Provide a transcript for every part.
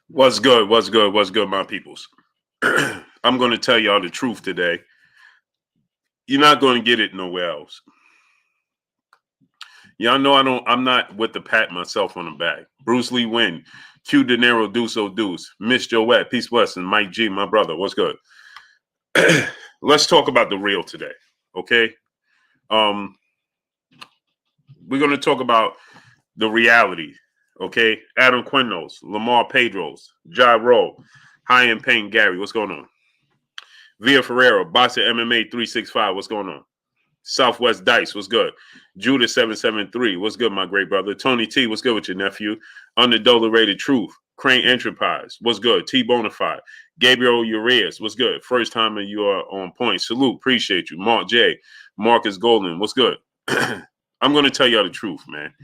What's good? What's good? What's good, my peoples? I'm going to tell y'all the truth today. You're not going to get it nowhere else. Y'all know I'm not with the pat myself on the back. Bruce Lee win. Q De Niro Deuce O Deuce. Miss Joette. Peace Weston. Mike G, my brother. What's good? Let's talk about the real today. Okay. We're going to talk about the reality. Okay. Adam Quinnos, Lamar Pedros, Ja Rowe, High End Pain Gary. What's going on? Via Ferreira, Boxer MMA 365. What's going on? Southwest Dice. What's good? Judah 773. What's good, my great brother? Tony T. What's good with your nephew? Unadulterated Truth. Crane Enterprise. What's good? T Bonafide. Gabriel Urias. What's good? First time you are on point. Salute. Appreciate you. Mark J. Marcus Golden. What's good? I'm going to tell y'all the truth, man.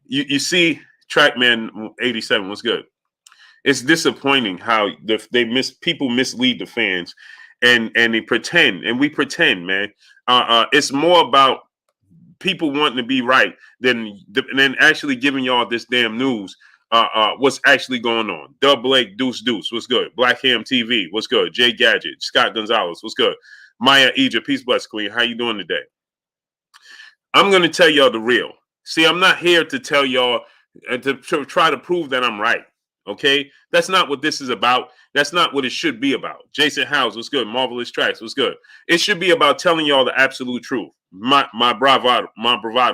You see, Trackman 87. What's good? It's disappointing how people mislead the fans. And they pretend, and we pretend, man. It's more about people wanting to be right than actually giving y'all this damn news. What's actually going on? Dub Blake, Deuce Deuce, what's good? Black Ham TV, what's good? Jay Gadget, Scott Gonzalez, what's good? Maya Egypt, peace bless queen. How you doing today? I'm gonna tell y'all the real. See, I'm not here to tell y'all to try to prove that I'm right. Okay, that's not what this is about. That's not what it should be about. Jason Howes, what's good? Marvelous Tracks, what's good? It should be about telling y'all the absolute truth. My bravado,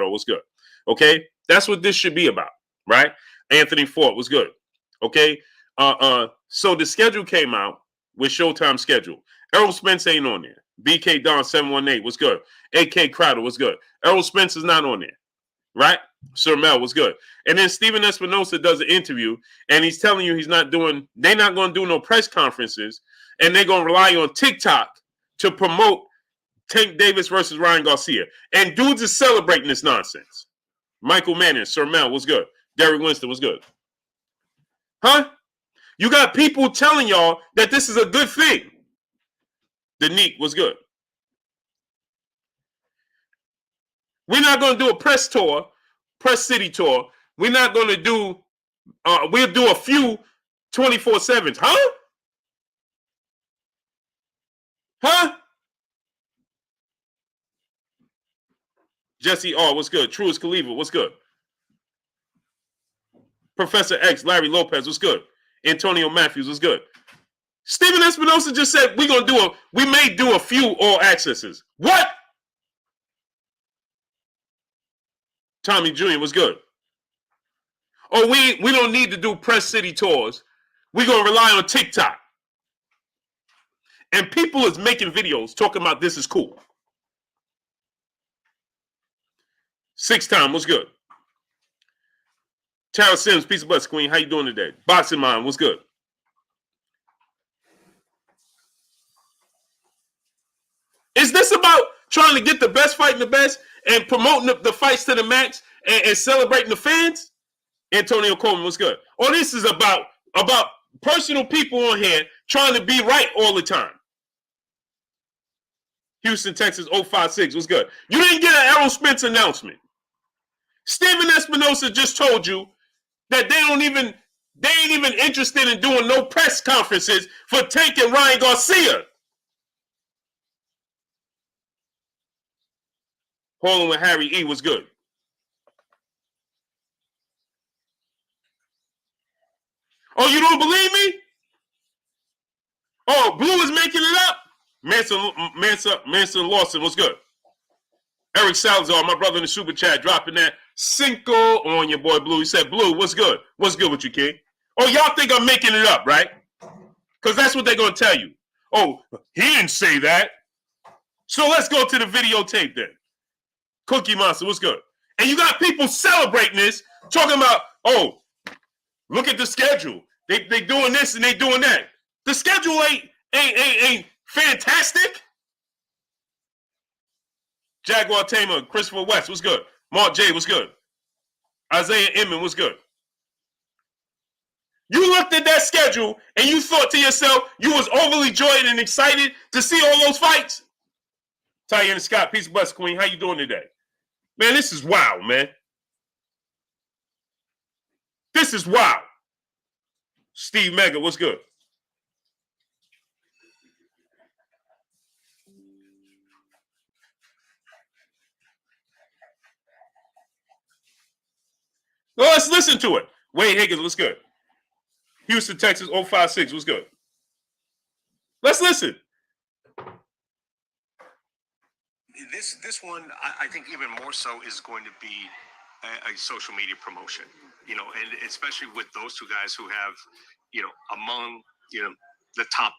what's good? Okay, that's what this should be about, right? Anthony Ford, what's good? Okay, so the schedule came out with Showtime schedule. Errol Spence ain't on there. BK Don 718, what's good? AK Crowder, what's good? Errol Spence is not on there, right? Sir Mel was good. And then Steven Espinosa does an interview and he's telling you they're not going to do no press conferences and they're going to rely on TikTok to promote Tank Davis versus Ryan Garcia. And dudes is celebrating this nonsense. Michael Manning, Sir Mel was good. Derek Winston was good. Huh? You got people telling y'all that this is a good thing. Danique was good. We're not going to do a press city tour. We're not going to do, we'll do a few 24/7s. Huh? Huh? Jesse R, what's good? Truist Khalifa, what's good? Professor X, Larry Lopez, what's good? Antonio Matthews, what's good? Steven Espinosa just said we may do a few all accesses. What? Tommy Jr. was good. Oh, we don't need to do press city tours. We're going to rely on TikTok. And people is making videos talking about this is cool. Six Time was good. Tara Sims, peace of bless, queen. How you doing today? Boxing Mind, what's good? Is this about trying to get the best fight in the best and promoting the fights to the max and celebrating the fans? Antonio Coleman, what's good? Or this is about personal people on here trying to be right all the time. Houston, Texas, 056, what's good? You didn't get an Errol Spence announcement. Steven Espinosa just told you that they ain't even interested in doing no press conferences for Tank and Ryan Garcia. Holland with Harry E was good. Oh, you don't believe me? Oh, Blue is making it up? Manson Lawson was good. Eric Salazar, my brother in the super chat, dropping that Cinco on your boy Blue. He said, Blue, what's good? What's good with you, King? Oh, y'all think I'm making it up, right? Because that's what they're going to tell you. Oh, he didn't say that. So let's go to the videotape then. Cookie Monster, what's good? And you got people celebrating this, talking about, oh, look at the schedule. They doing this and they doing that. The schedule ain't fantastic. Jaguar Tamer, Christopher West, what's good? Mark J, what's good? Isaiah Inman, what's good? You looked at that schedule and you thought to yourself you was overly joyed and excited to see all those fights? Tyanna Scott, peace bless, queen. How you doing today? Man, this is wild, man. This is wild. Steve Mega, what's good? Well, let's listen to it. Wade Higgins, what's good? Houston, Texas, 056, what's good? Let's listen. This one, I think even more so is going to be a social media promotion, and especially with those two guys who have, among, the top,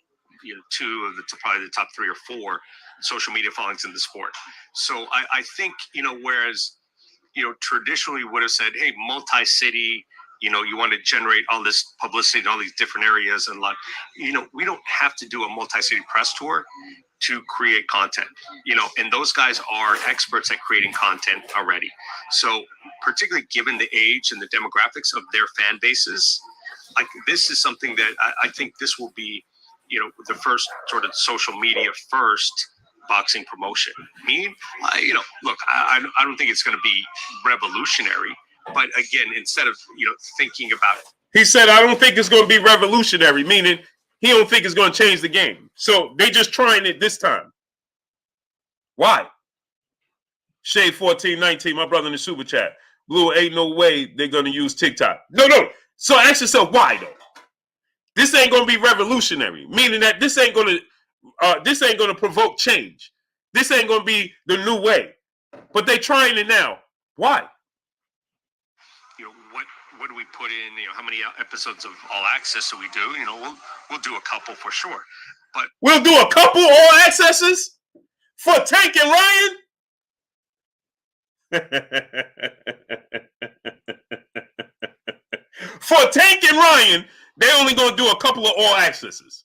two of the probably the top 3 or 4 social media followings in the sport. So I think, whereas, traditionally would have said, hey, multi-city, you want to generate all this publicity in all these different areas and we don't have to do a multi-city press tour to create content, and those guys are experts at creating content already. So particularly given the age and the demographics of their fan bases, like this is something that I think this will be, the first sort of social media first boxing promotion. Look, I don't think it's going to be revolutionary, but again, instead of, thinking about, he said, I don't think it's going to be revolutionary, meaning he don't think it's going to change the game. So they just trying it this time. Why? Shade 1419, my brother in the super chat. Blue, ain't no way they're going to use TikTok. No. So ask yourself why though. This ain't going to be revolutionary, meaning that this ain't going to provoke change. This ain't going to be the new way. But they trying it now. Why? What do we put in? How many episodes of All Access do we do? We'll do a couple for sure. But we'll do a couple All Accesses for Tank and Ryan. For Tank and Ryan, they're only going to do a couple of All Accesses.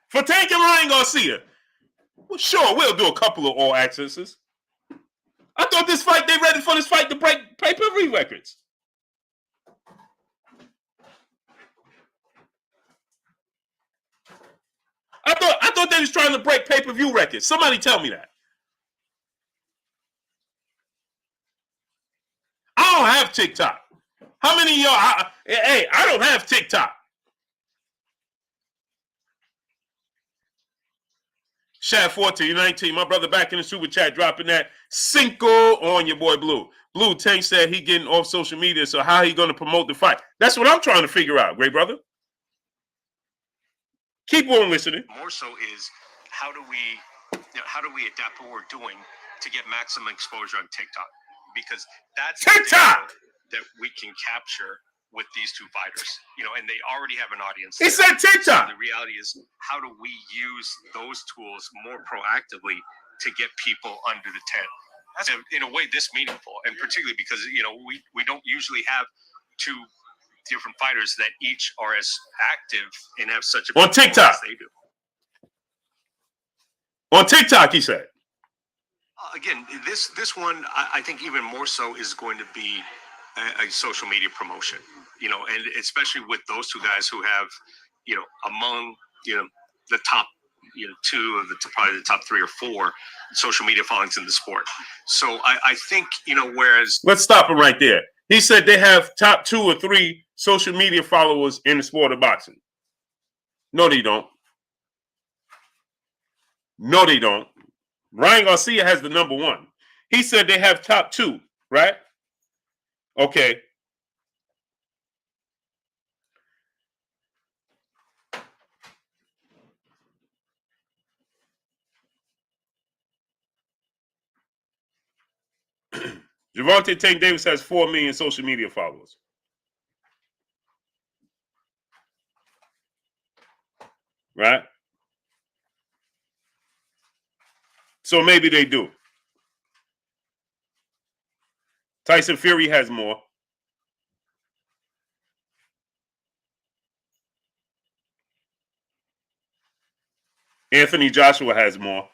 For Tank and Ryan Garcia, well, sure, we'll do a couple of All Accesses. I thought this fight, they ready for this fight to break pay-per-view records. I thought they was trying to break pay-per-view records. Somebody tell me that. I don't have TikTok. How many of y'all? I don't have TikTok. Shad 1419, my brother back in the super chat dropping that Cinco on your boy Blue. Blue, Tank said he getting off social media, so how he going to promote the fight? That's what I'm trying to figure out, great brother. Keep on listening. More so is how do we adapt what we're doing to get maximum exposure on TikTok? Because that's TikTok that we can capture with these two fighters, and they already have an audience. He said TikTok. So the reality is, how do we use those tools more proactively to get people under the tent? That's in a way this meaningful, and particularly because we don't usually have two different fighters that each are as active and have such a on TikTok as they do. On TikTok, he said. Again, this one I think even more so is going to be a social media promotion, and especially with those two guys who have, among, the top, 2 of the probably the top 3 or 4 social media followings in the sport. So I think, whereas. Let's stop him right there. He said they have top 2 or 3 social media followers in the sport of boxing. No, they don't. No, they don't. Ryan Garcia has the number 1. He said they have top 2, right? Okay. Gervonta Tank Davis has 4 million social media followers. Right? So maybe they do. Tyson Fury has more. Anthony Joshua has more.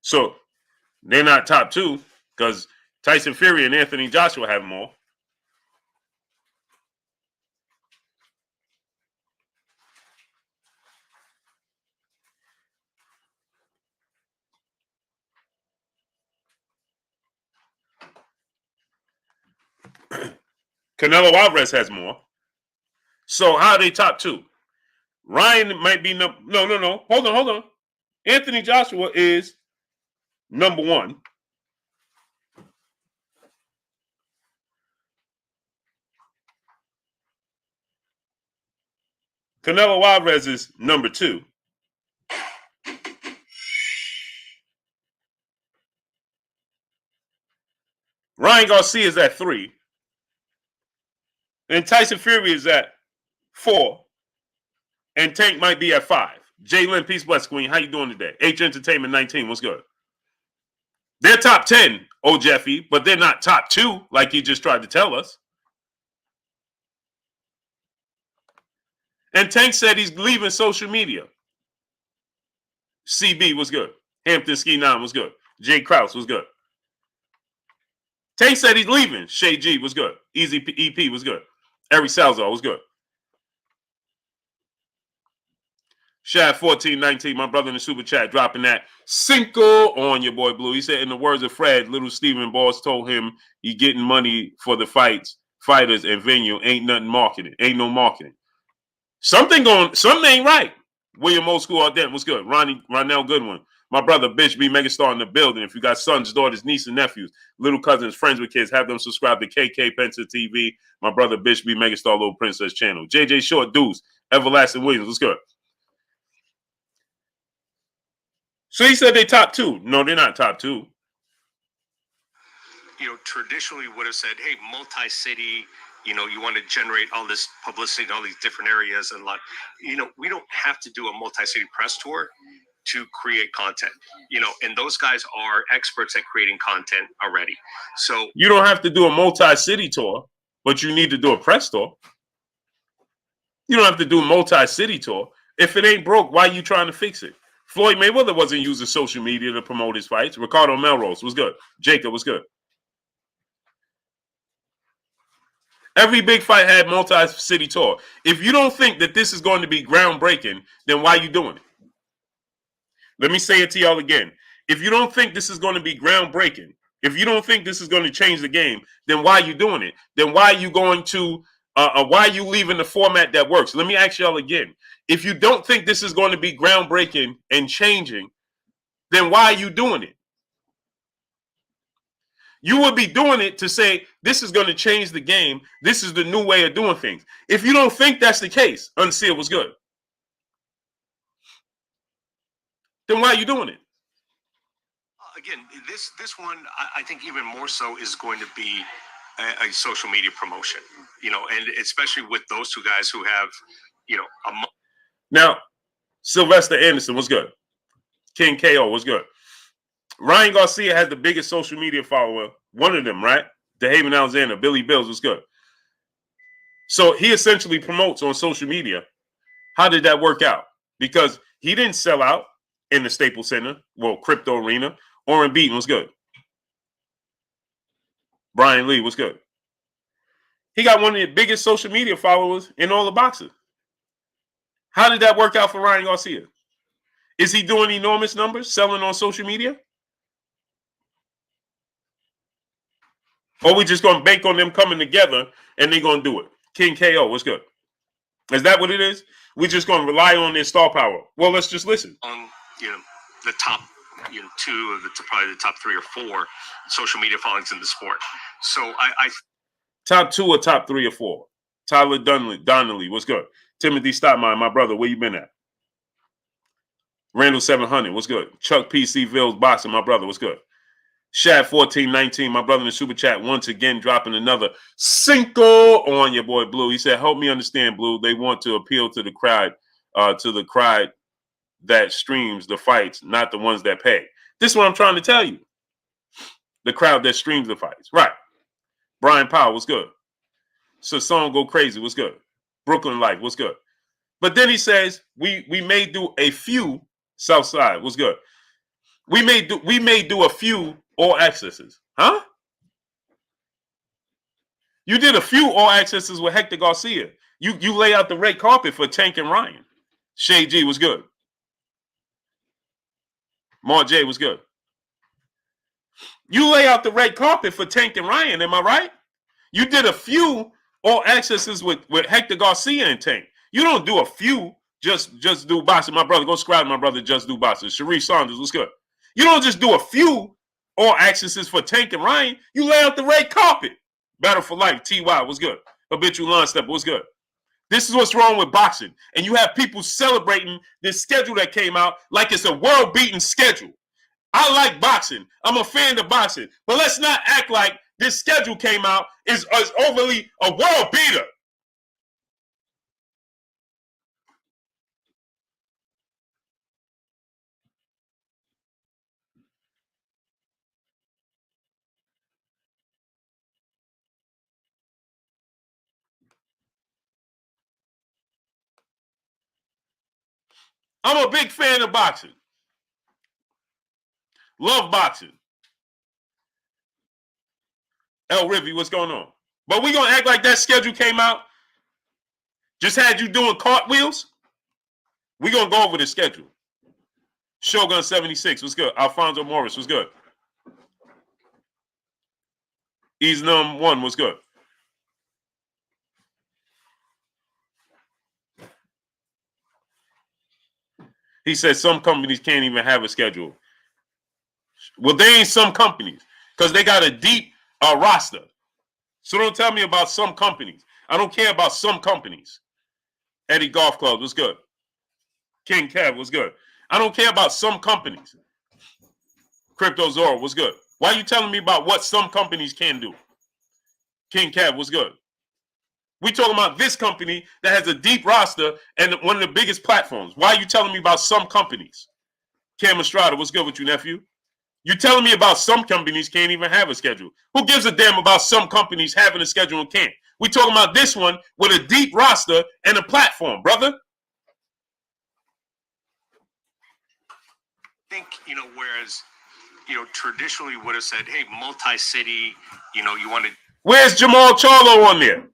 So they're not top 2 because Tyson Fury and Anthony Joshua have more. Canelo Alvarez has more. So how are they top two? Ryan might be no. Hold on. Anthony Joshua is number one. Canelo Alvarez is number two. Ryan Garcia is at 3. And Tyson Fury is at 4. And Tank might be at 5. Jalen, peace, bless, Queen. How you doing today? H Entertainment 19, what's good? They're top 10, oh Jeffy, but they're not top 2 like you just tried to tell us. And Tank said he's leaving social media. CB was good. Hampton Ski 9 was good. Jay Krause was good. Tank said he's leaving. Shay G was good. Easy EP was good. Eric Salzar was good. Shad 1419, my brother in the super chat, dropping that Cinco on your boy Blue. He said, in the words of Fred, little Steven Boss told him he getting money for the fighters and venue. Ain't nothing marketing. Ain't no marketing. Something ain't right. William Old School Ardent was good. Ronell Goodwin. My brother, Bitch B Megastar in the building. If you got sons, daughters, nieces, and nephews, little cousins, friends with kids, have them subscribe to KK Pensa TV. My brother, Bitch B Megastar, Little Princess channel. JJ Short Deuce, Everlasting Williams. What's good? So he said they top 2. No, they're not top 2. Traditionally would have said, hey, multi-city, you want to generate all this publicity in all these different areas. And we don't have to do a multi-city press tour to create content, and those guys are experts at creating content already. So you don't have to do a multi-city tour, but you need to do a press tour. You don't have to do a multi-city tour. If it ain't broke, why are you trying to fix it? Floyd Mayweather wasn't using social media to promote his fights. Ricardo Melrose was good. Jacob was good. Every big fight had multi-city tour. If you don't think that this is going to be groundbreaking, then why are you doing it? Let me say it to y'all again. If you don't think this is going to be groundbreaking, if you don't think this is going to change the game, then why are you doing it? Then why are you going to, why are you leaving the format that works? Let me ask y'all again. If you don't think this is going to be groundbreaking and changing, then why are you doing it? You would be doing it to say, this is going to change the game. This is the new way of doing things. If you don't think that's the case, Unsealed was good. Then why are you doing it? Again, this one, I think even more so is going to be a social media promotion, and especially with those two guys who have, Now, Sylvester Anderson was good. King KO was good. Ryan Garcia has the biggest social media follower. One of them, right? DeHaven Alexander, Billy Bills was good. So he essentially promotes on social media. How did that work out? Because he didn't sell out in the Staples Center, Crypto Arena. Orrin Beaton was good. Brian Lee was good. He got one of the biggest social media followers in all the boxers. How did that work out for Ryan Garcia? Is he doing enormous numbers selling on social media? Or we just going to bank on them coming together and they're going to do it? King KO was good. Is that what it is? We're just going to rely on their star power. Well, let's just listen. On the top, 2 of probably the top 3 or 4 social media followings in the sport. So I top 2 or top 3 or 4. Tyler Donnelly was good. Timothy Stopmine, my brother, where you been at? Randall 700 was good. Chuck PC Ville's boxing, my brother, was good. Shad 1419, my brother in the super chat, once again dropping another Cinco on your boy Blue. He said, help me understand, Blue. They want to appeal to the crowd that streams the fights, not the ones that pay. This is what I'm trying to tell you. The crowd that streams the fights. Right. Brian Powell was good. Sasson Go Crazy was good. Brooklyn Life was good. But then he says, we may do a few Southside was good. We may do a few all accesses. Huh? You did a few all accesses with Hector Garcia. You lay out the red carpet for Tank and Ryan. Shay G was good. Mar J was good. You lay out the red carpet for Tank and Ryan, am I right? You did a few all accesses with Hector Garcia and Tank. You don't do a few. Just do boxing. My brother, go subscribe to my brother. Just do boxing. Sharif Saunders, what's good? You don't just do a few all accesses for Tank and Ryan. You lay out the red carpet. Battle for Life. Ty, what's good? Habitual Line Stepper, what's good? This is what's wrong with boxing. And you have people celebrating this schedule that came out like it's a world-beating schedule. I like boxing. I'm a fan of boxing. But let's not act like this schedule came out is overly a world beater. I'm a big fan of boxing. Love boxing. El Rivy, what's going on? But we gonna act like that schedule came out, just had you doing cartwheels? We gonna go over the schedule. Shogun 76, what's good? Alfonso Morris, what's good? Easnum 1, what's good? He said some companies can't even have a schedule. Well, they ain't some companies because they got a deep roster. So don't tell me about some companies. I don't care about some companies. Eddie Golf Club, what's good? King Kev, what's good? I don't care about some companies. Crypto Zoro, what's good? Why are you telling me about what some companies can do? King Kev, what's good? We talking about this company that has a deep roster and one of the biggest platforms. Why are you telling me about some companies? Cam Estrada, what's good with you, nephew? You telling me about some companies can't even have a schedule. Who gives a damn about some companies having a schedule and can't? We talking about this one with a deep roster and a platform, brother. I think, whereas, traditionally would have said, hey, multi-city, you want to. Where's Jamal Charlo on there?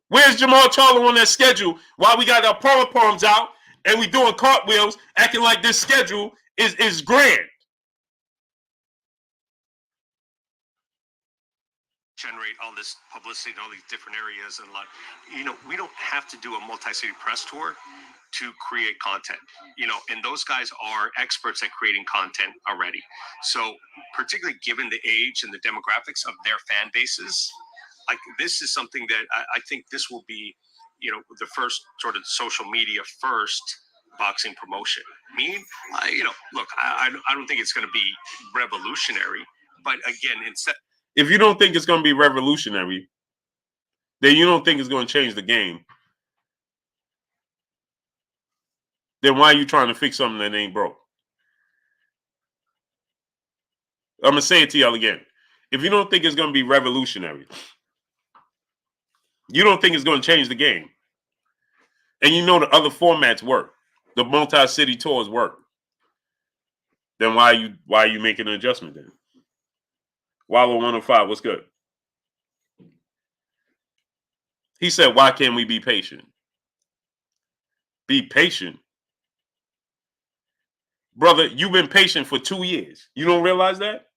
Where's Jamal Charlo on that schedule while we got our palms out and we doing cartwheels acting like this schedule is grand? Generate all this publicity in all these different areas and we don't have to do a multi-city press tour to create content, and those guys are experts at creating content already. So particularly given the age and the demographics of their fan bases, like this is something that I think this will be, the first sort of social media first boxing promotion. Look, I don't think it's going to be revolutionary, but again, instead. If you don't think it's going to be revolutionary, then you don't think it's going to change the game. Then why are you trying to fix something that ain't broke? I'm going to say it to y'all again. If you don't think it's going to be revolutionary, you don't think it's going to change the game, and you know the other formats work, the multi-city tours work, then why are you making an adjustment then? Wallow 105, what's good? He said, why can't we be patient? Be patient? Brother, you've been patient for 2 years. You don't realize that?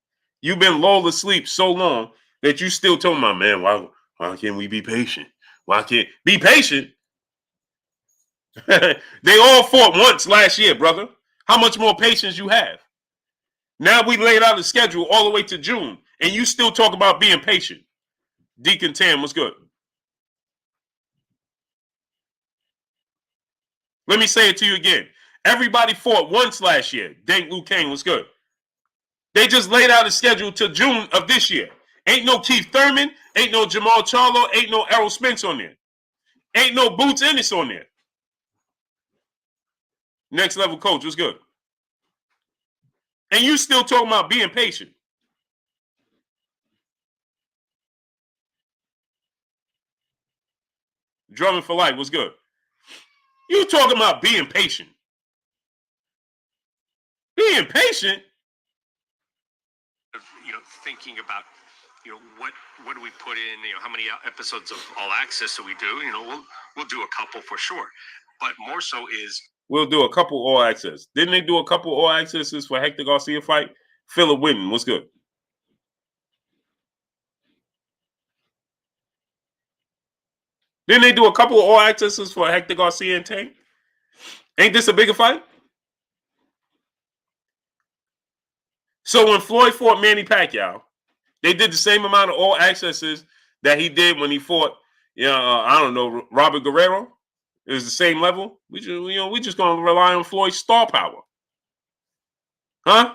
You've been lulled asleep so long that you still told my man, why can't we be patient? Why can't be patient? They all fought once last year, brother. How much more patience you have? Now we laid out a schedule all the way to June, and you still talk about being patient. Deacon Tam, what's good? Let me say it to you again. Everybody fought once last year. Dank Liu Kang, what's good? They just laid out a schedule to June of this year. Ain't no Keith Thurman, ain't no Jamal Charlo, ain't no Errol Spence on there. Ain't no Boots Ennis on there. Next Level Coach, what's good? And you still talking about being patient. Drumming for Life, what's good? You talking about being patient. Being patient? Thinking about, what do we put in, how many episodes of All Access do we do? We'll do a couple for sure. But more so is. We'll do a couple All Access. Didn't they do a couple All Accesses for Hector Garcia fight? Philip Winton, what's good? Didn't they do a couple of all accesses for Hector Garcia and Tank? Ain't this a bigger fight? So when Floyd fought Manny Pacquiao, they did the same amount of all accesses that he did when he fought, I don't know, Robert Guerrero. It was the same level. We just gonna rely on Floyd's star power, huh?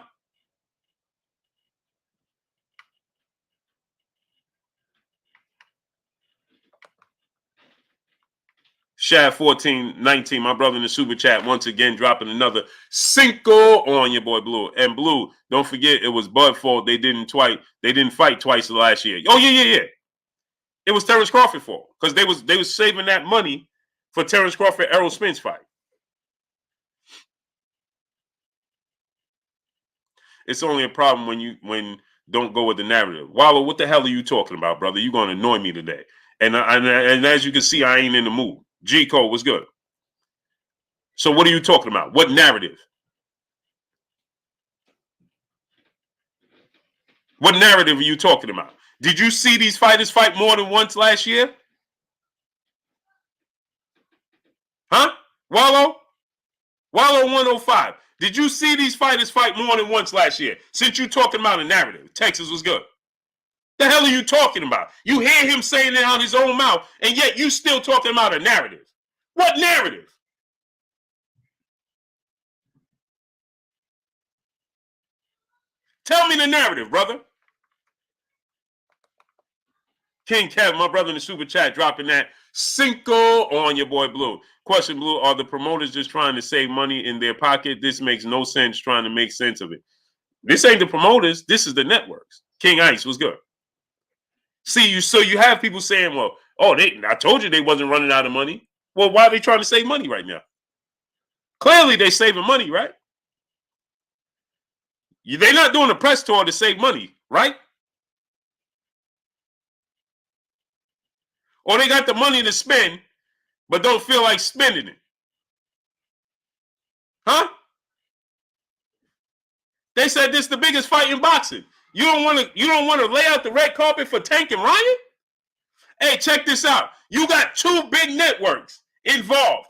Shad 1419, my brother in the super chat, once again dropping another cinco on your boy Blue. And Blue, don't forget it was Bud fault. They didn't fight twice last year. Oh yeah. It was Terrence Crawford fault because they was saving that money for Terrence Crawford Errol Spence fight. It's only a problem when don't go with the narrative. Wallow, what the hell are you talking about, brother? You're gonna annoy me today. And as you can see, I ain't in the mood. G Code was good. So what are you talking about? What narrative? What narrative are you talking about? Did you see these fighters fight more than once last year? Huh? Wallow 105. Did you see these fighters fight more than once last year? Since you talking about a narrative, Texas was good. The hell are you talking about? You hear him saying it out his own mouth, and yet you still talking about a narrative. What narrative? Tell me the narrative, brother. King Kev, my brother in the super chat, dropping that cinco on your boy Blue. Question, Blue, are the promoters just trying to save money in their pocket? This makes no sense trying to make sense of it. This ain't the promoters. This is the networks. King Ice was good. See, so you have people saying, well, I told you they wasn't running out of money. Well, why are they trying to save money right now? Clearly, they're saving money, right? They're not doing a press tour to save money, right? Or they got the money to spend, but don't feel like spending it. Huh? They said this is the biggest fight in boxing. You don't want to lay out the red carpet for Tank and Ryan? Hey, check this out. You got two big networks involved.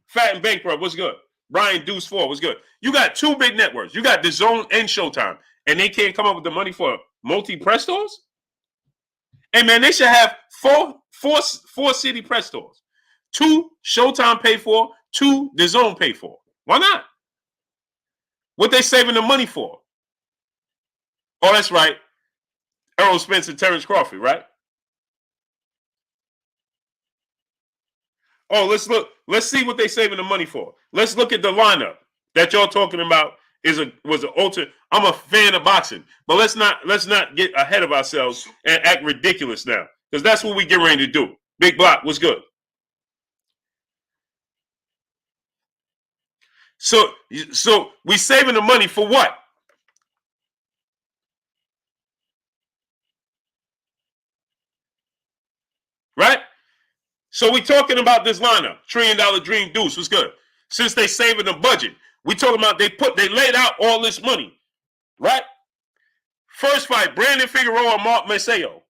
Fat and Bankrupt was good. Brian Deuce 4 was good. You got two big networks. You got DAZN and Showtime, and they can't come up with the money for multi-press stores? Hey, man, they should have four city press stores. 2 Showtime pay for, 2 DAZN pay for. Why not? What they saving the money for? Oh, that's right. Errol Spence and Terrence Crawford, right? Oh, let's look. Let's see what they saving the money for. Let's look at the lineup that y'all talking about was an alter. I'm a fan of boxing, but let's not get ahead of ourselves and act ridiculous now, because that's what we get ready to do. Big Block was good. So we saving the money for what? Right? So we talking about this lineup. $1 Trillion Dream Deuce was good. Since they saving the budget, we talking about they laid out all this money, right? First fight, Brandon Figueroa and Mark Maceo.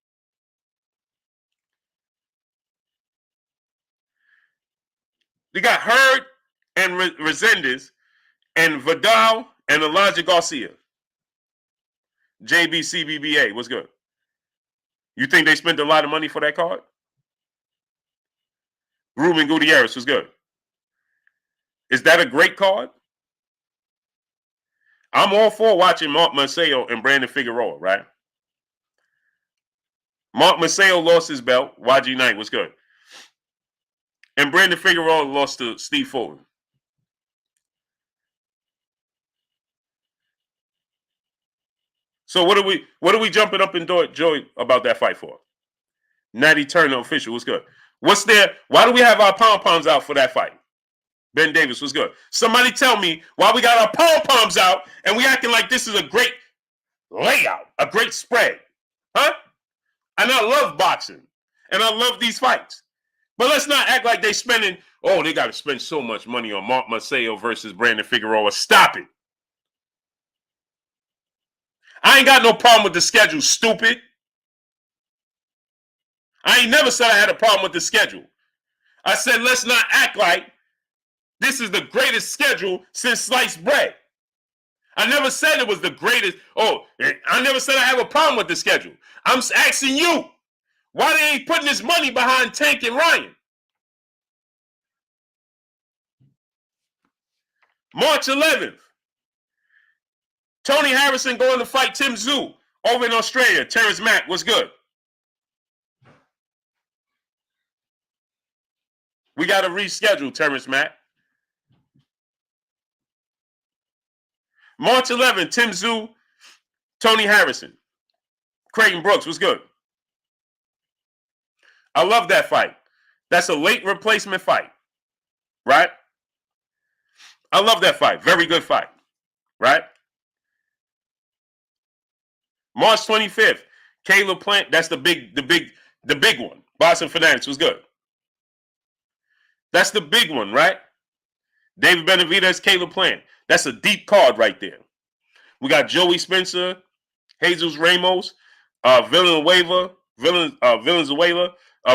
They got Hurd and Resendez and Vidal and Elijah Garcia. JBCBBA was good. You think they spent a lot of money for that card? Ruben Gutierrez was good. Is that a great card? I'm all for watching Mark Maceo and Brandon Figueroa, right? Mark Maceo lost his belt. YG Knight was good. And Brandon Figueroa lost to Steve Fulton. So what are we jumping up in joy about that fight for? Natty Turner official was good. Why do we have our pom-poms out for that fight? Ben Davis was good. Somebody tell me why we got our pom-poms out and we acting like this is a great layout, a great spread. Huh? And I love boxing. And I love these fights. But let's not act like they got to spend so much money on Mark Maceo versus Brandon Figueroa. Stop it. I ain't got no problem with the schedule, stupid. I ain't never said I had a problem with the schedule. I said, let's not act like this is the greatest schedule since sliced bread. I never said it was the greatest. Oh, I never said I have a problem with the schedule. I'm asking you, why they ain't putting this money behind Tank and Ryan? March 11th, Tony Harrison going to fight Tim Tszyu over in Australia. Terrence Mack, what's good? We got to reschedule Terrence Mack. March 11th, Tim Tszyu, Tony Harrison. Creighton Brooks, what's good? I love that fight. That's a late replacement fight, right? I love that fight. Very good fight, right? March 25th, Caleb Plant. That's the big one. Boston Fanatics was good. That's the big one, right? David Benavidez, Caleb Plant. That's a deep card right there. We got Joey Spencer, Jesus Ramos, Valenzuela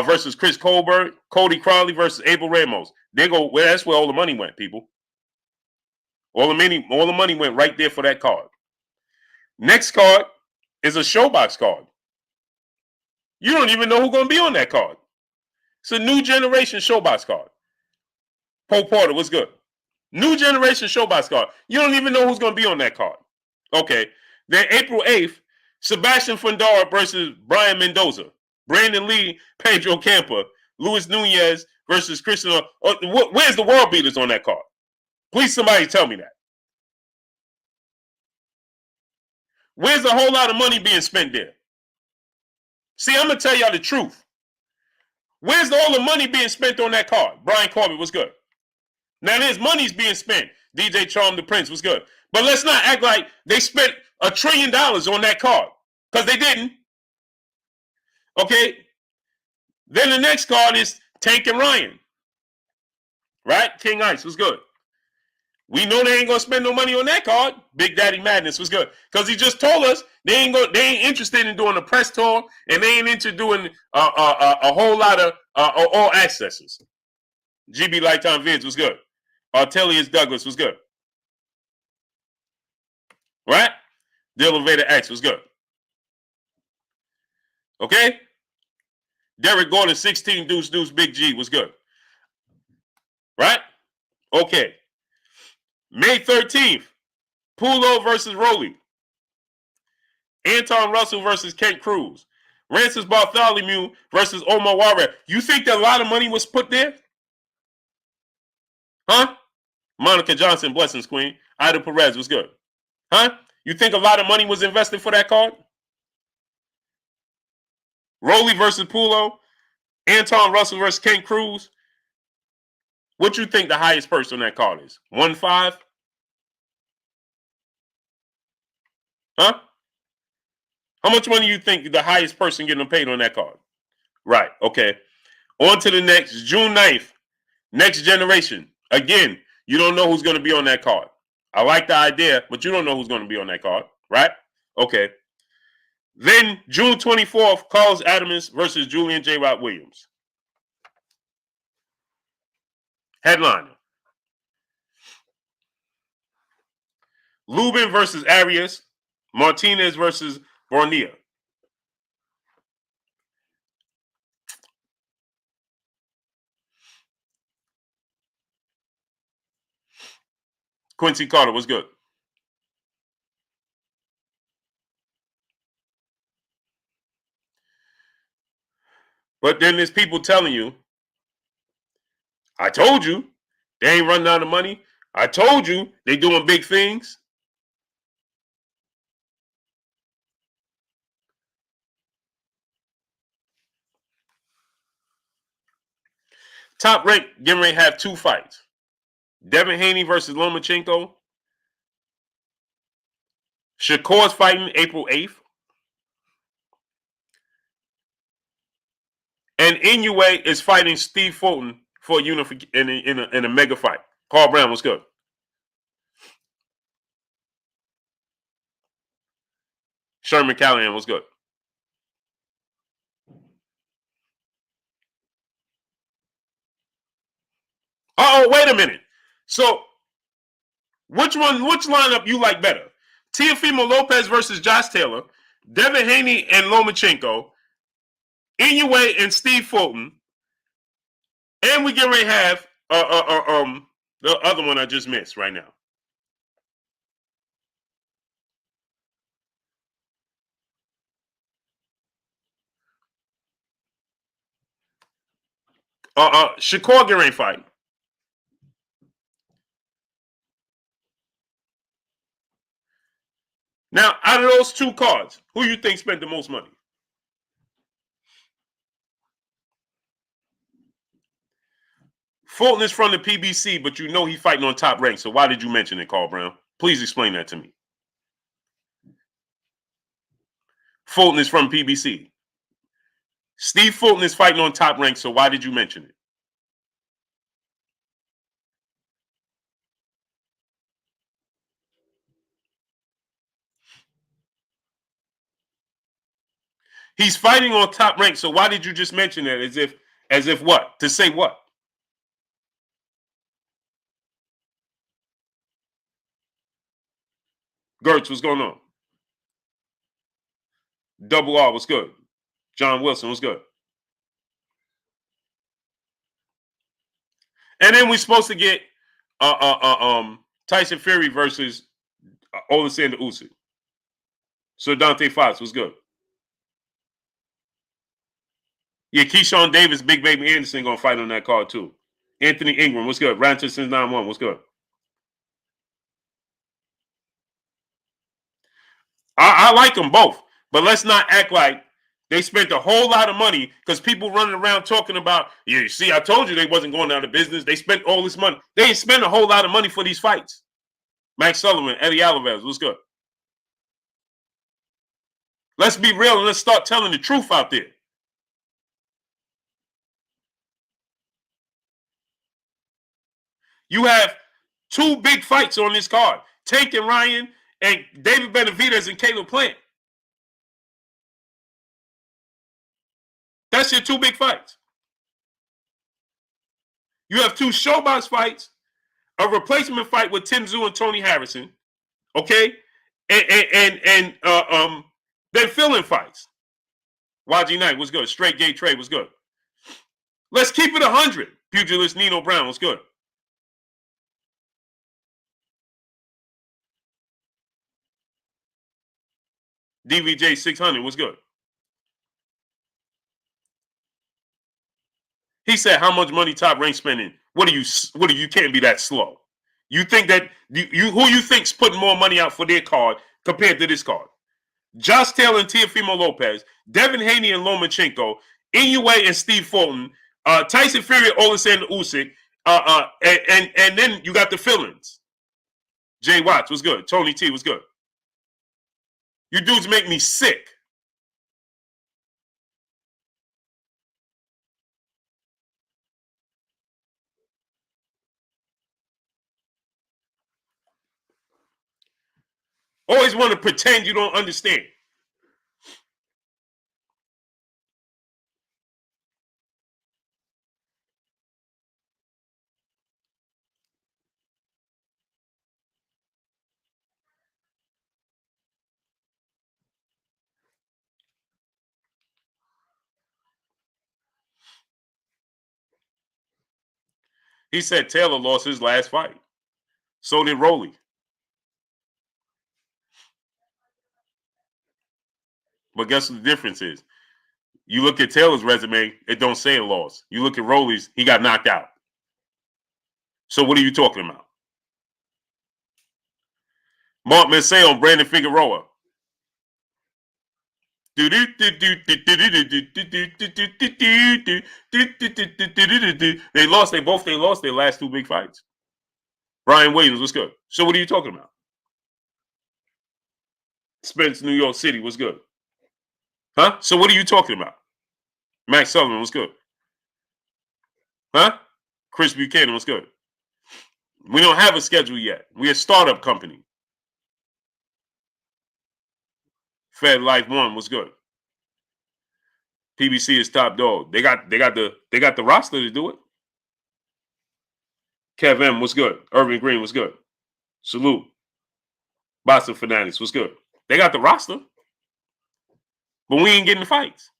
versus Chris Colbert, Cody Crowley versus Abel Ramos. They go. Well, that's where all the money went, people. All the money went right there for that card. Next card is a Showbox card. You don't even know who's going to be on that card. It's a new generation Showbox card. Poe Porter, what's good? New generation Showbox card. You don't even know who's going to be on that card. Okay. Then April 8th, Sebastian Fundora versus Brian Mendoza. Brandon Lee, Pedro Campa. Luis Nunez versus Christian. Where's the world beaters on that card? Please somebody tell me that. Where's a whole lot of money being spent there? See, I'm going to tell y'all the truth. Where's all the money being spent on that card? Brian Corbett, what's good? Now, there's money's being spent. DJ Charm the Prince, what's good? But let's not act like they spent $1 trillion on that card, because they didn't. Okay? Then the next card is Tank and Ryan. Right? King Ice, what's good? We know they ain't gonna spend no money on that card. Big Daddy Madness was good, because he just told us they ain't interested in doing a press tour, and they ain't into doing a whole lot of all accesses. GB Lifetime Vids was good. Artelius Douglas was good. Right? The Elevator X was good. Okay? Derek Gordon 16 Deuce Big G was good. Right? Okay. May 13th, Pulo versus Rolly. Anton Russell versus Kent Cruz. Rancis Bartholomew versus Omar Warren. You think that a lot of money was put there? Huh? Monica Johnson, blessings queen. Ida Perez was good. Huh? You think a lot of money was invested for that card? Rolly versus Pulo. Anton Russell versus Kent Cruz. What you think the highest purse on that card is? 1.5? Huh? How much money you think the highest person getting paid on that card? Right. Okay. On to the next, June 9th. Next generation. Again, you don't know who's going to be on that card. I like the idea, but you don't know who's going to be on that card. Right? Okay. Then June 24th, Carlos Adamus versus Julian J. Rod Williams. Headliner. Lubin versus Arias. Martinez versus Bornea. Quincy Carter was good. But then there's people telling you, I told you, they ain't running out of money. I told you, they doing big things. Top Rank getting ready to have 2 fights. Devin Haney versus Lomachenko. Shakur's fighting April 8th. And Inoue is fighting Steve Fulton for a in a mega fight. Carl Brown was good. Sherman Callahan was good. Oh, wait a minute. So which lineup you like better? Teofimo Lopez versus Josh Taylor, Devin Haney and Lomachenko, Inoue and Steve Fulton, and we get ready to have the other one I just missed right now. Shakur get ready to fight. Now, out of those two cards, who you think spent the most money? Fulton is from the PBC, but you know he's fighting on Top Rank. So why did you mention it, Carl Brown? Please explain that to me. Fulton is from PBC. Steve Fulton is fighting on Top Rank, so why did you mention it? He's fighting on Top Rank, so why did you just mention that? As if what? To say what? Gertz, what's going on? Double R, what's good? John Wilson, what's good? And then we're supposed to get Tyson Fury versus Alexander Usyk. So Dante Fox, what's good? Yeah, Keyshawn Davis, Big Baby Anderson gonna fight on that card too. Anthony Ingram, what's good? Ranter since 9-1, what's good? I like them both, but let's not act like they spent a whole lot of money because people running around talking about, yeah, you see, I told you they wasn't going out of business. They spent all this money. They ain't spent a whole lot of money for these fights. Max Sullivan, Eddie Alvarez, what's good? Let's be real and let's start telling the truth out there. You have two big fights on this card. Tank and Ryan and David Benavidez and Caleb Plant. That's your two big fights. You have two showbox fights, a replacement fight with Tim Tszyu and Tony Harrison, okay, and then fill-in fights. YG Knight was good. Straight Gate Trade was good. Let's keep it 100. Pugilist Nino Brown was good. DVJ 600 was good. He said, "How much money Top Rank spending? What do you can't be that slow? You think that who you think's putting more money out for their card compared to this card? Josh Taylor and Teofimo Lopez, Devin Haney and Lomachenko, Inoue and Steve Fulton, Tyson Fury, Alexander Usyk, and then you got the fill-ins. Jay Watts was good. Tony T was good. You dudes make me sick." Always want to pretend you don't understand. He said Taylor lost his last fight. So did Rolly. But guess what the difference is? You look at Taylor's resume, it don't say a loss. You look at Rolly's, he got knocked out. So what are you talking about? Mark Mensah on Brandon Figueroa. They lost. They lost their last two big fights. Brian Williams, what's good? So what are you talking about? Spence, New York City, what's good? Huh? So what are you talking about? Max Sullivan, what's good? Huh? Chris Buchanan, what's good? We don't have a schedule yet. We're a startup company. Fed Life One, what's good? PBC is top dog. They got the roster to do it. Kev M, what's good? Irving Green, what's good? Salute. Boston Fanatics, what's good? They got the roster, but we ain't getting the fights.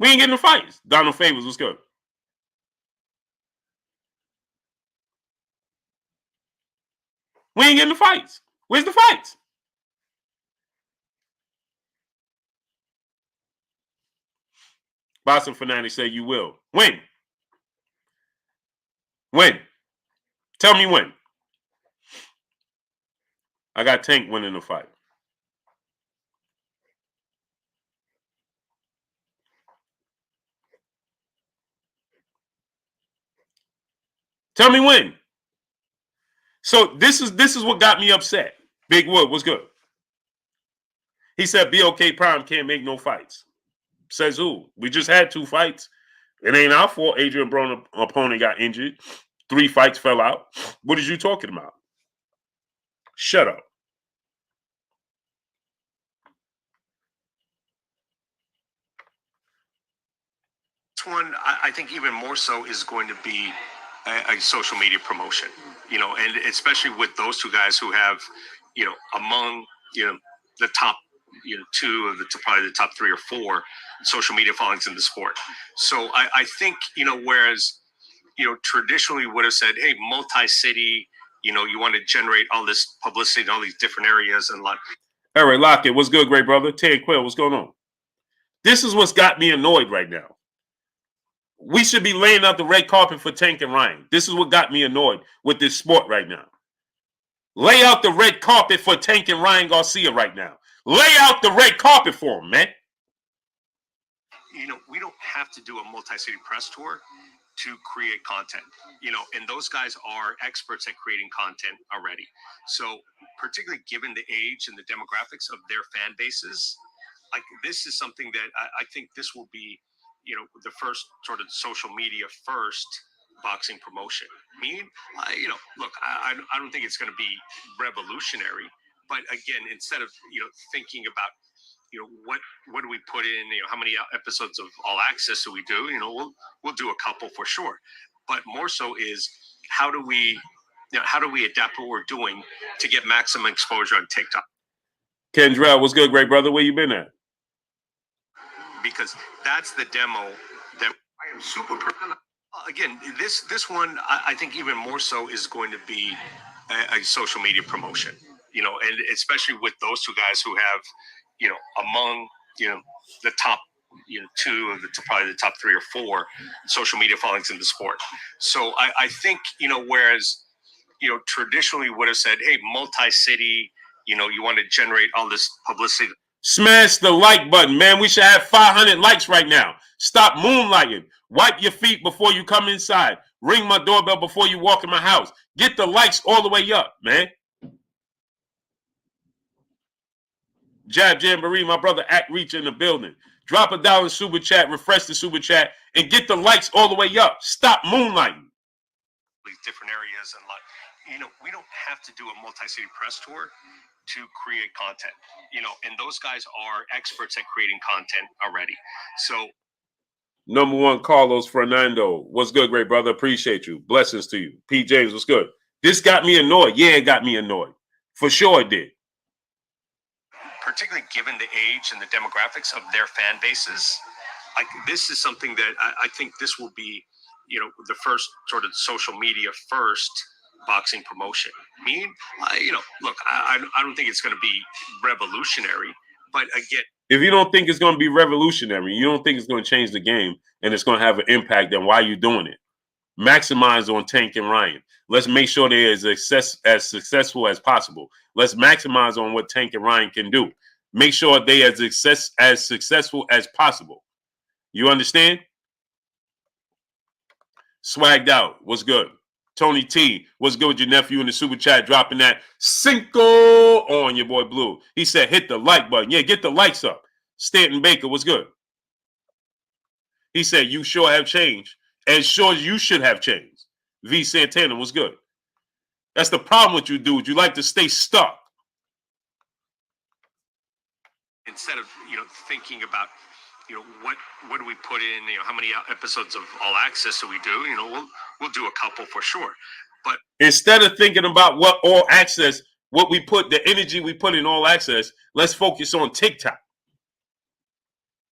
We ain't getting the fights. Donald Favors, what's good? We ain't getting the fights. Where's the fights? Boston Fanatics say you will. When? When? Tell me when. I got Tank winning the fight. Tell me when. So this is what got me upset. Big Wood, what's good? He said BOK Prime can't make no fights. Says who? We just had 2 fights. It ain't our fault. Adrian Broner opponent got injured. 3 fights fell out. What are you talking about? Shut up. This one, I think even more so, is going to be a social media promotion, and especially with those 2 guys who have, among, the top, 2 of probably the top 3 or 4 social media followings in the sport. So I think, whereas, traditionally would have said, hey, multi-city, you want to generate all this publicity in all these different areas and like. All right, Lockett, what's good, great brother? Ted Quill, what's going on? This is what's got me annoyed right now. We should be laying out the red carpet for Tank and Ryan. This is what got me annoyed with this sport right now. Lay out the red carpet for Tank and Ryan Garcia right now. Lay out the red carpet for them, man. We don't have to do a multi-city press tour to create content, and those guys are experts at creating content already. So particularly given the age and the demographics of their fan bases, like this is something that I think this will be, the first sort of social media first boxing promotion. Look, I don't think it's going to be revolutionary, but again, instead of, thinking about, what do we put in, how many episodes of All Access do we do? We'll do a couple for sure, but more so is how do we adapt what we're doing to get maximum exposure on TikTok? Kendrell, what's good, great brother? Where you been at? Because that's the demo that I am super proud of. Again, this one, I think even more so is going to be a social media promotion, and especially with those 2 guys who have, among, the top, 2 of the probably the top 3 or 4 social media followings in the sport. So I think, whereas, traditionally would have said, hey, multi-city, you want to generate all this publicity. Smash the like button, man. We should have 500 likes right now. Stop moonlighting. Wipe your feet before you come inside. Ring my doorbell before you walk in my house. Get the likes all the way up, man. Jab Jamboree, my brother Act Reach in the building. Drop $1 super chat, refresh the super chat, and get the likes all the way up. Stop moonlighting. These different areas and like, we don't have to do a multi-city press tour to create content, and those guys are experts at creating content already. So, number 1, Carlos Fernando. What's good, great brother? Appreciate you. Blessings to you. Pete James, what's good? This got me annoyed. Yeah, it got me annoyed. For sure it did. Particularly given the age and the demographics of their fan bases, like this is something that I think this will be, the first sort of social media first boxing promotion. Look, I don't think it's going to be revolutionary, but again, if you don't think it's going to be revolutionary, you don't think it's going to change the game and it's going to have an impact, then why are you doing it? Maximize on Tank and Ryan. Let's make sure they're as successful as possible. Let's maximize on what Tank and Ryan can do. Make sure they as successful as possible. You understand? Swagged out. What's good? Tony T, what's good with your nephew in the super chat dropping that Cinco on your boy Blue. He said, hit the like button. Yeah, get the likes up. Stanton Baker, what's good? He said, you sure have changed. As sure as you should have changed. V Santana, what's good? That's the problem with you dudes. You like to stay stuck. Instead of, thinking about, what do we put in? How many episodes of All Access do we do? We'll do a couple for sure. But instead of thinking about what All Access, what we put, the energy we put in All Access, let's focus on TikTok.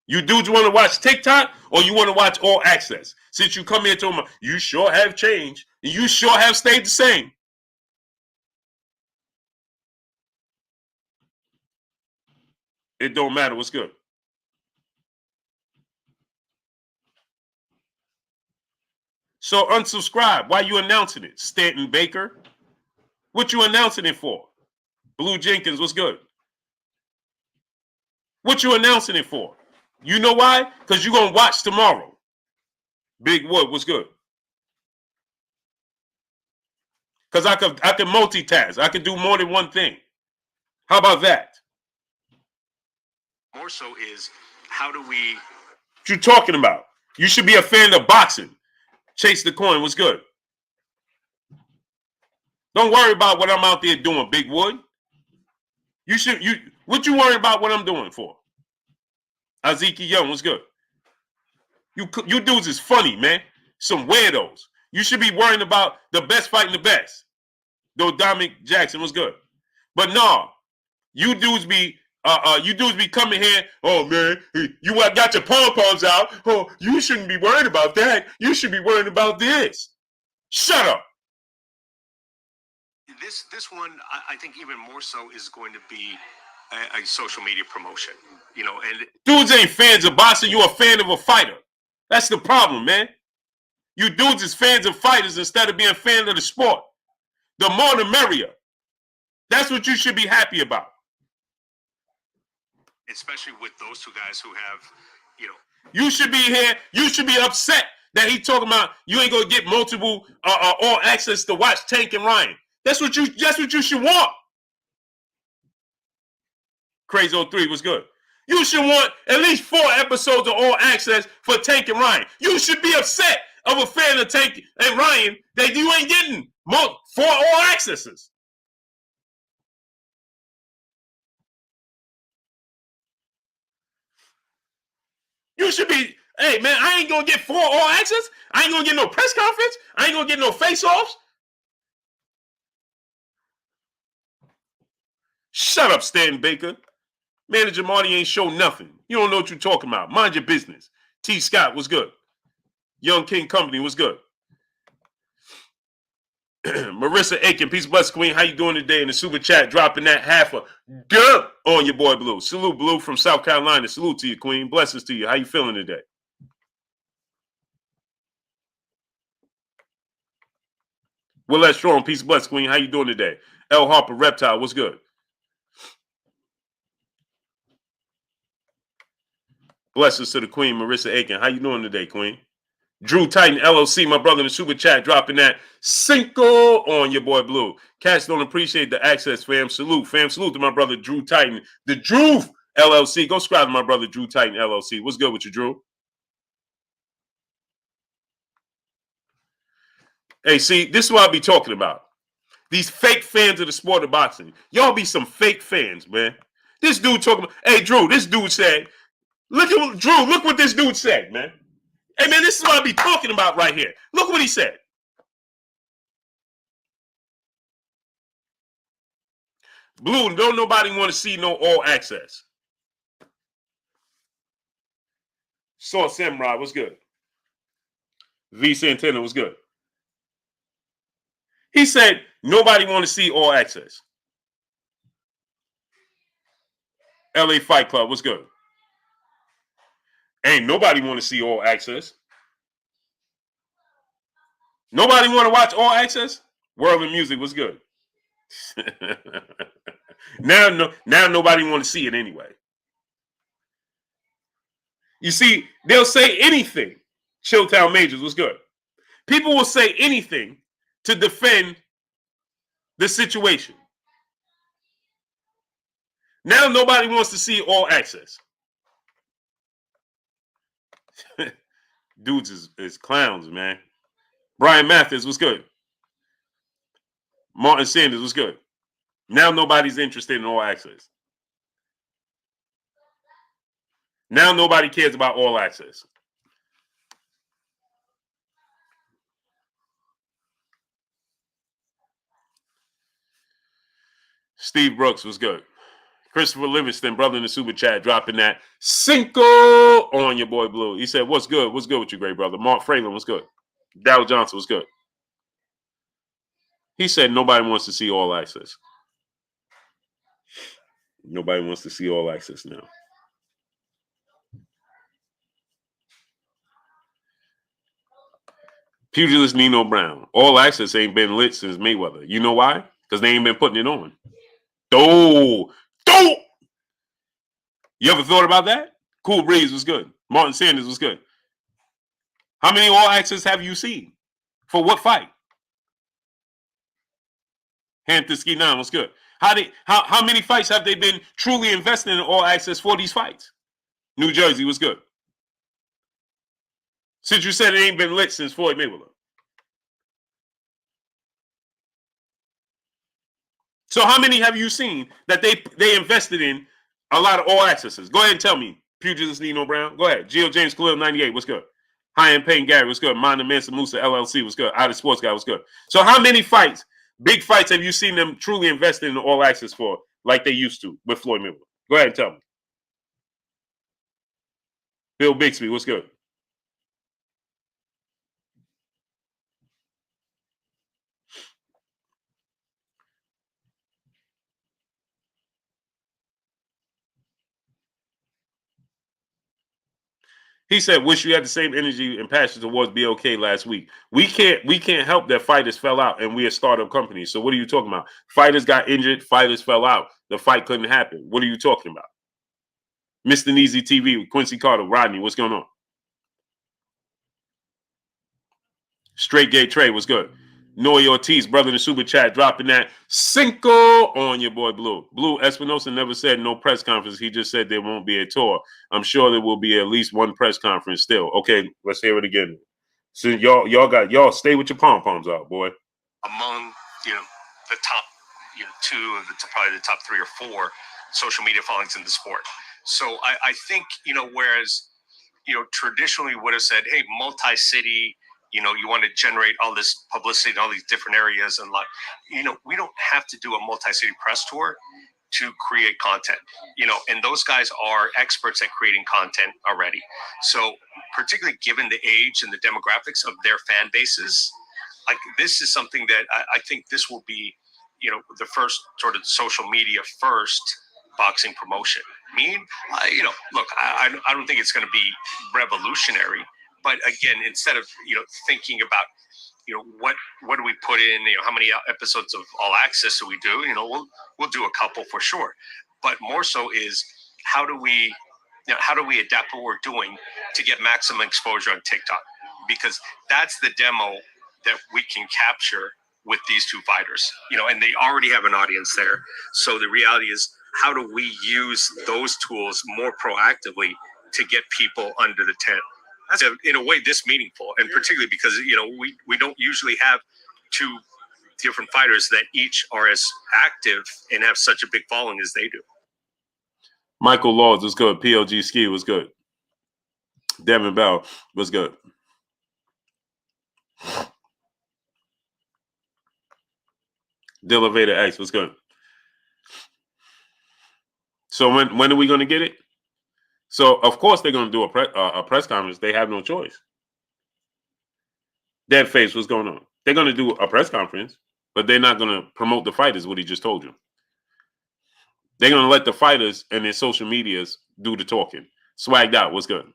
You dudes want to watch TikTok or you want to watch All Access? Since you come here talking about, you sure have changed. You sure have stayed the same. It don't matter. What's good? So unsubscribe. Why you announcing it? Stanton Baker? What you announcing it for? Blue Jenkins, what's good? What you announcing it for? You know why? Because you're going to watch tomorrow. Big Wood, what's good? Because I can multitask. I can do more than one thing. How about that? More so is, how do we... What you talking about? You should be a fan of boxing. Chase the coin, what's good? Don't worry about what I'm out there doing, Big Wood. What you worry about what I'm doing for? Aziki Young, what's good? You dudes is funny, man. Some weirdos. You should be worrying about the best fighting the best. Though Dominic Jackson was good. But no, you dudes be coming here, oh man, you got your pom-poms out. Oh, you shouldn't be worried about that. You should be worried about this. Shut up. This one, I think even more so, is going to be a social media promotion. And dudes ain't fans of boxing. You a fan of a fighter. That's the problem, man. You dudes is fans of fighters instead of being fans of the sport. The more the merrier. That's what you should be happy about. Especially with those two guys who have, You should be here. You should be upset that he talking about you ain't gonna get multiple All Access to watch Tank and Ryan. That's what you should want. Crazy 03 was good. You should want at least 4 episodes of All Access for Tank and Ryan. You should be upset of a fan of Tank and Ryan that you ain't getting 4 All Accesses. You should be, hey man, I ain't gonna get 4 All Access. I ain't gonna get no press conference. I ain't gonna get no face-offs. Shut up, Stanton Baker. Manager Marty ain't show nothing. You don't know what you're talking about. Mind your business. T. Scott was good. Young King Company was good. Marissa Aiken, peace, bless Queen. How you doing today? In the super chat, dropping that half a dub on your boy Blue. Salute, Blue, from South Carolina. Salute to you, Queen. Blessings to you. How you feeling today? Willette Strong, peace, bless Queen. How you doing today? L. Harper, Reptile, what's good? Blessings to the Queen, Marissa Aiken. How you doing today, Queen? Drew Titan, LLC, my brother in the super chat, dropping that Cinco on your boy Blue. Cats don't appreciate the access, fam. Salute, fam. Salute to my brother Drew Titan, the Drew LLC. Go subscribe to my brother Drew Titan, LLC. What's good with you, Drew? Hey, see, this is what I be talking about. These fake fans of the sport of boxing. Y'all be some fake fans, man. This dude talking about, hey, Drew, this dude said, look what this dude said, man. Hey, man, this is what I be talking about right here. Look what he said. Blue, don't nobody want to see no All Access. Saw Samurai was good. V Santana was good. He said nobody want to see All Access. LA Fight Club was good. Ain't nobody want to see All Access. Nobody want to watch All Access? World of Music was good. Now nobody want to see it anyway. You see, they'll say anything. Showtime Majors was good. People will say anything to defend the situation. Now nobody wants to see All Access. Dudes is clowns, man. Brian Mathis was good. Martin Sanders was good. Now nobody's interested in All Access. Now nobody cares about All Access. Steve Brooks was good. Christopher Livingston, brother in the super chat, dropping that Cinco on your boy Blue. He said, what's good? What's good with you, great brother? Mark Fralin was good. Dow Johnson was good. He said nobody wants to see All Access. Nobody wants to see All Access now. Pugilist Nino Brown. All Access ain't been lit since Mayweather. You know why? Because they ain't been putting it on. Oh. You ever thought about that? Cool Breeze was good. Martin Sanders was good. How many All Access have you seen? For what fight? Hampton Ski 9 was good. How many fights have they been truly investing in All Access for these fights? New Jersey was good. Since you said it ain't been lit since Floyd Mayweather. So how many have you seen that they invested in a lot of All Accesses? Go ahead and tell me. Pugilist Nino Brown. Go ahead. Gio James Khalil 98 was good. High End Payne Gary was good. Manda Mansa Musa LLC was good. Out of Sports Guy was good. So how many fights, big fights, have you seen them truly invest in All Access for like they used to with Floyd Mayweather? Go ahead and tell me. Bill Bixby was good. He said, "Wish you had the same energy and passion towards BOK last week. We can't help that fighters fell out, and we're a startup company. So what are you talking about? Fighters got injured, fighters fell out. The fight couldn't happen. What are you talking about?" Mr. Neasy TV with Quincy Carter, Rodney, what's going on? Straight Gay Trey, what's good? Noe Ortiz, brother in the super chat, dropping that Cinco on your boy Blue. Blue Espinosa never said no press conference. He just said there won't be a tour. I'm sure there will be at least one press conference still. Okay, let's hear it again. So y'all stay with your pom-poms out, boy. Among the top two of probably the top 3 or 4 social media followings in the sport. So I think whereas traditionally would have said, hey, multi-city, you want to generate all this publicity in all these different areas, and we don't have to do a multi-city press tour to create content, and those guys are experts at creating content already. So particularly given the age and the demographics of their fan bases, like this is something that I think this will be, the first sort of social media first boxing promotion. Look, I don't think it's going to be revolutionary, but again, instead of thinking about what do we put in, how many episodes of All Access do we do? We'll do a couple for sure, but more so is how do we adapt what we're doing to get maximum exposure on TikTok, because that's the demo that we can capture with these two fighters, and they already have an audience there. So the reality is, how do we use those tools more proactively to get people under the tent? That's in a way this meaningful, and particularly because we don't usually have 2 different fighters that each are as active and have such a big following as they do. Michael Laws was good. PLG Ski was good. Devin Bell was good. Dilla X was good. So when are we going to get it? So of course they're going to do a press conference. They have no choice. Dead Face, what's going on? They're going to do a press conference, but they're not going to promote the fighters. What he just told you. They're going to let the fighters and their social medias do the talking. Swagged out, what's good?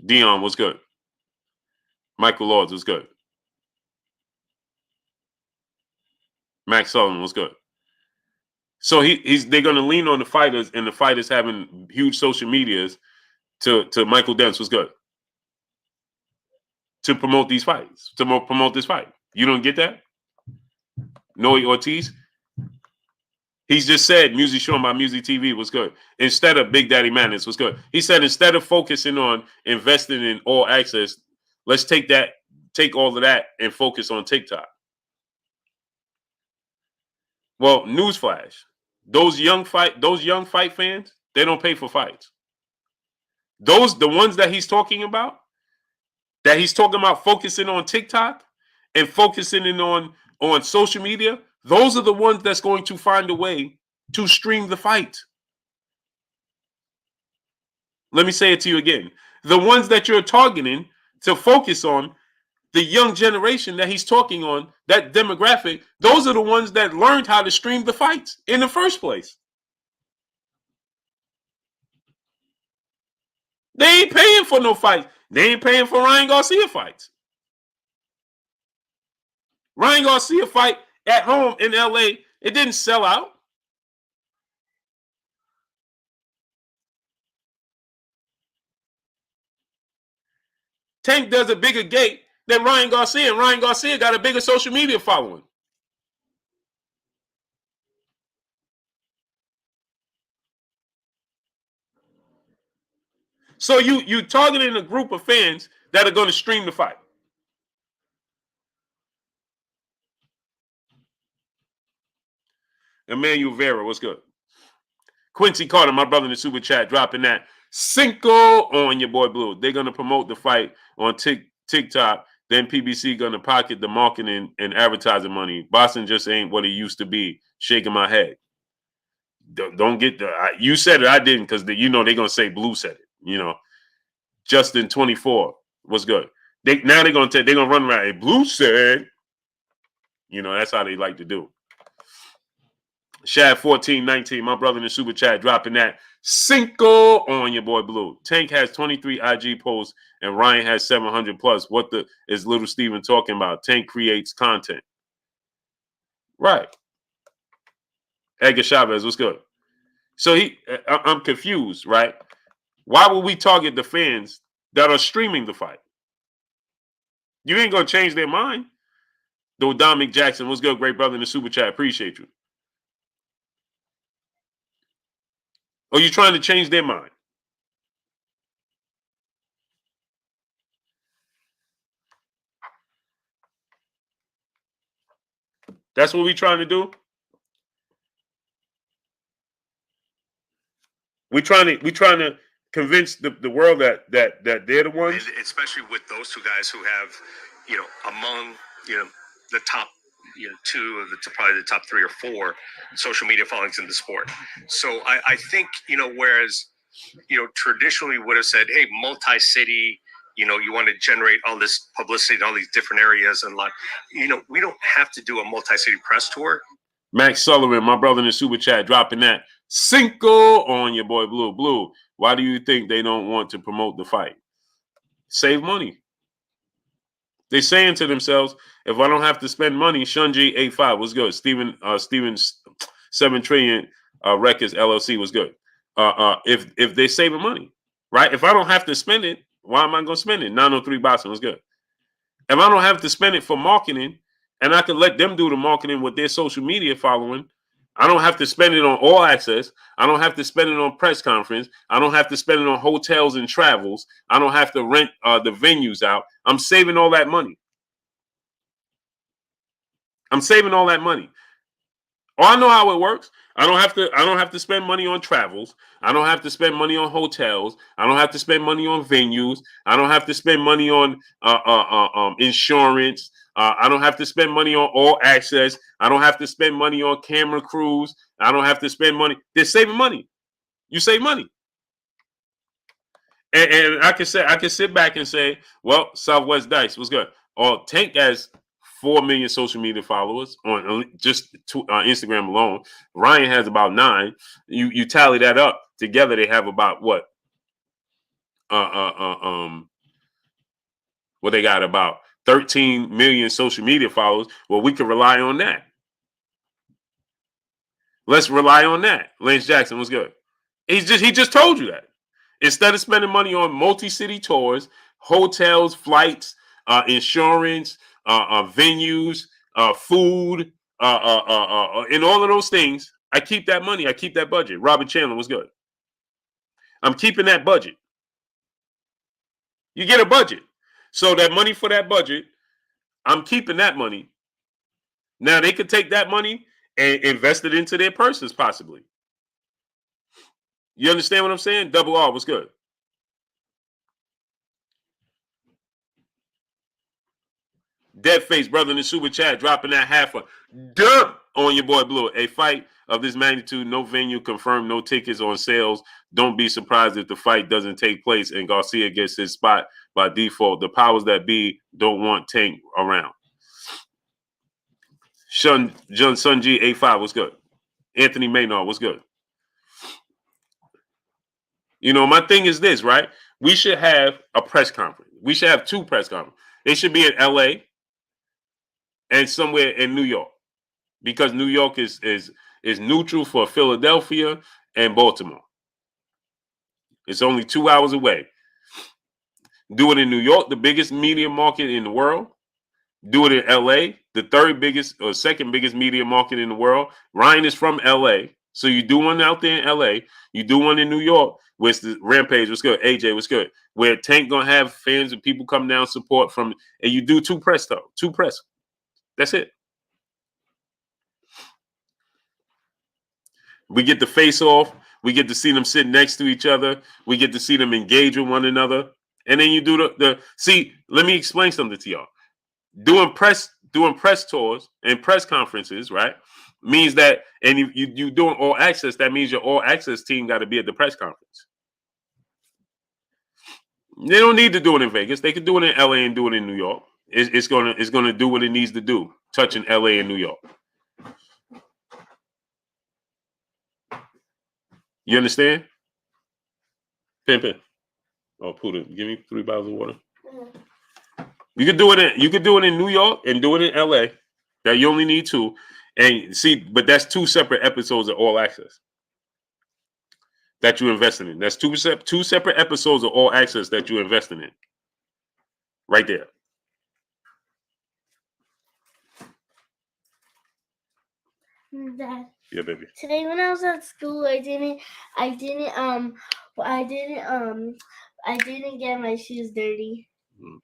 Dion was good. Michael Lords was good. Max Sullivan was good. So they're going to lean on the fighters, and the fighters having huge social medias to Michael Dents was good. To promote these fights, to promote this fight. You don't get that? Noe Ortiz? He's just said Music Show by Music TV was good. Instead of Big Daddy Madness was good. He said instead of focusing on investing in all access, let's take all of that and focus on TikTok. Well, newsflash: those young fight fans, they don't pay for fights. The ones that he's talking about focusing on TikTok and focusing in on social media, those are the ones that's going to find a way to stream the fight. Let me say it to you again. The ones that you're targeting to focus on, the young generation that he's talking on, that demographic, those are the ones that learned how to stream the fights in the first place. They ain't paying for no fights. They ain't paying for Ryan Garcia fights. Ryan Garcia fight at home in LA, it didn't sell out. Tank does a bigger gate than Ryan Garcia, and Ryan Garcia got a bigger social media following. So you targeting a group of fans that are going to stream the fight. Emmanuel Vera, what's good? Quincy Carter, my brother in the super chat, dropping that Cinco on your boy Blue. They're going to promote the fight on TikTok. Then PBC going to pocket the marketing and advertising money. Boston just ain't what it used to be. Shaking my head. Don't get you said it. I didn't, because they're going to say Blue said it. Justin 24. What's good? They're going to run around. Hey, Blue said. That's how they like to do. Shad 1419, my brother in the super chat, dropping that Cinco on your boy Blue. Tank has 23 IG posts and Ryan has 700 plus. What is Little Steven talking about? Tank creates content. Right. Edgar Chavez, what's good? So I'm confused, right? Why would we target the fans that are streaming the fight? You ain't gonna change their mind. Though Dominic Jackson, what's good, great brother in the super chat? Appreciate you. Or you trying to change their mind? That's what we trying to do. We trying to convince the world that they're the ones. And especially with those two guys who have, among the top, two of probably the top 3 or 4 social media followings in the sport. So I think whereas traditionally would have said, hey, multi-city. You want to generate all this publicity in all these different areas, and we don't have to do a multi-city press tour. Max Sullivan, my brother in the super chat, dropping that Cinco on your boy Blue. Blue, why do you think they don't want to promote the fight? Save money. They're saying to themselves, if I don't have to spend money, Shunji 85 was good. Steven's 7 trillion Records LLC was good. If they're saving money, right? If I don't have to spend it, why am I going to spend it? 903 Boston was good. If I don't have to spend it for marketing, and I can let them do the marketing with their social media following, I don't have to spend it on all access. I don't have to spend it on press conference. I don't have to spend it on hotels and travels. I don't have to rent the venues out. I'm saving all that money. I'm saving all that money. Oh, I know how it works. I don't have to spend money on travels. I don't have to spend money on hotels. I don't have to spend money on venues. I don't have to spend money on insurance. I don't have to spend money on all access. I don't have to spend money on camera crews. I don't have to spend money. They're saving money. You save money. And I can sit back and say, well, Southwest Dice was good. Or Tank has 4 million social media followers on just Instagram alone. Ryan has about 9. You tally that up together, they have about what? Well, they got about 13 million social media followers. Well, we can rely on that. Let's rely on that. Lance Jackson was good. He just told you that. Instead of spending money on multi-city tours, hotels, flights, insurance, venues, food, and all of those things, I keep that money. I keep that budget. Robert Chandler was good. I'm keeping that budget. You get a budget. So that money for that budget, I'm keeping that money. Now they could take that money and invest it into their purses, possibly. You understand what I'm saying? Double R was good. Dead face brother in the super chat dropping that half a dump on your boy Blue. A fight of this magnitude, no venue confirmed, no tickets on sales. Don't be surprised if the fight doesn't take place and Garcia gets his spot by default. The powers that be don't want Tank around. John Sunji 85 was good. Anthony Maynard was good. You know, my thing is this, right? We should have a press conference. We should have 2 press conferences. They should be in LA and somewhere in New York, because New York is neutral for Philadelphia and Baltimore. It's only 2 hours away. Do it in New York, the biggest media market in the world. Do it in LA, the 3rd biggest or 2nd biggest media market in the world. Ryan is from LA, so you do one out there in LA. You do one in New York, where the Rampage was good. AJ was good. Where Tank gonna have fans and people come down support from, and you do 2 press though, 2 press. That's it. We get the face off. We get to see them sit next to each other. We get to see them engage with one another. And then you do the see, let me explain something to y'all. Doing press tours and press conferences, right? Means that, and you doing all access, that means your all access team got to be at the press conference. They don't need to do it in Vegas. They could do it in LA and do it in New York. It's gonna do what it needs to do, touching LA and New York. You understand? Pimpin'. Oh, Puda, give me 3 bottles of water. Mm-hmm. You could do it in New York and do it in LA. That you only need 2. And see, but that's 2 separate episodes of All Access that you're investing in. That's 2 separate episodes of All Access that you're investing in. Right there. Dad. Yeah, baby. Today when I was at school, I didn't get my shoes dirty. Mm.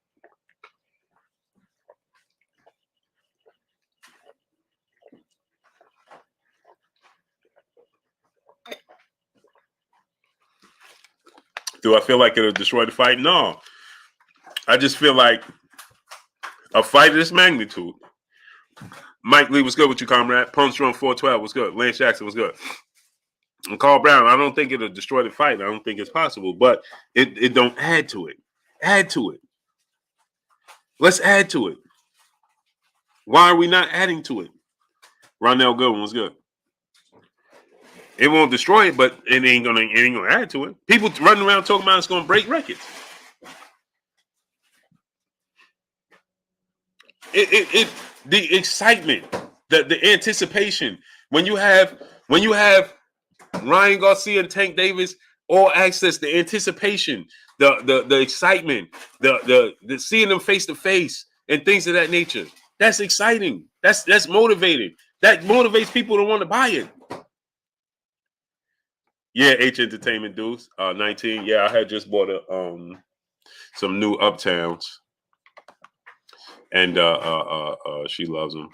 Do I feel like it'll destroy the fight? No. I just feel like a fight of this magnitude. Mike Lee was good with you, comrade. Punch Run 412 was good. Lance Jackson was good. And Carl Brown, I don't think it'll destroy the fight. I don't think it's possible, but it don't add to it. Add to it. Let's add to it. Why are we not adding to it? Ronell Goodwin was good. It won't destroy it, but it ain't gonna add to it. People running around talking about it's gonna break records. The excitement, the anticipation. When you have Ryan Garcia and Tank Davis all access, the anticipation, the excitement, the seeing them face to face and things of that nature. That's exciting. That's motivating. That motivates people to want to buy it. Yeah, H Entertainment dudes, 19. Yeah, I had just bought some new Uptowns, and she loves them.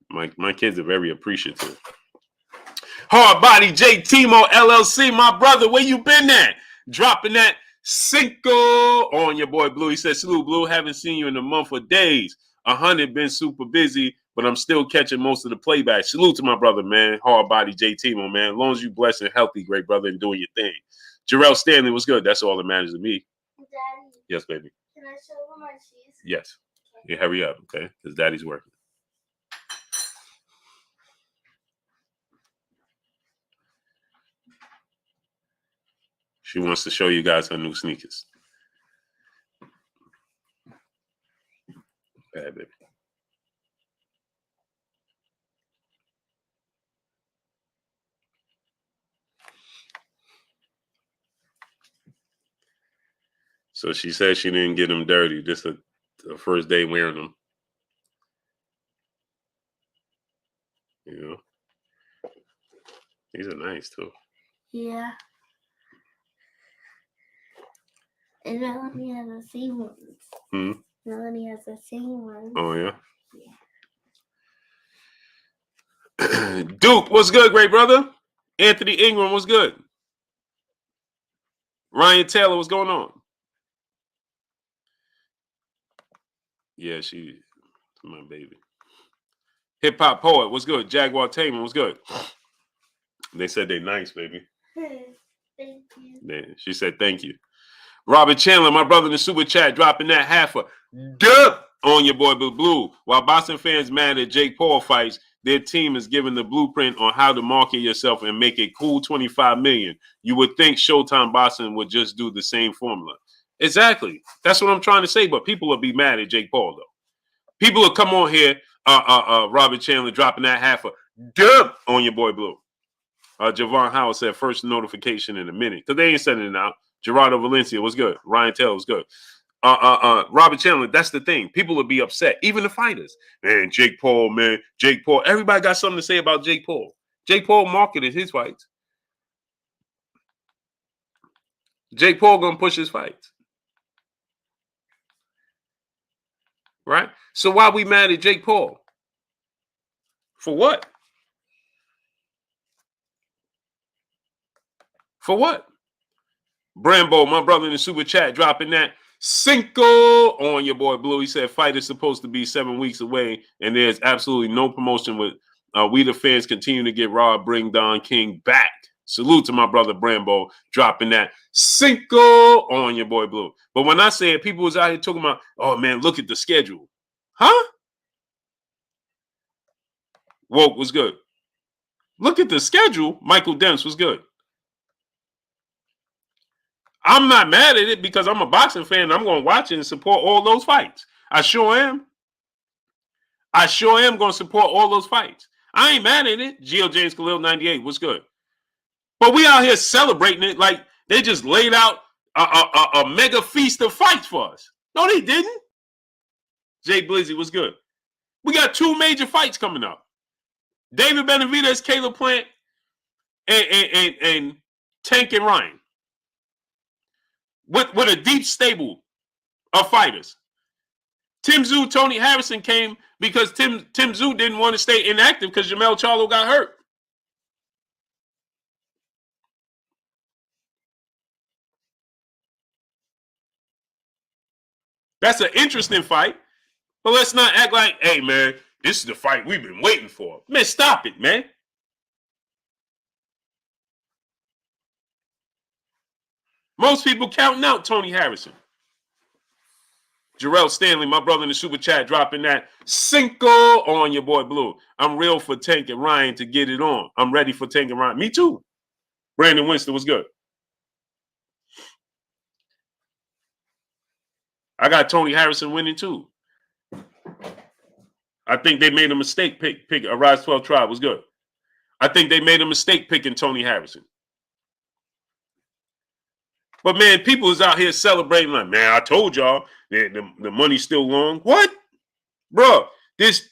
My kids are very appreciative. Hard Body J Timo LLC, my brother, where you been at? Dropping that Cinco on your boy Blue. He said, "Salute, Blue. Haven't seen you in a month or days. 100 been super busy, but I'm still catching most of the playback. Salute to my brother, man. Hard Body J Timo, man. As long as you blessed and healthy, great brother, and doing your thing. Jarrell Stanley was good. That's all that matters to me." Daddy. Yes, baby. Can I show them my shoes? Yes. Yeah, hurry up, okay? Because Daddy's working. She wants to show you guys her new sneakers. Bad, baby. So she said she didn't get them dirty. This is the first day wearing them. You know. These are nice too. Yeah. And Melanie has the same ones. Hmm. Melanie has the same ones. Oh yeah. Duke, what's good, great brother? Anthony Ingram, what's good? Ryan Taylor, what's going on? Yeah, she's my baby. Hip hop poet, what's good? Jaguar Tamer, what's good? They said they nice, baby. Thank you. She said thank you. Robert Chandler, my brother in the super chat, dropping that half a dub on your boy Blue. While Boston fans mad at Jake Paul fights, their team is giving the blueprint on how to market yourself and make a cool $25 million. You would think Showtime Boston would just do the same formula. Exactly. That's what I'm trying to say. But people will be mad at Jake Paul, though. People will come on here, Robert Chandler dropping that half a dub on your boy Blue. Javon Howard said first notification in a minute because they ain't sending it out. Gerardo Valencia was good. Ryan Taylor was good. Robert Chandler, that's the thing. People will be upset. Even the fighters. Man, Jake Paul, man. Jake Paul. Everybody got something to say about Jake Paul. Jake Paul marketed his fights. Jake Paul gonna push his fights. Right? So why we mad at Jake Paul? For what? For what? Brambo, my brother in the super chat, dropping that Cinco on your boy Blue. He said fight is supposed to be 7 weeks away, and there's absolutely no promotion with we the fans continue to get raw. Bring Don King back. Salute to my brother Brambo, dropping that Cinco on your boy Blue. But when I say it, people was out here talking about, oh man, look at the schedule. Huh? Woke was good. Look at the schedule. Michael Dempsey was good. I'm not mad at it because I'm a boxing fan. I'm going to watch it and support all those fights. I sure am. I sure am going to support all those fights. I ain't mad at it. Gio James Khalil 98 was good. But we out here celebrating it like they just laid out a mega feast of fights for us. No, they didn't. Jay Blizzy was good. We got 2 major fights coming up. David Benavidez, Caleb Plant, and Tank and Ryan. With a deep stable of fighters. Tim Tszyu, Tony Harrison came because Tim Tszyu didn't want to stay inactive because Jamel Charlo got hurt. That's an interesting fight. But let's not act like, hey, man, this is the fight we've been waiting for. Man, stop it, man. Most people counting out Tony Harrison. Jarrell Stanley, my brother in the super chat, dropping that Cinco on your boy Blue. I'm real for Tank and Ryan to get it on. I'm ready for Tank and Ryan. Me too. Brandon Winston was good. I got Tony Harrison winning too. I think they made a mistake pick a Rise 12 Tribe was good. I think they made a mistake picking Tony Harrison. But man, people is out here celebrating like, man, I told y'all the money's still long. What? Bro, there's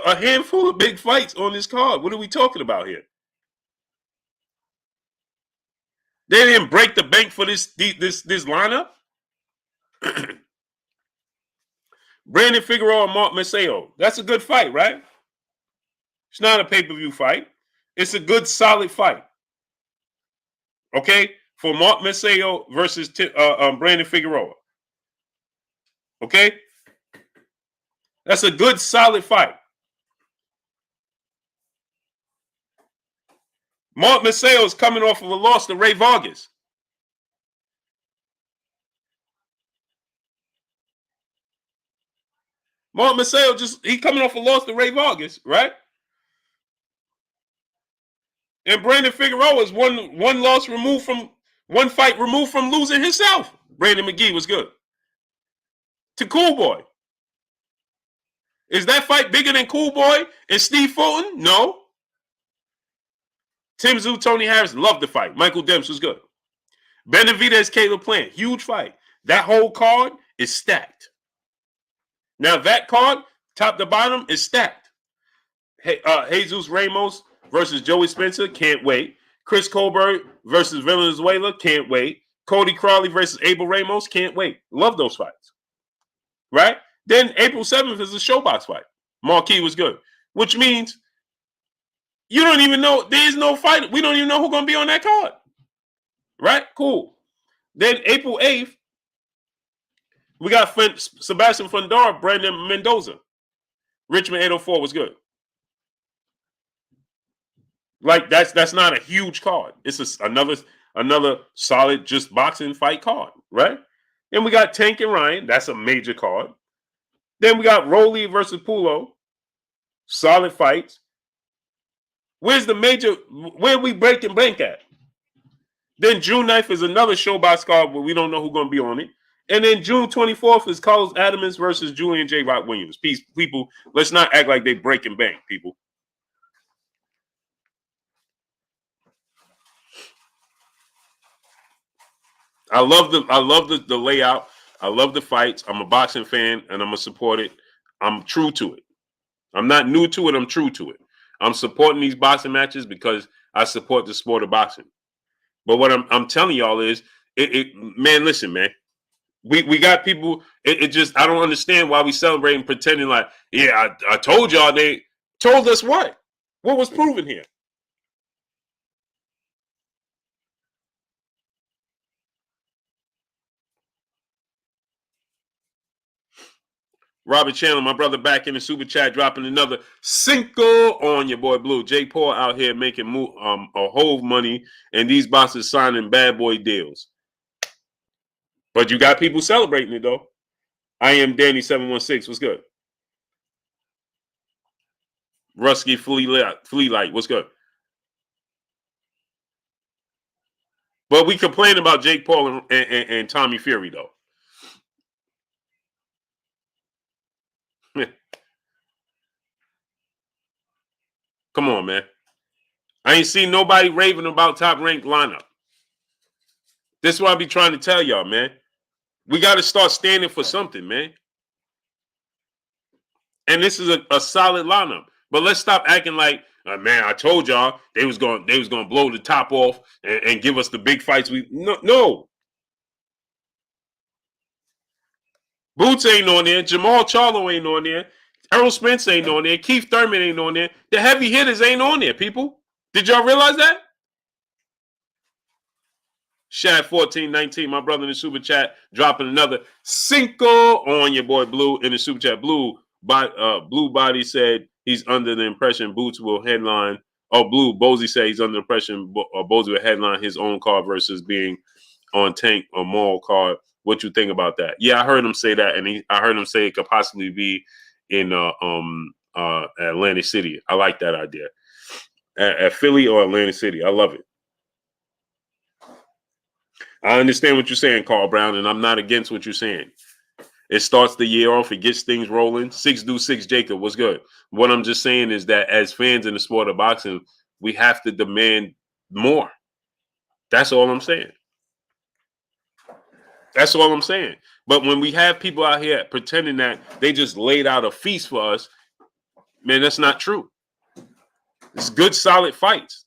a handful of big fights on this card. What are we talking about here? They didn't break the bank for this lineup. Brandon Figueroa and Mark Maceo. That's a good fight, right? It's not a pay-per-view fight. It's a good, solid fight. Okay? For Mark Maceo versus Brandon Figueroa. Okay? That's a good, solid fight. Mark Maceo is coming off of a loss to Ray Vargas. Mark Maceo he coming off a loss to Ray Vargas, right? And Brandon Figueroa is one loss removed from one fight removed from losing himself. Brandon McGee was good. To Cool Boy. Is that fight bigger than Cool Boy and Steve Fulton? No. Tim Tszyu, Tony Harris, loved the fight. Michael Dempsey was good. Benavidez, Caleb Plant, huge fight. That whole card is stacked. Now that card, top to bottom, is stacked. Jesus Ramos versus Joey Spencer, can't wait. Chris Colbert versus Venezuela, can't wait. Cody Crawley versus Abel Ramos, can't wait. Love those fights. Right? Then April 7th is a showbox fight. Marquee was good. Which means you don't even know, there is no fight. We don't even know who's going to be on that card. Right? Cool. Then April 8th, we got Sebastian Fundora, Brandon Mendoza. Richmond 804 was good. Like that's not a huge card. It's another solid just boxing fight card, right? Then we got Tank and Ryan. That's a major card. Then we got Rolly versus Pulo. Solid fights. Where's the major? Where we breaking bank at? Then June 9th is another showbox card where we don't know who's going to be on it. And then June 24th is Carlos Adams versus Julian J. Rock Williams. Peace, people. Let's not act like they breaking bank, people. I love the layout. I love the fights. I'm a boxing fan and I'm gonna support it. I'm true to it. I'm not new to it. I'm true to it. I'm supporting these boxing matches because I support the sport of boxing. But what I'm telling y'all is, man, listen, man. We got people. It just, I don't understand why we celebrating, pretending like, yeah, I told y'all. They told us what? What was proven here? Robert Chandler, my brother, back in the super chat, dropping another cinco on your boy Blue. Jake Paul out here making a whole money, and these bosses signing bad boy deals. But you got people celebrating it though. I am Danny 716. What's good? Rusky Flea Light. What's good? But we complain about Jake Paul and Tommy Fury though. Come on, man. I ain't seen nobody raving about Top Rank lineup. This is what I be trying to tell y'all, man. We got to start standing for something, man. And this is a solid lineup. But let's stop acting like, man, I told y'all they was going to blow the top off and give us the big fights. No. Boots ain't on there. Jamal Charlo ain't on there. Errol Spence ain't on there. Keith Thurman ain't on there. The heavy hitters ain't on there, people. Did y'all realize that? Shad 1419, my brother in the super chat, dropping another cinco on your boy Blue in the super chat. Blue Body said he's under the impression Boots will headline. Oh, Blue Bozy said he's under the impression Bozy will headline his own card versus being on Tank or Maul card. What you think about that? Yeah, I heard him say that, and I heard him say it could possibly be in Atlantic City. I like that idea. At Philly or Atlantic City, I love it. I understand what you're saying, Carl Brown, and I'm not against what you're saying. It starts the year off. It gets things rolling. 6 Jacob, what's good? What I'm just saying is that as fans in the sport of boxing, we have to demand more. That's all I'm saying. That's all I'm saying. But when we have people out here pretending that they just laid out a feast for us, man, that's not true. It's good, solid fights.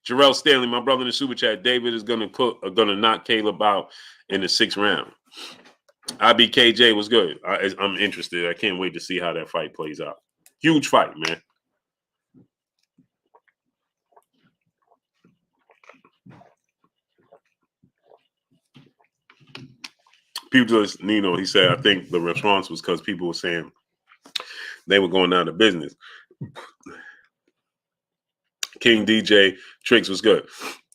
Jarrell Stanley, my brother in the super chat, David is gonna knock Caleb out in the 6th round. IBKJ was good. I'm interested. I can't wait to see how that fight plays out. Huge fight, man. Pugilist Nino, he said, I think the response was because people were saying they were going out of business. King DJ Tricks was good.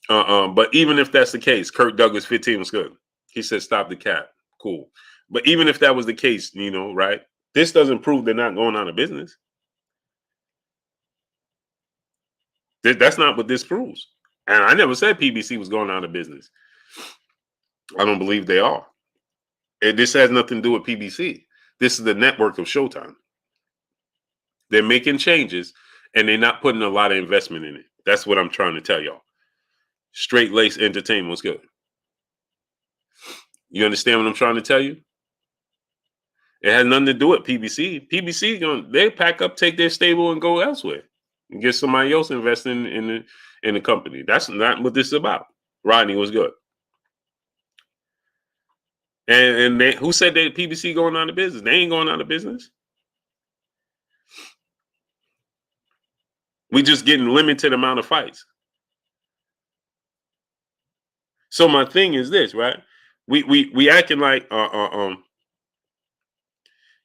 But even if that's the case, Kirk Douglas 15 was good. He said, stop the cap. Cool. But even if that was the case, right? This doesn't prove they're not going out of business. That's not what this proves. And I never said PBC was going out of business. I don't believe they are. This has nothing to do with PBC. This is the network of Showtime. They're making changes, and they're not putting a lot of investment in it. That's what I'm trying to tell y'all. Straight Lace Entertainment was good. You understand what I'm trying to tell you? It has nothing to do with PBC. PBC they pack up, take their stable, and go elsewhere and get somebody else investing in the company. That's not what this is about. Rodney was good. And who said that PBC going out of business? They ain't going out of business. We just getting limited amount of fights. So my thing is this, right? We acting like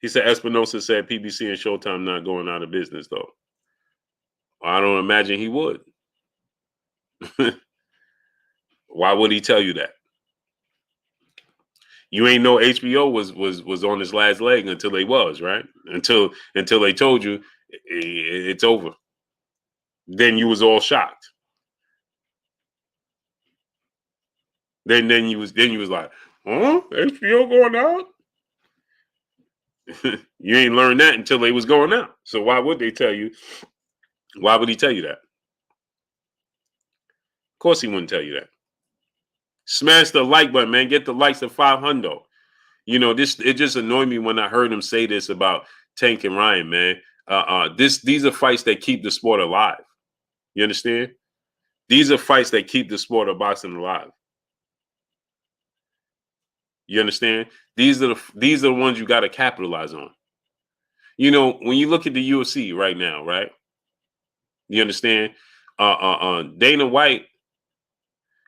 he said Espinosa said PBC and Showtime not going out of business though. I don't imagine he would. Why would he tell you that? You ain't know HBO was on his last leg until they was, right? Until they told you it's over. Then you was all shocked. Then you was like, huh? HBO going out? You ain't learned that until they was going out. So why would they tell you? Why would he tell you that? Of course he wouldn't tell you that. Smash the like button, man. Get the likes to 500. You know, it just annoyed me when I heard him say this about Tank and Ryan, man. These are fights that keep the sport alive. You understand? These are fights that keep the sport of boxing alive. You understand? These are the ones you got to capitalize on. You know, when you look at the UFC right now, right? You understand? Dana White,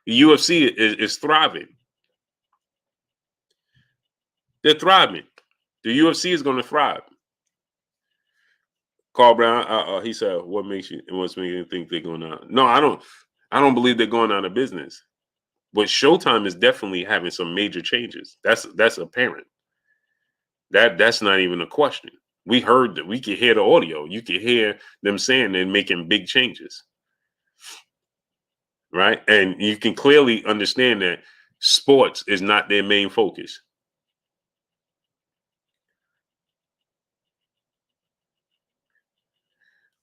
the UFC is thriving. They're thriving. The UFC is going to thrive. Carl Brown, he said, "What's making you think they're going out?" No, I don't believe they're going out of business. But Showtime is definitely having some major changes. That's apparent. That's not even a question. We heard that. We could hear the audio. You could hear them saying they're making big changes, right? And you can clearly understand that sports is not their main focus.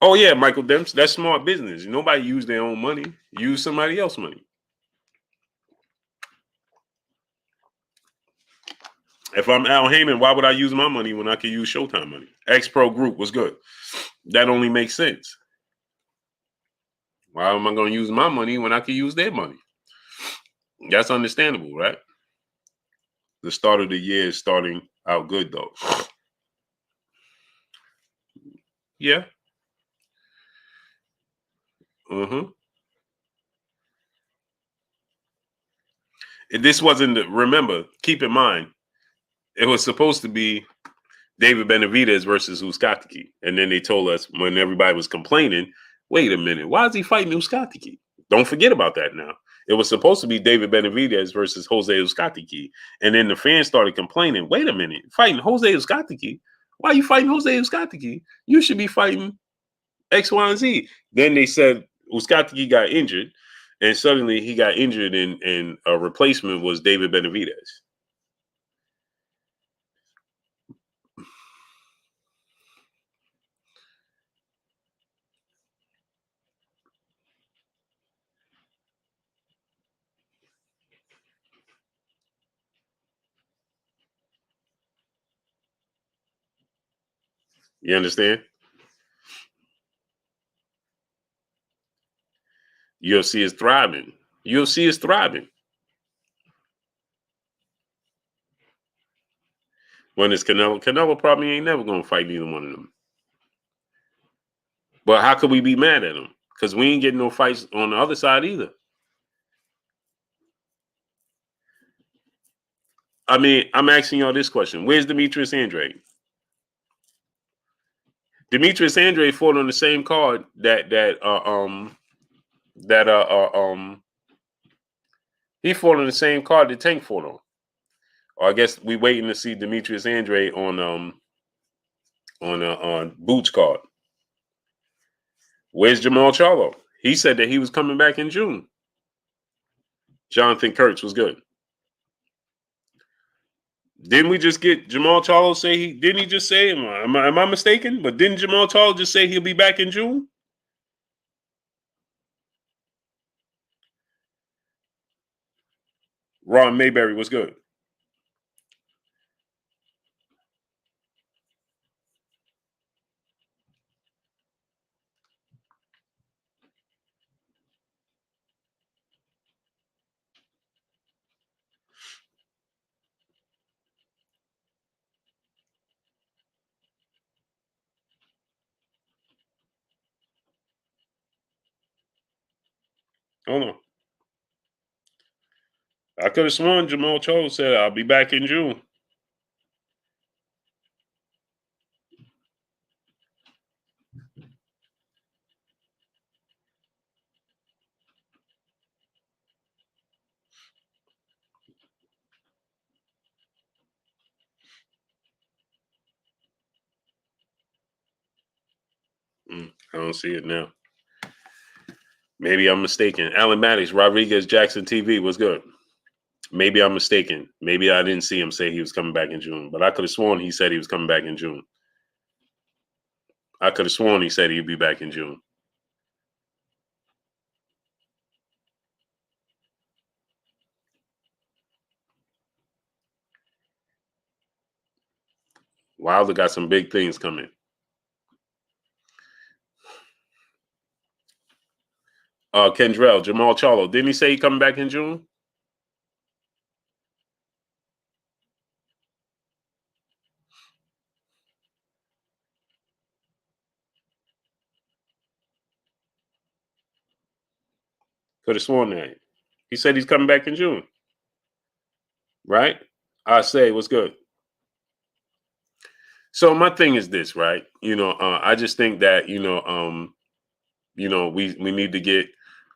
Oh yeah, Michael Demps, that's smart business. Nobody use their own money. Use somebody else's money. If I'm Al Heyman, why would I use my money when I could use Showtime money? X Pro Group was good. That only makes sense. Why am I going to use my money when I could use their money? That's understandable, right? The start of the year is starting out good, though. Yeah. This wasn't, remember, keep in mind, it was supposed to be David Benavidez versus Uzcategui. And then they told us when everybody was complaining, wait a minute, why is he fighting Uzcategui? Don't forget about that now. It was supposed to be David Benavidez versus Jose Uzcategui. And then the fans started complaining, wait a minute, fighting Jose Uzcategui? Why are you fighting Jose Uzcategui? You should be fighting X, Y, and Z. Then they said Uzcategui got injured, and suddenly he got injured, and a replacement was David Benavidez. You understand? UFC is thriving. UFC is thriving. When it's Canelo probably ain't never going to fight neither one of them. But how could we be mad at him? Because we ain't getting no fights on the other side either. I mean, I'm asking y'all this question. Where's Demetrius Andrade? Demetrius Andrade fought on the same card he fought on the same card that Tank fought on. Or I guess we waiting to see Demetrius Andrade on Boots card. Where's Jamal Charlo? He said that he was coming back in June. Jonathan Kurtz was good. Didn't we just get Jamal Charlo say didn't he just say, am I mistaken? But didn't Jamal Charlo just say he'll be back in June? Ron Mayberry was good. Hold on. I could have sworn Jamal Charles said I'll be back in June. I don't see it now. Maybe I'm mistaken. Alan Maddox, Rodriguez, Jackson TV was good. Maybe I'm mistaken. Maybe I didn't see him say he was coming back in June, but I could have sworn he said he was coming back in June. I could have sworn he said he'd be back in June. Wilder got some big things coming. Kendrell, Jamal Charlo, didn't he say he coming back in June? Could have sworn that. He said he's coming back in June. Right? I say, what's good? So my thing is this, right? I just think that, we need to get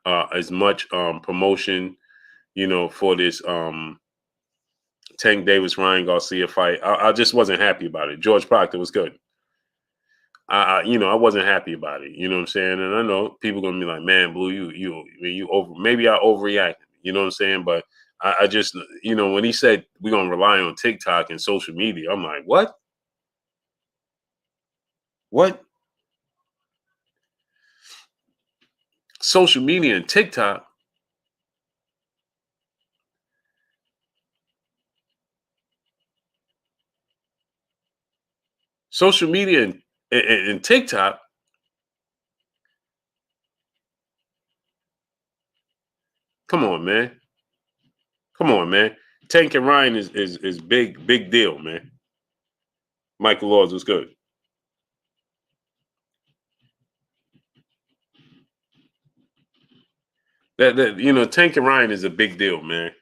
as much promotion, for this Tank Davis Ryan Garcia fight. I just wasn't happy about it. George Proctor was good. I wasn't happy about it. You know what I'm saying? And I know people gonna be like, "Man, Blue, you over." Maybe I overreacted. You know what I'm saying? But I just, when he said we're gonna rely on TikTok and social media, I'm like, what? What? Social media and TikTok? Social media and TikTok? Come on, man. Come on, man. Tank and Ryan is big deal, man. Michael Laws was good. That Tank and Ryan is a big deal, man.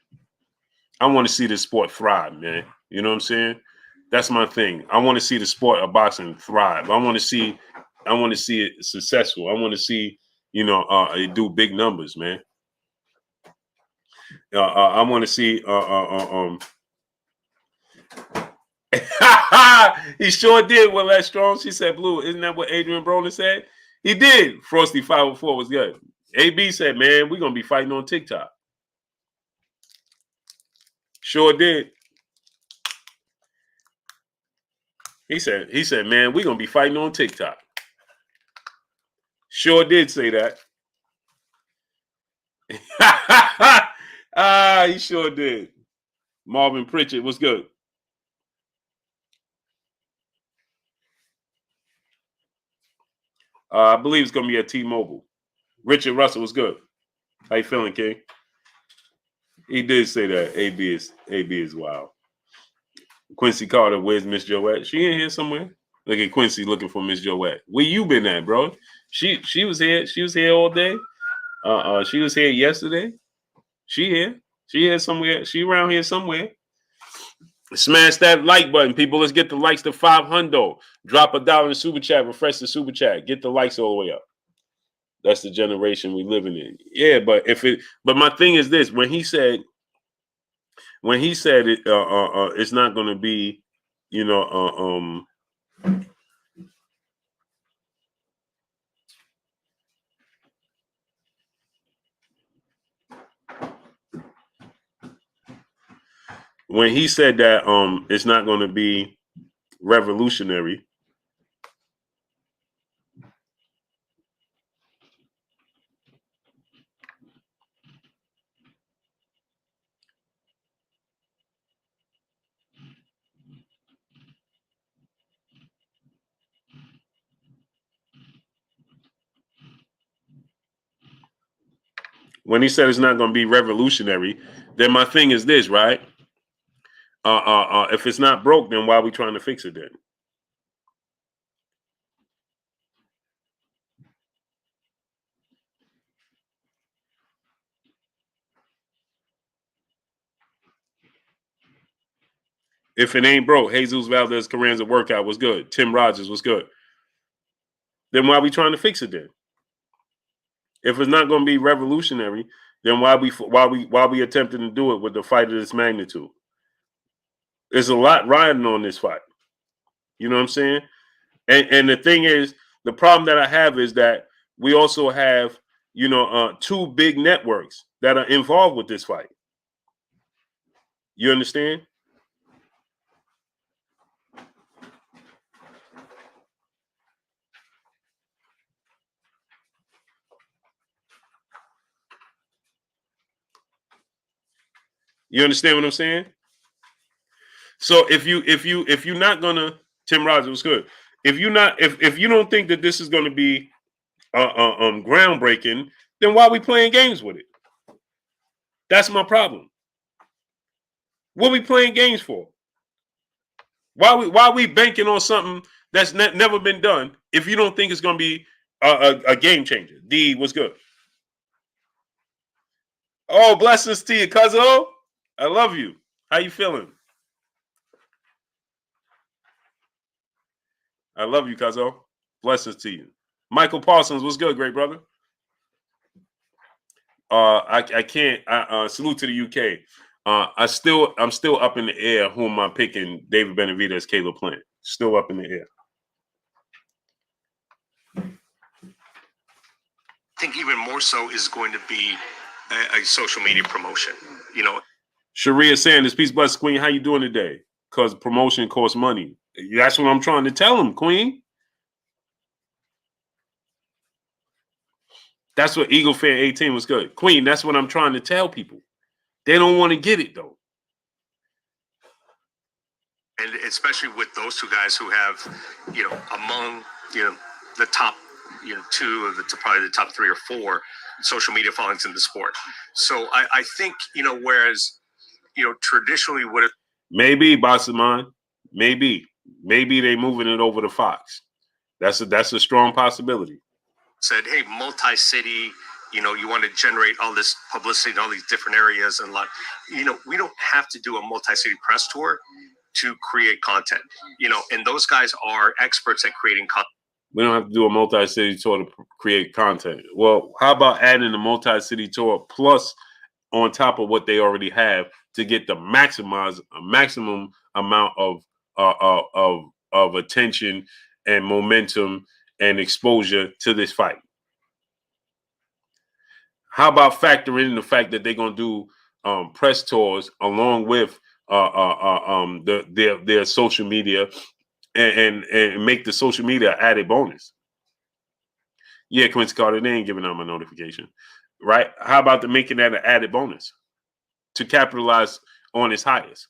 I want to see this sport thrive, man. You know what I'm saying? That's my thing. I want to see the sport of boxing thrive. I want to see it successful. I want to see, it do big numbers, man. I want to see. He sure did. Well, that strong. She said, "Blue." Isn't that what Adrian Brolin said? He did. Frosty 504 was good. AB said, "Man, we're gonna be fighting on TikTok." Sure did. He said, "Man, we're gonna be fighting on TikTok." Sure did say that. He sure did. Marvin Pritchard was good. I believe it's gonna be at T-Mobile. Richard Russell was good. How you feeling, King? He did say that. AB is wild. Quincy Carter, where's Miss Joette? She in here somewhere. Look at Quincy looking for Miss Joette. Where you been at, bro? She was here. She was here all day. She was here yesterday. She here. She here somewhere. She around here somewhere. Smash that like button, people. Let's get the likes to 500. Drop $1 in the super chat. Refresh the super chat. Get the likes all the way up. That's the generation we living in. Yeah, but but my thing is this: when he said it, it's not going to be, when he said that it's not going to be revolutionary. When he said it's not going to be revolutionary, then my thing is this, right? If it's not broke, then why are we trying to fix it then? If it ain't broke, Jesus Valdez Carranza workout was good. Tim Rogers was good. Then why are we trying to fix it then? If it's not going to be revolutionary, then why we attempting to do it with the fight of this magnitude? There's a lot riding on this fight. You know what I'm saying? And the thing is, the problem that I have is that we also have, two big networks that are involved with this fight. You understand? You understand what I'm saying? So if you're not gonna, Tim Rogers was good. If you don't think that this is going to be groundbreaking, then why are we playing games with it? That's my problem. What are we playing games for? Why are we banking on something that's never been done if you don't think it's going to be a game changer? D was good. Oh, blessings to you, Cuzzo. I love you. How you feeling? I love you, Cuzzo. Blessings to you. Michael Parsons was good, great brother. I can't. Salute to the UK. I'm still up in the air. Who am I picking? David Benavidez, Caleb Plant. Still up in the air. I think even more so is going to be a social media promotion. Sharia Sanders, peace, bless, Queen. How you doing today? Because promotion costs money. That's what I'm trying to tell him, Queen. That's what Eagle Fan 18 was good. Queen, that's what I'm trying to tell people. They don't want to get it, though. And especially with those two guys who have, among, the top, two of probably the top 3 or 4 social media followings in the sport. So I think, whereas, traditionally would have. Maybe, Bossaman. Maybe they moving it over to Fox. That's a strong possibility. Said, hey, multi-city, you want to generate all this publicity in all these different areas. And we don't have to do a multi-city press tour to create content, and those guys are experts at creating content. We don't have to do a multi-city tour to create content. Well, how about adding a multi-city tour plus on top of what they already have to get the maximum amount of attention and momentum and exposure to this fight? How about factoring in the fact that they're going to do press tours along with their social media and make the social media added bonus? Yeah, Quincy Carter, they ain't giving out my notification, right? How about making that an added bonus to capitalize on its highest?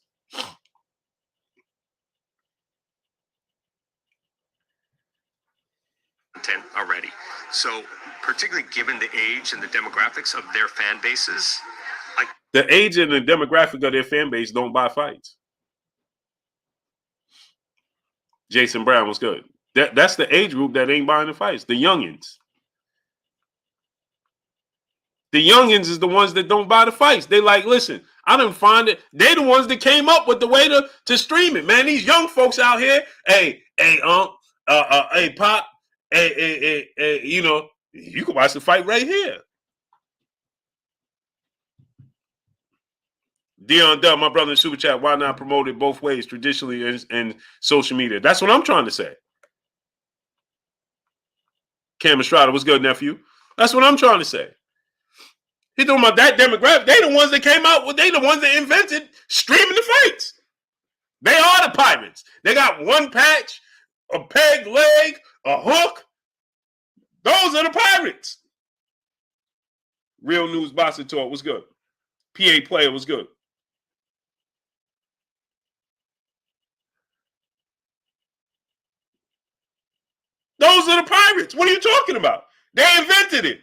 Already. So particularly given the age and the demographics of their fan bases. The age and the demographic of their fan base don't buy fights. Jason Brown was good. That's the age group that ain't buying the fights. The youngins. The youngins is the ones that don't buy the fights. They like, listen, I didn't find it. They the ones that came up with the way to stream it, man. These young folks out here, hey, Pop, hey, you can watch the fight right here. Dion Dub, my brother in Super Chat, why not promote it both ways, traditionally and social media? That's what I'm trying to say. Cam Estrada, what's good, nephew? That's what I'm trying to say. He talking about that demographic. They the ones that came out with, they the ones that invented streaming the fights. They are the pirates. They got one patch, a peg leg, a hook. Those are the pirates. Real News Boxing Talk was good. PA Player was good. Those are the pirates. What are you talking about? They invented it.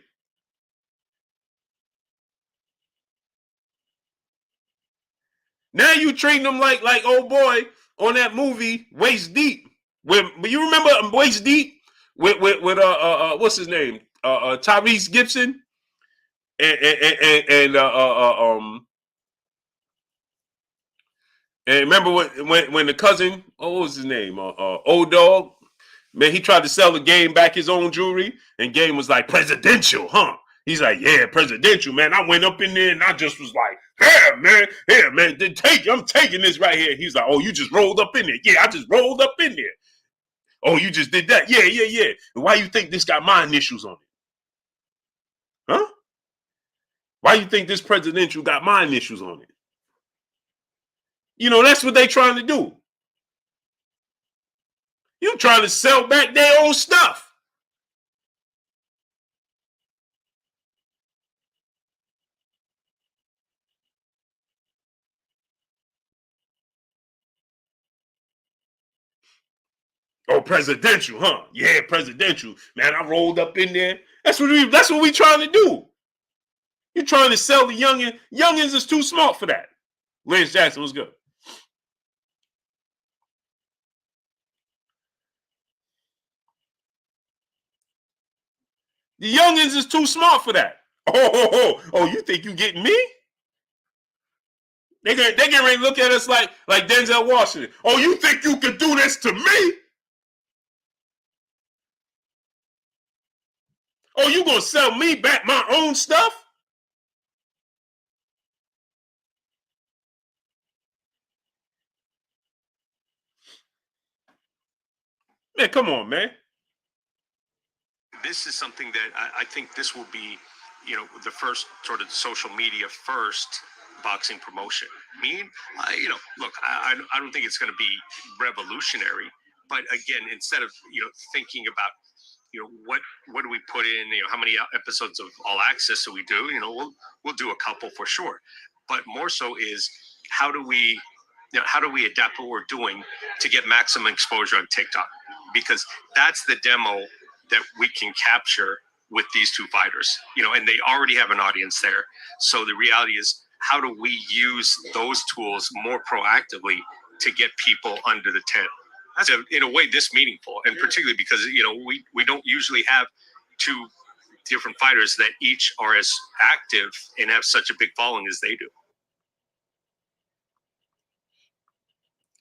Now you treating them like old boy on that movie Waist Deep. But you remember Waist Deep with what's his name? Tyrese Gibson and And remember when the cousin, what was his name? Old Dog, man, he tried to sell the Game back his own jewelry, and Game was like, presidential, huh? He's like, yeah, presidential, man. I went up in there and I just was like, here, man, I'm taking this right here. He's like, oh, you just rolled up in there. Yeah, I just rolled up in there. Oh, you just did that. Yeah. And why you think this got my initials on it? Huh? Why you think this presidential got my initials on it? You know, that's what they trying to do. You trying to sell back their old stuff. Oh, presidential, huh? Yeah, presidential. Man, I rolled up in there. That's what we trying to do. You're trying to sell the youngin. Youngins is too smart for that. Lance Jackson was good. The youngins is too smart for that. Oh, you think you getting me? They get ready to look at us like Denzel Washington. Oh, you think you can do this to me? Oh, you gonna sell me back my own stuff? Man, come on, man. This is something that I think this will be, the first sort of social media first boxing promotion. Look, I don't think it's going to be revolutionary, but again, instead of thinking about what do we put in, how many episodes of All Access do we do? We'll do a couple for sure, but more so is how do we adapt what we're doing to get maximum exposure on TikTok, because that's the demo that we can capture with these two fighters, and they already have an audience there. So the reality is, how do we use those tools more proactively to get people under the tent? That's in a way this meaningful, and particularly because we don't usually have two different fighters that each are as active and have such a big following as they do.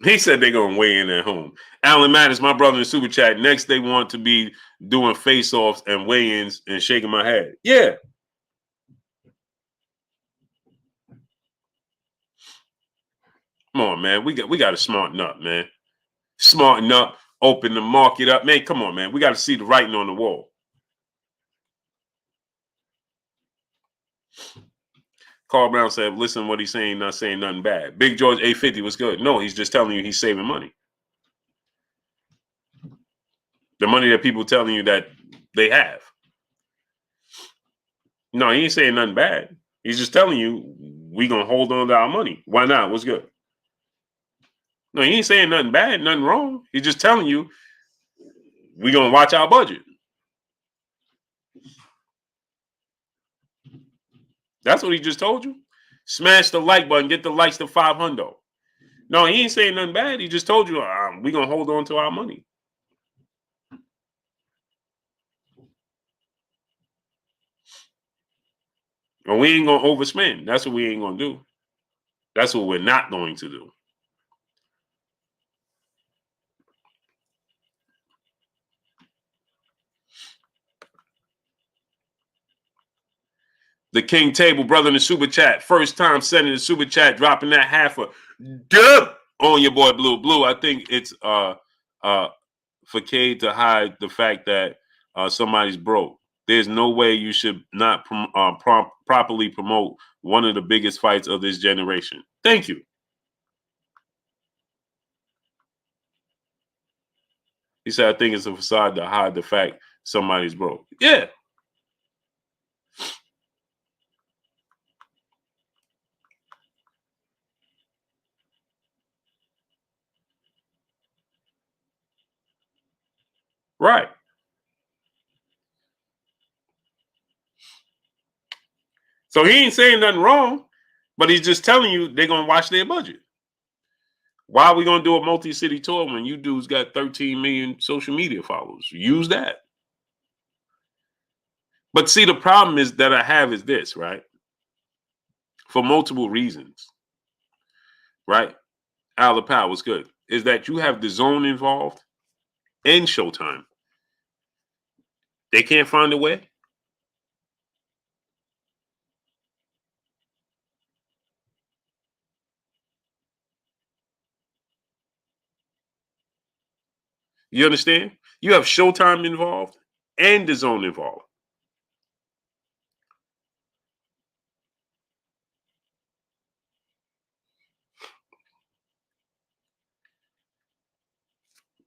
He said they're going to weigh in at home. Alan Mattis, my brother in Super Chat, next they want to be doing face-offs and weigh-ins and shaking my head. Yeah. Come on, man. We got to smarten up, man. Smarten up, open the market up. Man, come on, man. We got to see the writing on the wall. Carl Brown said, listen what he's saying, not saying nothing bad. Big George 850 was good. No, he's just telling you he's saving money. The money that people telling you that they have. No, he ain't saying nothing bad. He's just telling you we going to hold on to our money. Why not? What's good? No, he ain't saying nothing bad, nothing wrong. He's just telling you we going to watch our budget. That's what he just told you. Smash the like button, get the likes to 500. No, he ain't saying nothing bad. He just told you we going to hold on to our money. And we ain't going to overspend. That's what we ain't going to do. That's what we're not going to do. The King Table, brother in the Super Chat. First time sending the Super Chat, dropping that half a dub on your boy Blue. Blue, I think it's for Cade to hide the fact that somebody's broke. There's no way you should not properly promote one of the biggest fights of this generation. Thank you. He said, I think it's a facade to hide the fact somebody's broke. Yeah. Right. So he ain't saying nothing wrong, but he's just telling you they're going to watch their budget. Why are we going to do a multi-city tour when you dudes got 13 million social media followers? Use that. But see, the problem is that I have is this, right? For multiple reasons, right? Al Powell was good, is that you have the Zone involved and Showtime. They can't find a way. You understand? You have Showtime involved and the Zone involved.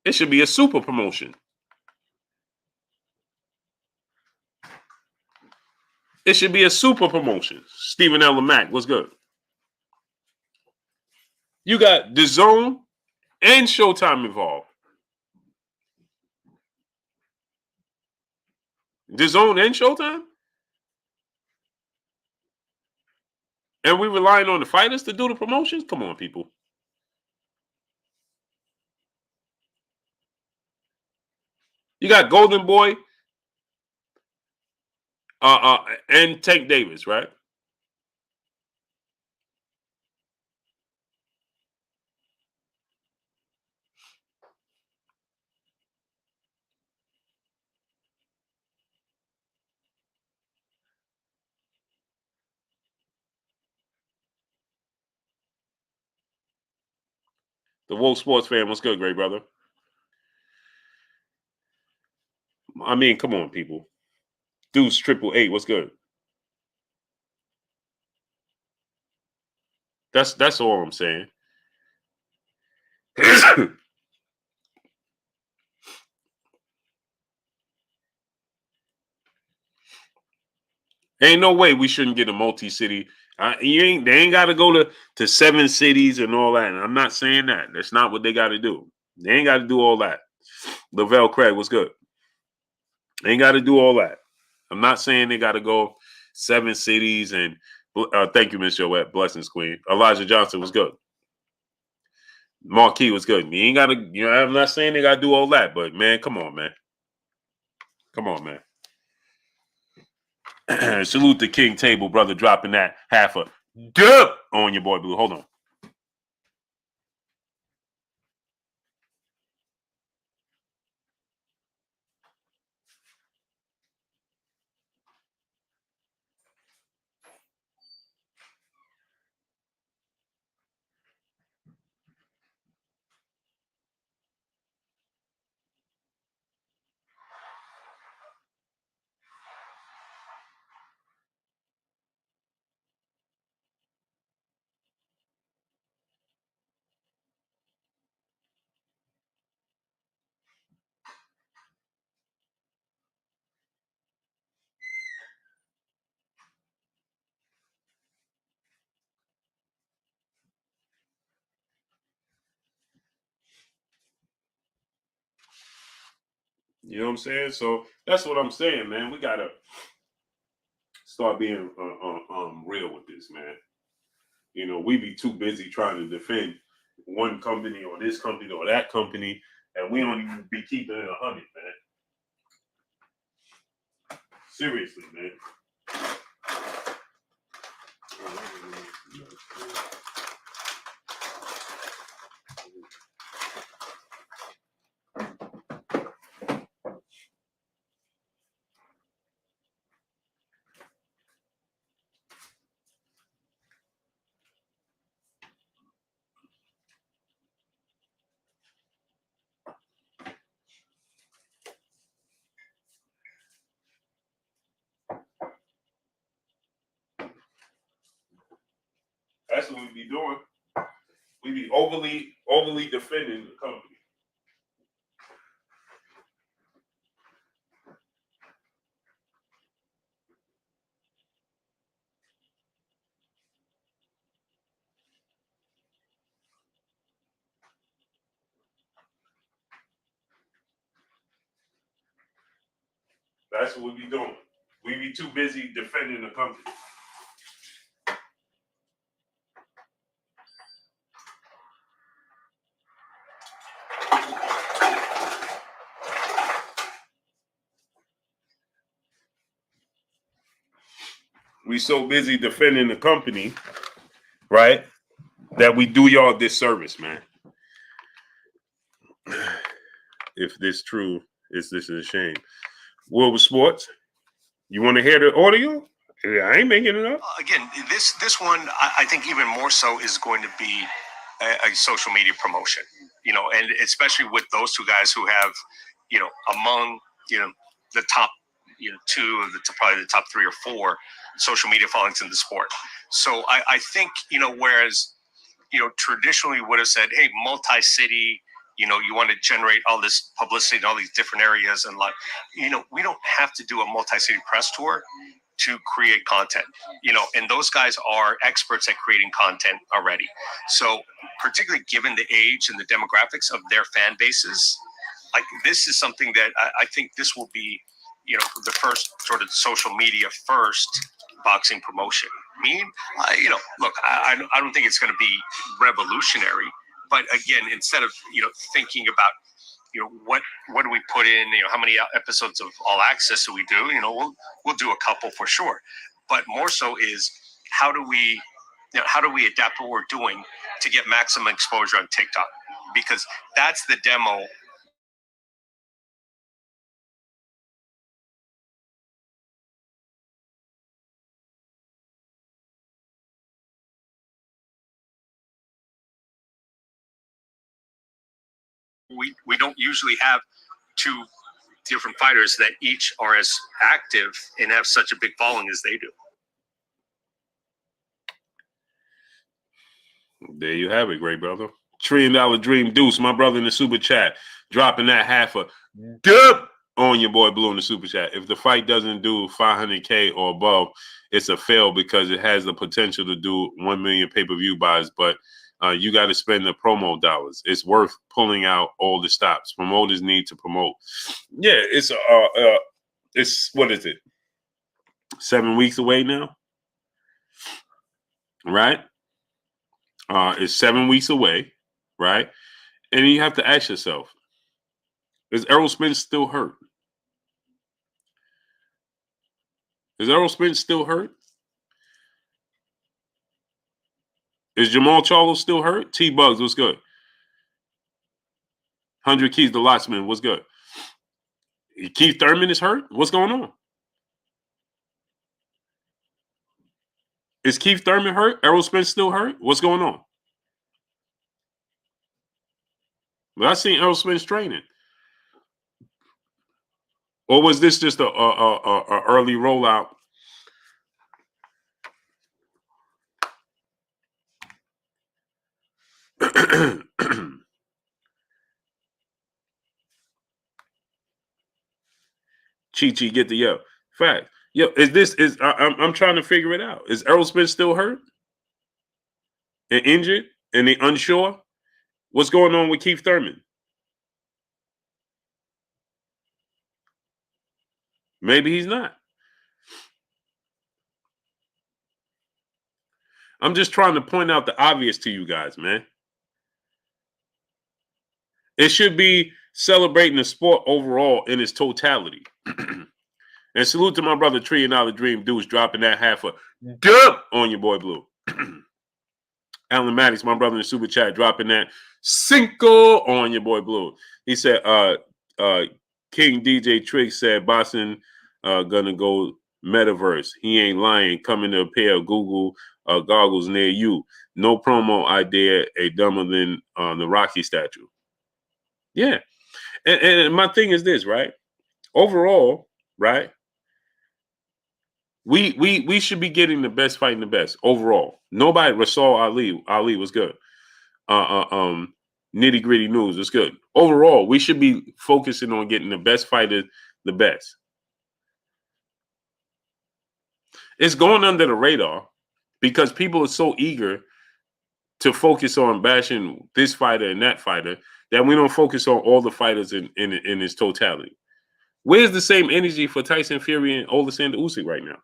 It should be a super promotion. It should be a super promotion. Stephen L. Mack, what's good? You got the Zone and Showtime involved. The Zone and Showtime? And we relying on the fighters to do the promotions? Come on, people. You got Golden Boy and Tank Davis, right? The Woke Sports fan, what's good, great brother? I mean, come on, people. Deuce 888, what's good? That's all I'm saying. Ain't no way we shouldn't get a multi-city. They ain't got to go to 7 cities and all that. And I'm not saying that. That's not what they got to do. They ain't got to do all that. Lavelle Craig, what's good? They ain't got to do all that. I'm not saying they got to go 7 cities and thank you, Miss Joette. Blessings, Queen. Elijah Johnson was good. Marquis was good. You ain't got to, I'm not saying they got to do all that, but man, come on, man. Come on, man. Salute the King Table, brother, dropping that half a dub on your boy Blue. Hold on. You know what I'm saying? So that's what I'm saying, man. We gotta start being real with this, man. We be too busy trying to defend one company or this company or that company, and we don't even be keeping it 100, man. Seriously, man. That's what we be doing. We be overly defending the company. That's what we be doing. We be too busy defending the company. We so busy defending the company, right? that we do y'all a disservice, man. If this true, this is a shame. World of Sports, you want to hear the audio? Yeah, I ain't making it up. Again, this one, I think even more so is going to be a social media promotion, you know, and especially with those two guys who have, you know, among, you know, the top, you know, two of the probably the top 3 or 4 social media followings in the sport. So I think, you know, whereas, you know, traditionally would have said, hey, multi-city, you know, you want to generate all this publicity in all these different areas, and like, you know, we don't have to do a multi-city press tour to create content, you know, and those guys are experts at creating content already. So particularly given the age and the demographics of their fan bases, like this is something that I think this will be, you know, the first sort of social media first boxing promotion. You know, look, I don't think it's going to be revolutionary, but again, instead of, you know, thinking about, you know, what do we put in, you know, how many episodes of All Access do we do? You know, we'll do a couple for sure, but more so is how do we adapt what we're doing to get maximum exposure on TikTok? Because that's the demo. We don't usually have 2 different fighters that each are as active and have such a big following as they do. There you have it, great brother. $1 trillion Dream Deuce, my brother in the super chat, dropping that half a dub on your boy Blue in the super chat. If the fight doesn't do 500K or above, it's a fail because it has the potential to do 1 million pay-per-view buys, but you got to spend the promo dollars. It's worth pulling out all the stops. Promoters need to promote. Yeah, it's what is it? 7 weeks away now, right? It's 7 weeks away, right? And you have to ask yourself, is Errol Spence still hurt? Is Errol Spence still hurt? Is Jamal Charlo still hurt? T-Bugs, what's good? 100 Keys, the Lotsman, what's good? Keith Thurman is hurt? What's going on? Is Keith Thurman hurt? Errol Spence still hurt? What's going on? But I seen Errol Spence training. Or was this just a early rollout? Chi get the yo. Fact. Yo, I'm trying to figure it out. Is Errol Spence still hurt and injured and they unsure? What's going on with Keith Thurman? Maybe he's not. I'm just trying to point out the obvious to you guys, man. It should be celebrating the sport overall in its totality. And salute to my brother $1 Trillion Dream Deuce dropping that half a dub on your boy Blue. Alan Maddox, my brother in the super chat, dropping that cinco on your boy Blue. He said, King DJ Trick said Boston gonna go metaverse. He ain't lying. Coming to a pair of Google goggles near you. No promo idea, a dumber than the Rocky statue. Yeah. And my thing is this, right? Overall, right? We should be getting the best fighting the best overall. Nobody. Rasul Ali was good. Nitty gritty news was good. Overall, we should be focusing on getting the best fighter the best. It's going under the radar because people are so eager to focus on bashing this fighter and that fighter that we don't focus on all the fighters in its totality. Where's the same energy for Tyson Fury and Alexander Usyk right now?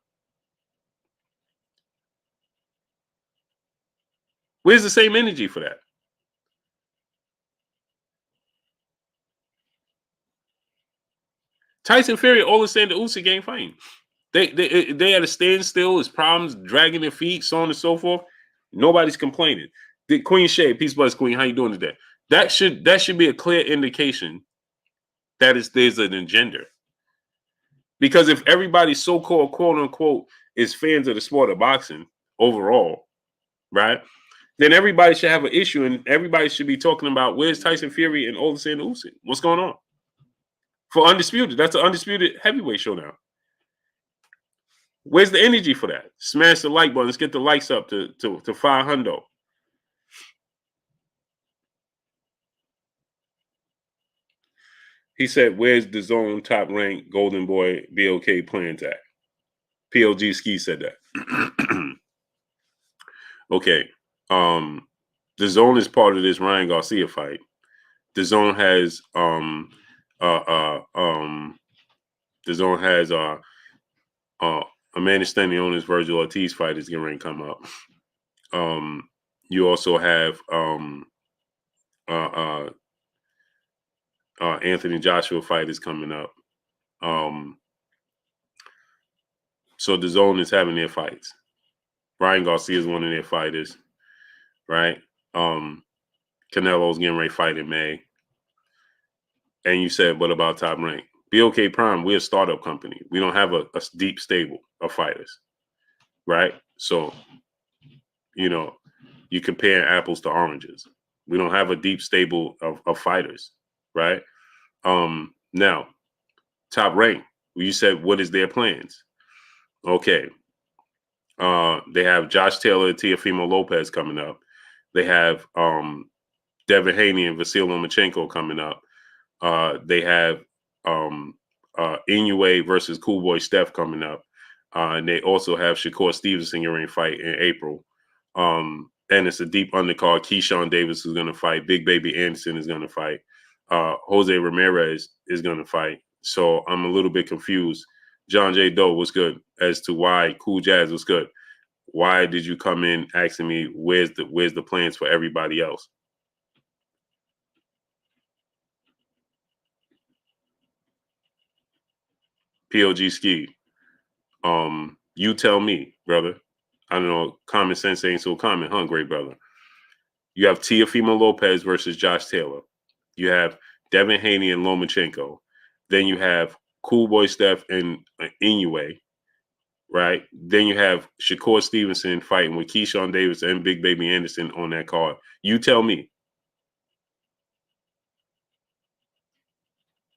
Where's the same energy for that? Tyson Fury and Alexander Usyk ain't fighting. They at a standstill. It's problems dragging their feet, so on and so forth. Nobody's complaining. The Queen Shay, peace bless Queen. How you doing today? That should be a clear indication that there's an agenda. Because if everybody's so-called quote unquote is fans of the sport of boxing overall, right? Then everybody should have an issue, and everybody should be talking about where's Tyson Fury and Oleksandr Usyk. What's going on? For Undisputed, that's an undisputed heavyweight show now. Where's the energy for that? Smash the like button. Let's get the likes up to 500. He said, "Where's the zone top rank Golden Boy BOK plans at?" PLG Ski said that. Okay. The zone is part of this Ryan Garcia fight. The zone has Amanda Stanley Owens Virgil Ortiz fight is getting ready to come up. You also have Anthony Joshua fight is coming up. So the zone is having their fights. Ryan Garcia is one of their fighters, right? Canelo's getting ready to fight in May. And you said, what about Top Rank? BOK Prime, we're a startup company. We don't have a deep stable of fighters, right? So, you compare apples to oranges. We don't have a deep stable of fighters, right? Now, Top Rank, you said, what is their plans? Okay. They have Josh Taylor and Teofimo Lopez coming up. They have Devin Haney and Vasil Lomachenko coming up. They have Inoue versus Cool Boy Steph coming up. And they also have Shakur Stevenson getting ready to fight in April. And it's a deep undercard. Keyshawn Davis is going to fight. Big Baby Anderson is going to fight. Jose Ramirez is going to fight. So I'm a little bit confused. John J. Doe was good as to why Cool Jazz was good. Why did you come in asking me where's the plans for everybody else? POG Ski. You tell me, brother. I don't know. Common sense ain't so common, huh, great brother? You have Teofimo Lopez versus Josh Taylor. You have Devin Haney and Lomachenko. Then you have Cool Boy Steph and Inoue, right? Then you have Shakur Stevenson fighting with Keyshawn Davis and Big Baby Anderson on that card. You tell me.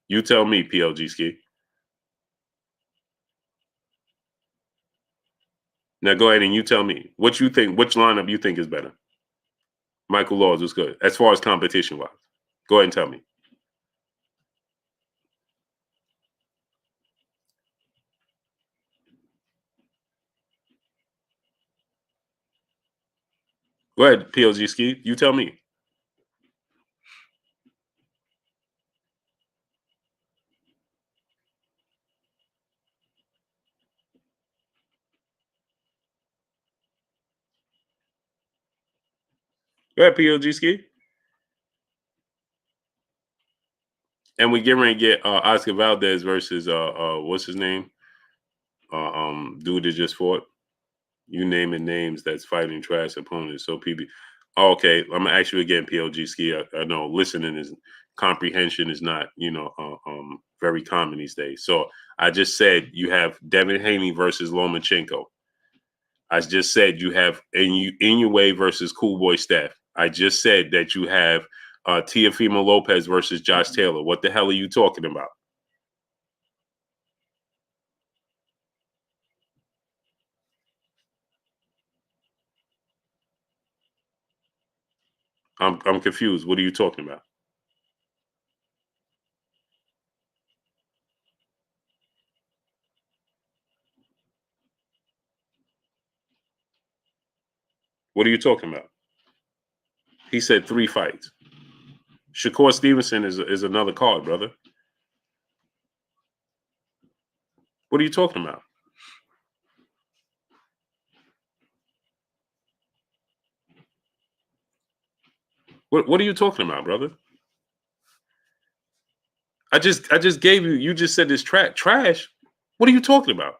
You tell me, PLG Ski. Now go ahead and you tell me what you think, which lineup you think is better. Michael Laws was good as far as competition wise. Go ahead and tell me. Go ahead, PLG Ski. You tell me. Go ahead, PLG Ski. And we get ready to get Oscar Valdez versus what's his name? Dude that just fought. You naming names that's fighting trash opponents. So PB. Oh, okay, I'm gonna ask you again, PLG Ski. I know listening is comprehension is not very common these days. So I just said you have Devin Haney versus Lomachenko. I just said you have Inoue versus Cool Boy Steph. I just said that you have Teofimo Lopez versus Josh Taylor. What the hell are you talking about? I'm confused. What are you talking about? What are you talking about? He said 3 fights. Shakur Stevenson is another card, brother. What are you talking about? What are you talking about, brother? I just gave you. You just said this trash. What are you talking about?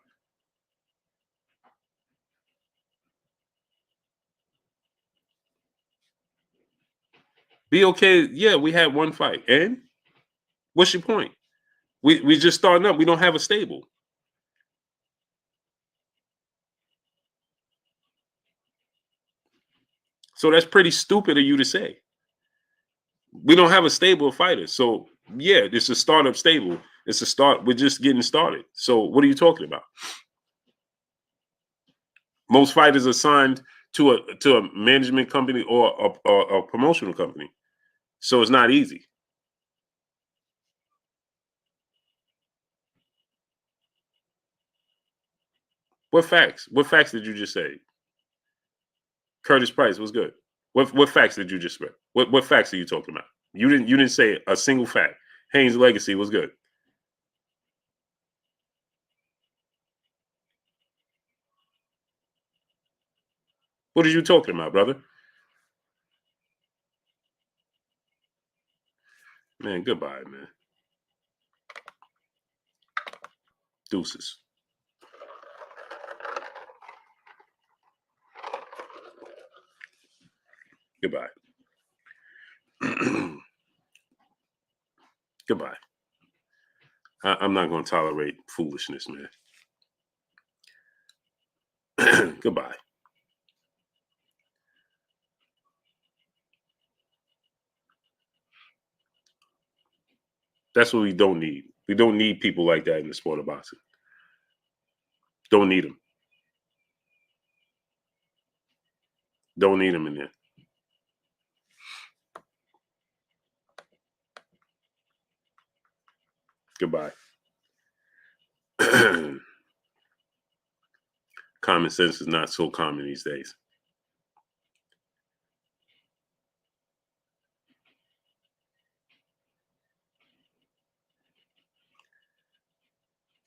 Be okay. Yeah, we had one fight. And what's your point? We just starting up. We don't have a stable. So that's pretty stupid of you to say. We don't have a stable of fighters. So yeah, it's a startup stable. It's a start. We're just getting started. So what are you talking about? Most fighters are signed to a management company or a promotional company. So it's not easy. What facts? What facts did you just say? Curtis Price was good. What facts did you just spread? What facts are you talking about? You didn't say a single fact. Haynes' legacy was good. What are you talking about, brother? Man, goodbye, man. Deuces. Goodbye. Goodbye. I'm not going to tolerate foolishness, man. Goodbye. That's what we don't need. We don't need people like that in the sport of boxing. Don't need them. Don't need them in there. Goodbye. Common sense is not so common these days.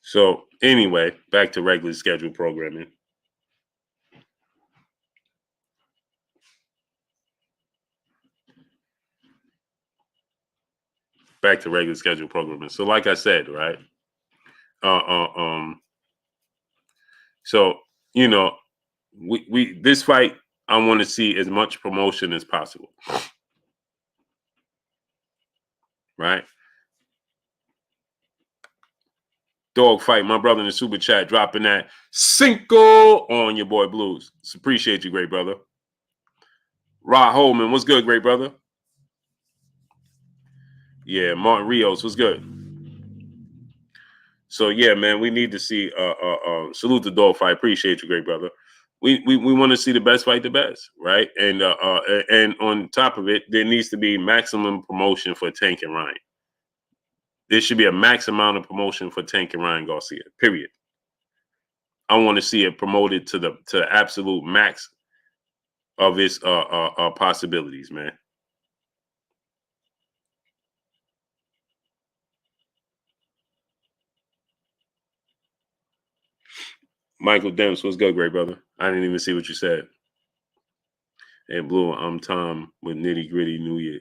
So anyway, back to regular scheduled programming. Back to regular scheduled programming. So like I said, right? So you know, we this fight, I want to see as much promotion as possible. Right? Dog fight, my brother in the super chat dropping that Cinco on your boy Blues. So appreciate you, great brother. Rod Holman, what's good, great brother? Yeah, Martin Rios, what's good? So yeah, man, we need to see salute the dog fight. Appreciate you, great brother. We want to see the best fight the best, right? And on top of it, there needs to be maximum promotion for Tank and Ryan. There should be a max amount of promotion for Tank and Ryan Garcia. Period. I want to see it promoted to the absolute max of its possibilities, man. Michael Demps, what's good, great brother? I didn't even see what you said. And Blue, I'm Tom with Nitty Gritty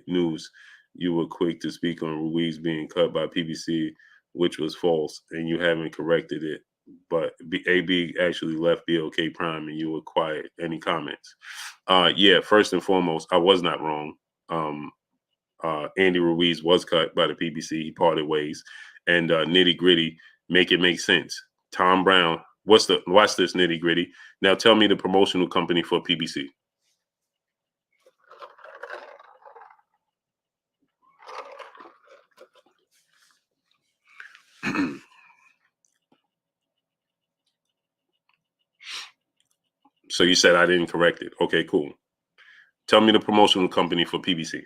News. You were quick to speak on Ruiz being cut by PBC, which was false, and you haven't corrected it. But AB actually left BOK Prime, and you were quiet. Any comments? Yeah, first and foremost, I was not wrong. Andy Ruiz was cut by the PBC. He parted ways, and Nitty Gritty, make it make sense. Tom Brown, watch this Nitty Gritty. Now tell me the promotional company for PBC. So you said I didn't correct it. Okay, cool. Tell me the promotional company for PBC.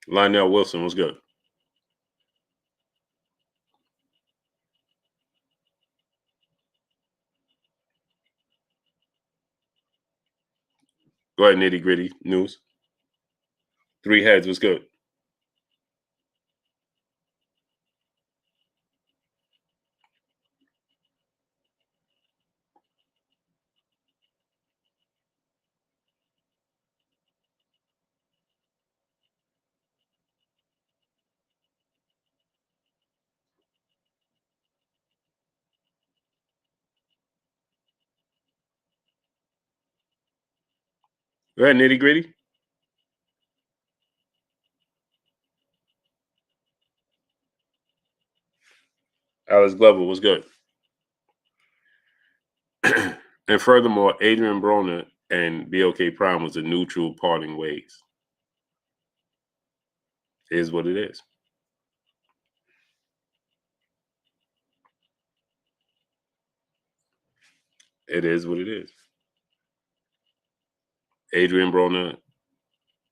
Lionel Wilson was good. Go ahead, Nitty Gritty News. Three Heads was good. Go ahead, nitty gritty. Alex Glover was good. And furthermore, Adrian Broner and BOK Prime was a neutral parting ways. It is what it is. It is what it is. Adrian Broner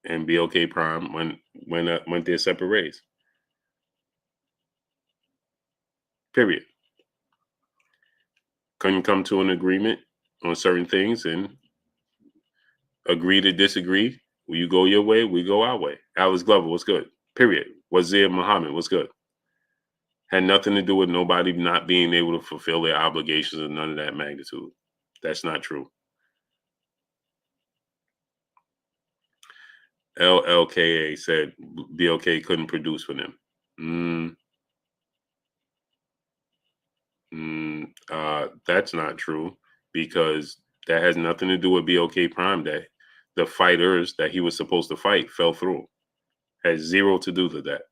and BOK Prime went their separate ways. Period. Couldn't come to an agreement on certain things and agree to disagree. Will you go your way? We go our way. Alex Glover was good. Period. Wazir Muhammad was good. Had nothing to do with nobody not being able to fulfill their obligations or none of that magnitude. That's not true. LLKA said BOK couldn't produce for them. That's not true, because that has nothing to do with BOK Prime Day. The fighters that he was supposed to fight fell through. Has zero to do with that.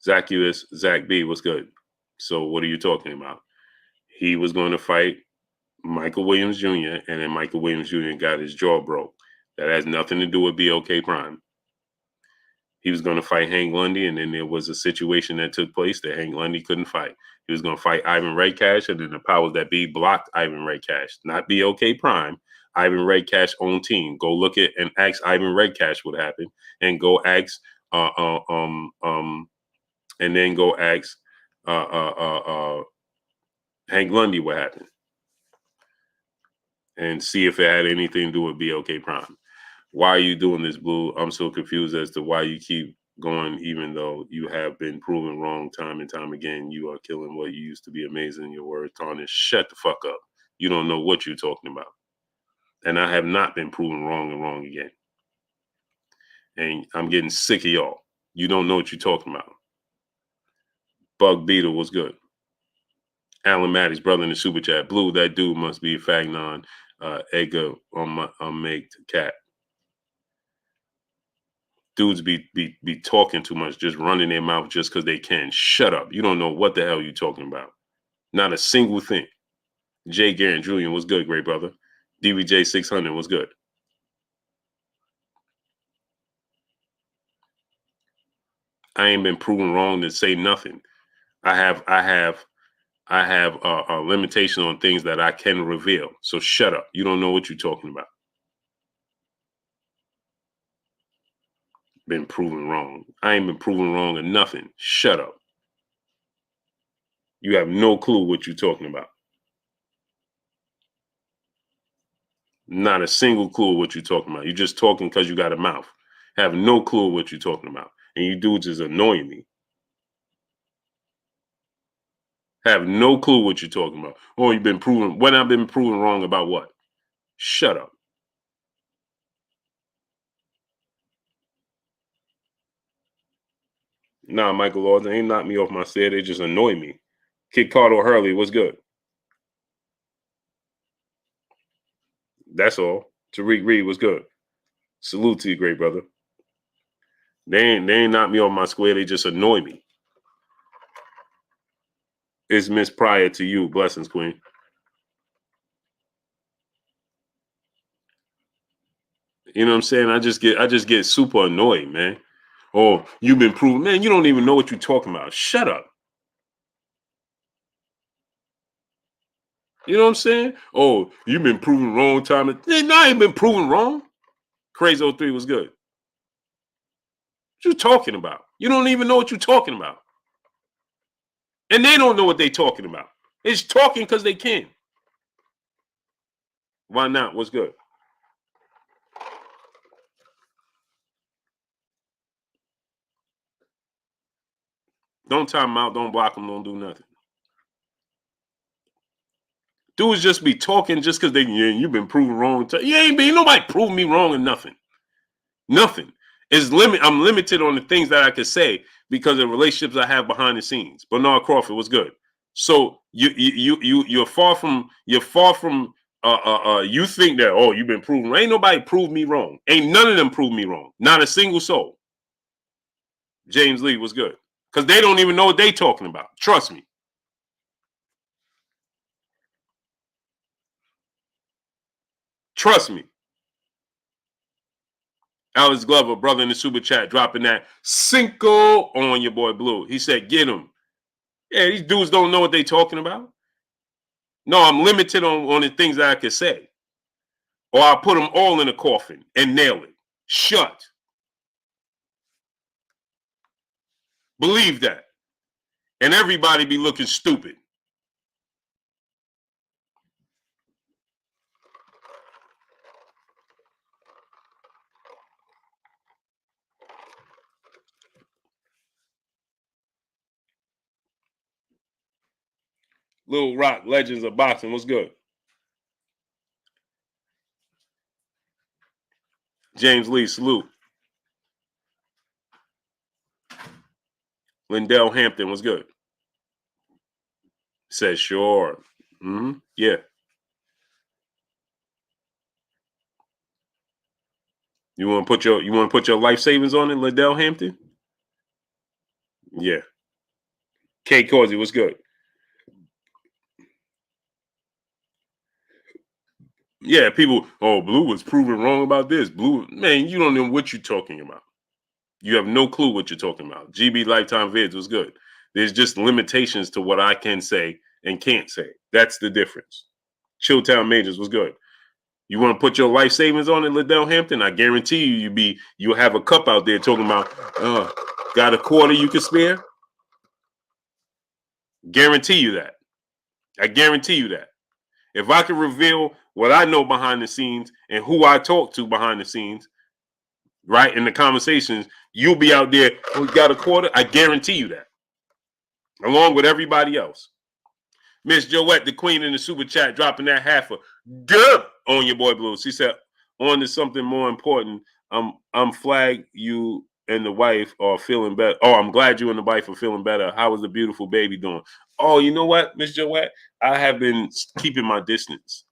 Zach B was good. So what are you talking about? He was going to fight Michael Williams Jr. and then Michael Williams Jr. got his jaw broke. That has nothing to do with BOK Prime. He was going to fight Hank Lundy, and then there was a situation that took place that Hank Lundy couldn't fight. He was going to fight Ivan Redcash, and then the powers that be blocked Ivan Redcash. Not BOK Prime, Ivan Redcash own team. Go look at and ask Ivan Redcash what happened, and go ask and then go ask Hank Lundy what happened, and see if it had anything to do with BOK Prime. Why are you doing this, Blue? I'm so confused as to why you keep going, even though you have been proven wrong time and time again. You are killing what you used to be amazing. Your word tarnished. Shut the fuck up. You don't know what you're talking about. And I have not been proven wrong and wrong again. And I'm getting sick of y'all. You don't know what you're talking about. Bug Beetle was good. Alan Maddie's brother in the super chat. Blue, that dude must be Fagnon Edgar on Make Cat. Dudes be talking too much, just running their mouth just because they can. Shut up. You don't know what the hell you're talking about. Not a single thing. Jay Garrett Jr. was good, great brother. DVJ 600 was good. I ain't been proven wrong to say nothing. I have a limitation on things that I can reveal. So shut up. You don't know what you're talking about. Been proven wrong. I ain't been proven wrong or nothing. Shut up. You have no clue what you're talking about. Not a single clue what you're talking about. You're just talking because you got a mouth. Have no clue what you're talking about. And you dudes is annoying me. Have no clue what you're talking about. Oh, you've been proven. When I've been proven wrong about what? Shut up. Nah, Michael Laws, they ain't knocked me off my set. They just annoy me. Kid Carter Hurley was good. That's all. Tariq Reed was good. Salute to you, great brother. They ain't knocked me off my square. They just annoy me. It's Miss Pryor to you. Blessings, Queen. You know what I'm saying? I just get super annoyed, man. Oh, you've been proven. Man, you don't even know what you're talking about. Shut up. You know what I'm saying? Oh, you've been proven wrong time. No, I ain't been proven wrong. Crazy 03 was good. What you talking about? You don't even know what you're talking about. And they don't know what they're talking about. They're just talking because they can. Why not? What's good? Don't time them out. Don't block them. Don't do nothing. Dudes just be talking just because you've been proven wrong. You ain't been nobody proving me wrong or nothing. Nothing. I'm limited on the things that I could say because of relationships I have behind the scenes. Bernard Crawford was good. So you're far from you think that, oh, you've been proven. Ain't nobody proved me wrong. Ain't none of them proved me wrong. Not a single soul. James Lee was good. Because they don't even know what they talking about. Trust me. Trust me. Alex Glover, brother in the super chat, dropping that Cinco on your boy Blue. He said, get him. Yeah, these dudes don't know what they talking about. No, I'm limited on the things that I can say. Or I'll put them all in a coffin and nail it. Shut. Believe that. And everybody be looking stupid. Lil Rock, Legends of Boxing. What's good? James Lee, salute. Lindell Hampton, what's good? Says sure. Yeah. You want to put your life savings on it, Lindell Hampton? Yeah. K Causey, what's good? Yeah, people, Blue was proven wrong about this. Blue, man, you don't know what you're talking about. You have no clue what you're talking about. GB Lifetime Vids was good. There's just limitations to what I can say and can't say. That's the difference. Chilltown Majors was good. You want to put your life savings on it, Liddell Hampton? I guarantee you'll have a cup out there talking about, got a quarter you can spare? Guarantee you that. I guarantee you that. If I can reveal what I know behind the scenes and who I talk to behind the scenes, right, in the conversations, you'll be out there, got a quarter? I guarantee you that. Along with everybody else. Miss Joette, the queen in the super chat, dropping that half a good on your boy Blue. She said, on to something more important. I'm flag you and the wife are feeling better. Oh, I'm glad you and the wife are feeling better. How is the beautiful baby doing? Oh, you know what, Miss Joette? I have been keeping my distance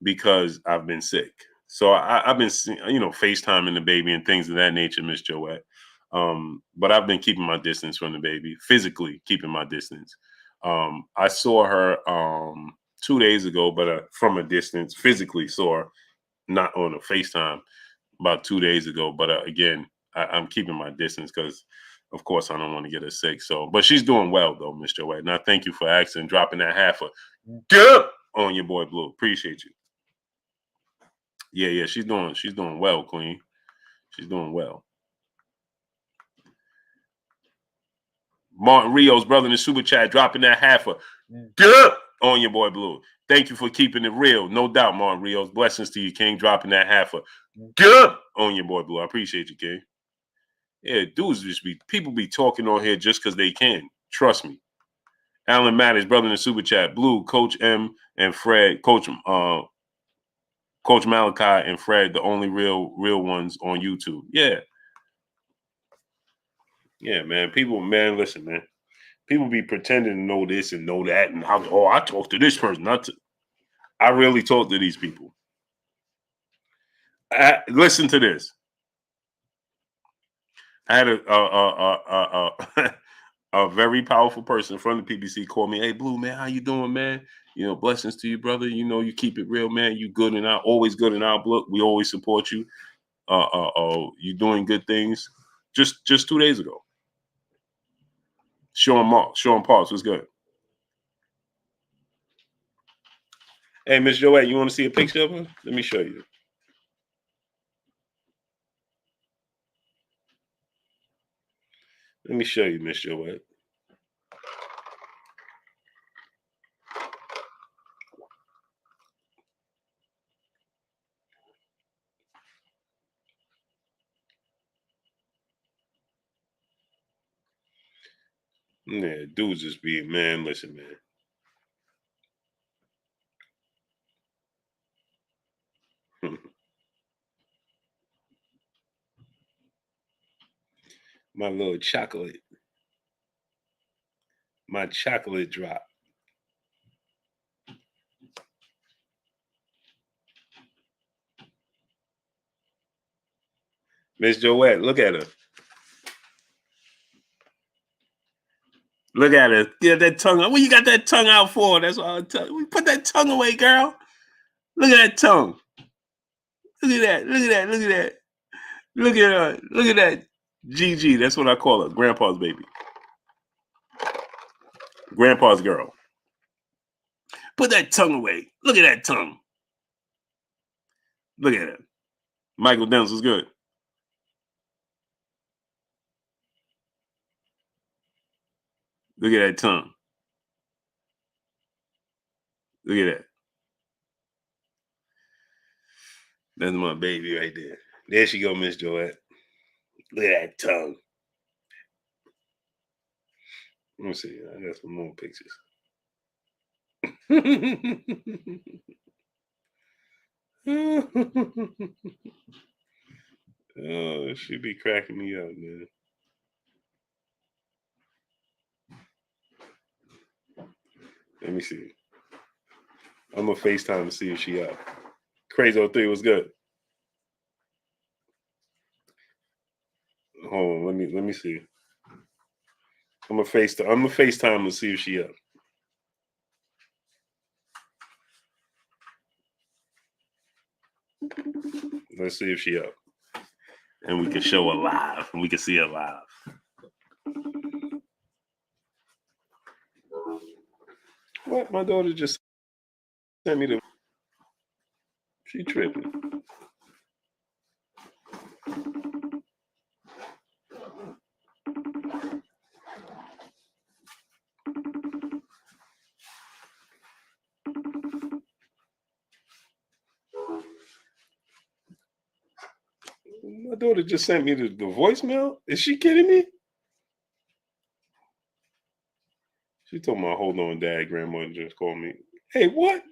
because I've been sick. So I've been, FaceTiming the baby and things of that nature, Miss Joette. But I've been keeping my distance from the baby, physically keeping my distance. I saw her 2 days ago, but from a distance, physically saw her, not on a FaceTime, about 2 days ago. But again, I'm keeping my distance because, of course, I don't want to get her sick. So, but she's doing well though, Miss Joette. And I thank you for asking, dropping that half a good on your boy Blue. Appreciate you. Yeah, she's doing well, Queen. She's doing well. Martin Rios, brother in the super chat, dropping that half a good on your boy Blue. Thank you for keeping it real. No doubt, Martin Rios. Blessings to you, King. Dropping that half a good on your boy Blue. I appreciate you, King. Yeah, dudes people be talking on here just because they can. Trust me. Alan Matters, brother in the super chat. Blue, Coach M and Fred, Coach Malachi and Fred, the only real ones on YouTube. Yeah. Yeah, man. Listen, man. People be pretending to know this and know that, and I talk to this person. I really talk to these people. Listen to this. I had a very powerful person from the PBC call me. Hey, Blue, man, how you doing, man? Blessings to you, brother. You keep it real, man. You good and always good in our book. We always support you. You doing good things. Just 2 days ago. Sean Parks was good. Hey, Miss Joette, you want to see a picture of her? Let me show you. Let me show you, Miss Joette. Yeah, dudes just be, man, listen, man. My little chocolate. My chocolate drop. Miss Joette, look at her. Look at her. Get that tongue out. What you got that tongue out for? That's what I'll tell you. Put that tongue away, girl. Look at that tongue. Look at that. Look at that. Look at that. Look at her. Look at that. Gigi. That's what I call her. Grandpa's baby. Grandpa's girl. Put that tongue away. Look at that tongue. Look at it. Michael Dennis was good. Look at that tongue. Look at that. That's my baby right there. There she go, Miss Joette. Look at that tongue. Let me see. I got some more pictures. Oh, she be cracking me up, man. Let me see. I'm gonna FaceTime to see if she up. Crazy 03 was good. Hold on, let me see. I'm gonna FaceTime to see if she up. Let's see if she up. And we can show her live. And we can see her live. What? My daughter just sent me the... She tripping. My daughter just sent me the voicemail. Is she kidding me? She told me, hold on, Dad. Grandma just called me. Hey, what?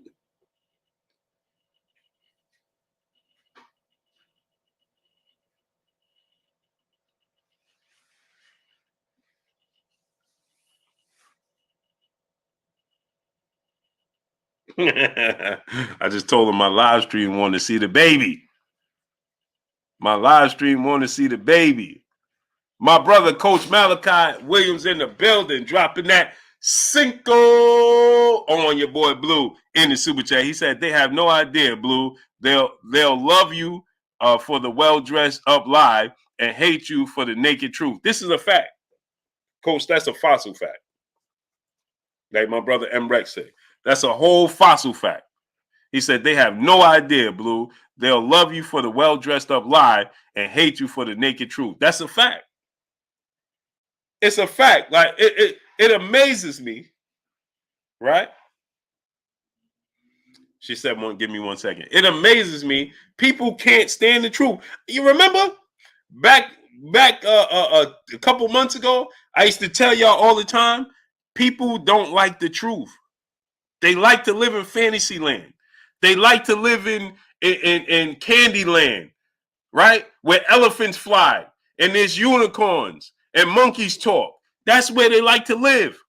I just told her my live stream wanted to see the baby. My live stream wanted to see the baby. My brother, Coach Malachi Williams, in the building, dropping that Cinco on your boy Blue in the super chat. He said they have no idea, Blue. They'll love you for the well-dressed up lie and hate you for the naked truth. This is a fact. Coach, that's a fossil fact. Like my brother M. Rex said. That's a whole fossil fact. He said they have no idea, Blue. They'll love you for the well-dressed up lie and hate you for the naked truth. That's a fact. It's a fact. Like it amazes me, right? She said, give me 1 second. It amazes me. People can't stand the truth. You remember back a couple months ago, I used to tell y'all all the time, people don't like the truth. They like to live in fantasy land. They like to live in candy land, right? Where elephants fly and there's unicorns and monkeys talk. That's where they like to live.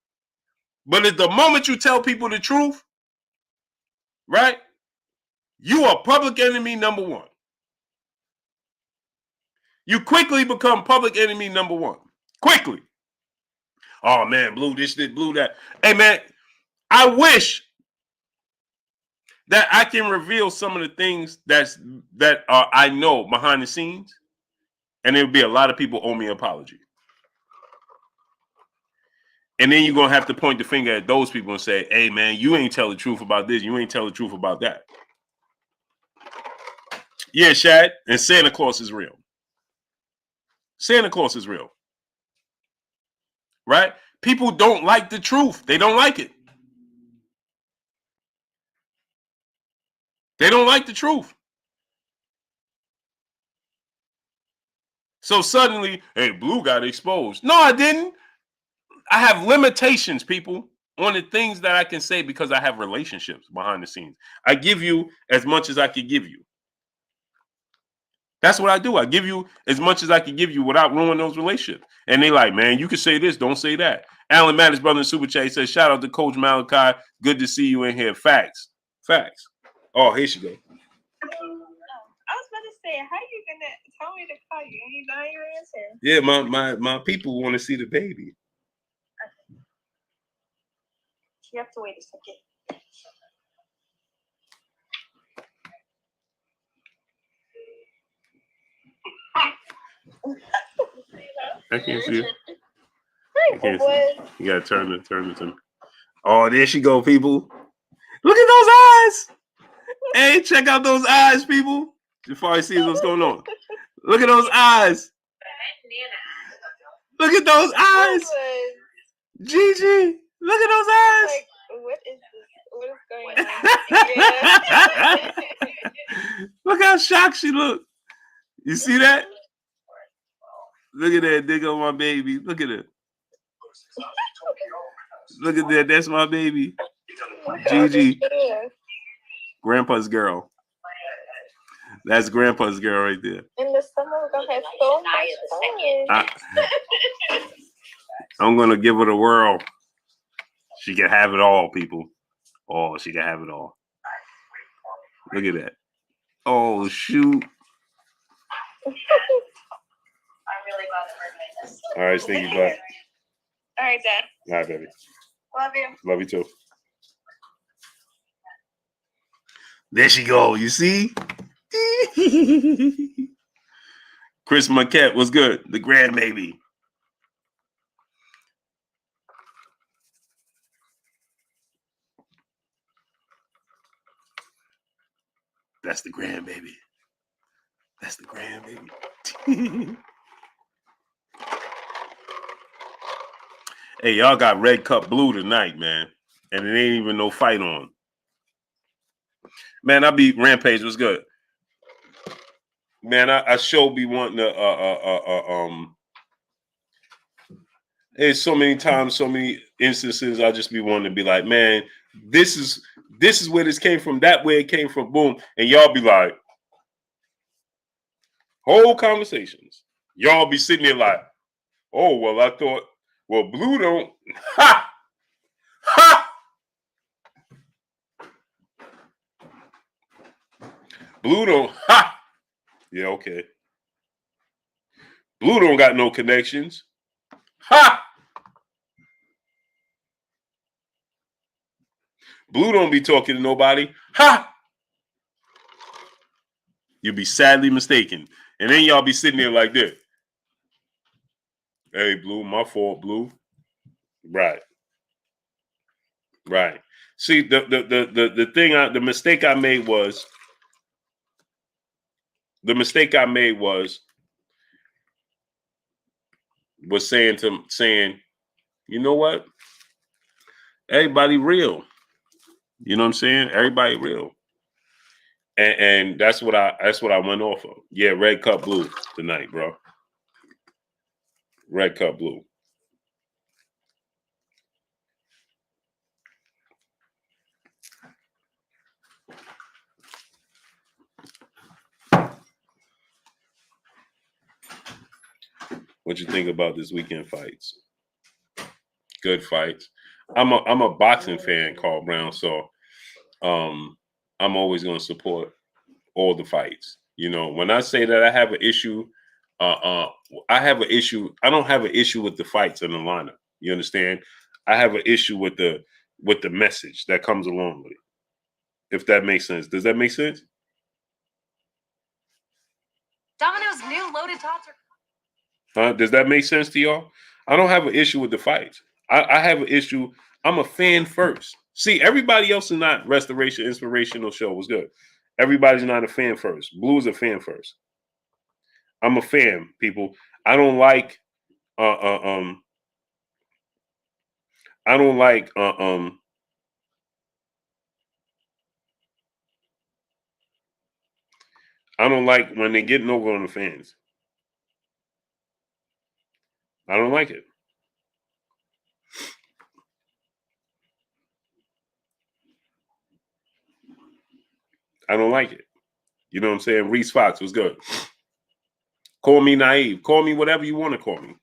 But at the moment you tell people the truth, right? You are public enemy number one. You quickly become public enemy number one. Quickly. Oh man, Blue this, Blue that. Hey man, I wish that I can reveal some of the things that I know behind the scenes, and there would be a lot of people owe me an apology. And then you're going to have to point the finger at those people and say, hey, man, you ain't tell the truth about this. You ain't tell the truth about that. Yeah, Shad, and Santa Claus is real. Santa Claus is real. Right? People don't like the truth. They don't like it. They don't like the truth. So suddenly, hey, Blue got exposed. No, I didn't. I have limitations, people, on the things that I can say because I have relationships behind the scenes. I give you as much as I can give you. That's what I do. I give you as much as I can give you without ruining those relationships. And they like, man, you can say this, don't say that. Alan Mattis, brother in Super Chat, says, shout out to Coach Malachi. Good to see you in here. Facts. Facts. Oh, here she go. I was about to say, how are you going to told me to call you. You know your answer. Yeah, my people want to see the baby. Okay. You have to wait a second. I can't see it. Hi, boy. You gotta turn it to me. Oh, there she go, people. Look at those eyes. Hey, check out those eyes, people. Before I see what's going on. Look at those eyes. Look at those eyes. Gigi, look at those eyes. Like, what is this? What is going on? Yeah. Look how shocked she look. You see that? Look at that. Dig on my baby. Look at it. Look at that. That's my baby. Gigi. Grandpa's girl. That's Grandpa's girl right there. In the summer, we're going to have so much fun. I'm going to give her the world. She can have it all, people. Oh, she can have it all. Look at that. Oh, shoot. I'm really glad that we're doing this. All right, Stinky Butt. All right, Dad. All right, baby. Love you. Love you too. There she go. You see? Chris Marquette was good. The grandbaby. That's the grandbaby. That's the grandbaby. Hey, y'all got Red Cup Blue tonight, man. And it ain't even no fight on. Man, I beat Rampage. What's good? Man, I sure be wanting to there's so many times, so many instances I just be wanting to be like, man, this is where this came from, that way it came from, boom. And y'all be like, whole conversations. Y'all be sitting there like, oh, well, I thought, well, Blue don't. Ha! Ha! Blue don't. Ha! Yeah, okay. Blue don't got no connections. Ha! Blue don't be talking to nobody. Ha! You'll be sadly mistaken. And then y'all be sitting there like this. Hey, Blue, my fault, Blue. Right. Right. See, the thing, the mistake I made was saying, you know what? Everybody real. You know what I'm saying? Everybody real. And that's what I went off of. Yeah, Red Cup Blue tonight, bro. Red Cup Blue. What you think about this weekend fights? Good fights. I'm a boxing fan, Carl Brown, so I'm always going to support all the fights. You know, when I say that I have an issue, I have an issue. I don't have an issue with the fights in the lineup. You understand? I have an issue with the message that comes along with it. If that makes sense. Does that make sense? Domino's new loaded tots are. Does that make sense to y'all? I don't have an issue with the fights. I have an issue. I'm a fan first. See, everybody else is not Restoration Inspirational Show was good. Everybody's not a fan first. Blue is a fan first. I'm a fan, people. I don't like I don't like I don't like when they're getting over on the fans. I don't like it. I don't like it. You know what I'm saying? Reese Fox was good. Call me naive. Call me whatever you want to call me.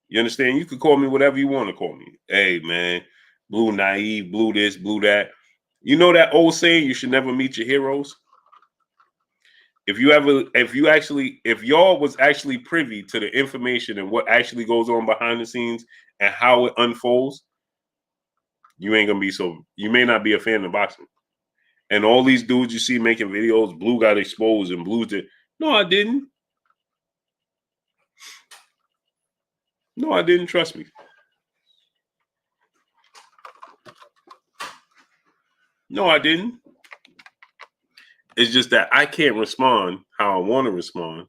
You understand? You could call me whatever you want to call me. Hey, man, Blue naive, Blue this, Blue that. You know that old saying, you should never meet your heroes? if y'all was actually privy to the information and what actually goes on behind the scenes and how it unfolds, you may not be a fan of boxing. And all these dudes you see making videos, Blue got exposed and Blue did. No, I didn't. No, I didn't. Trust me. No, I didn't. It's just that I can't respond how I want to respond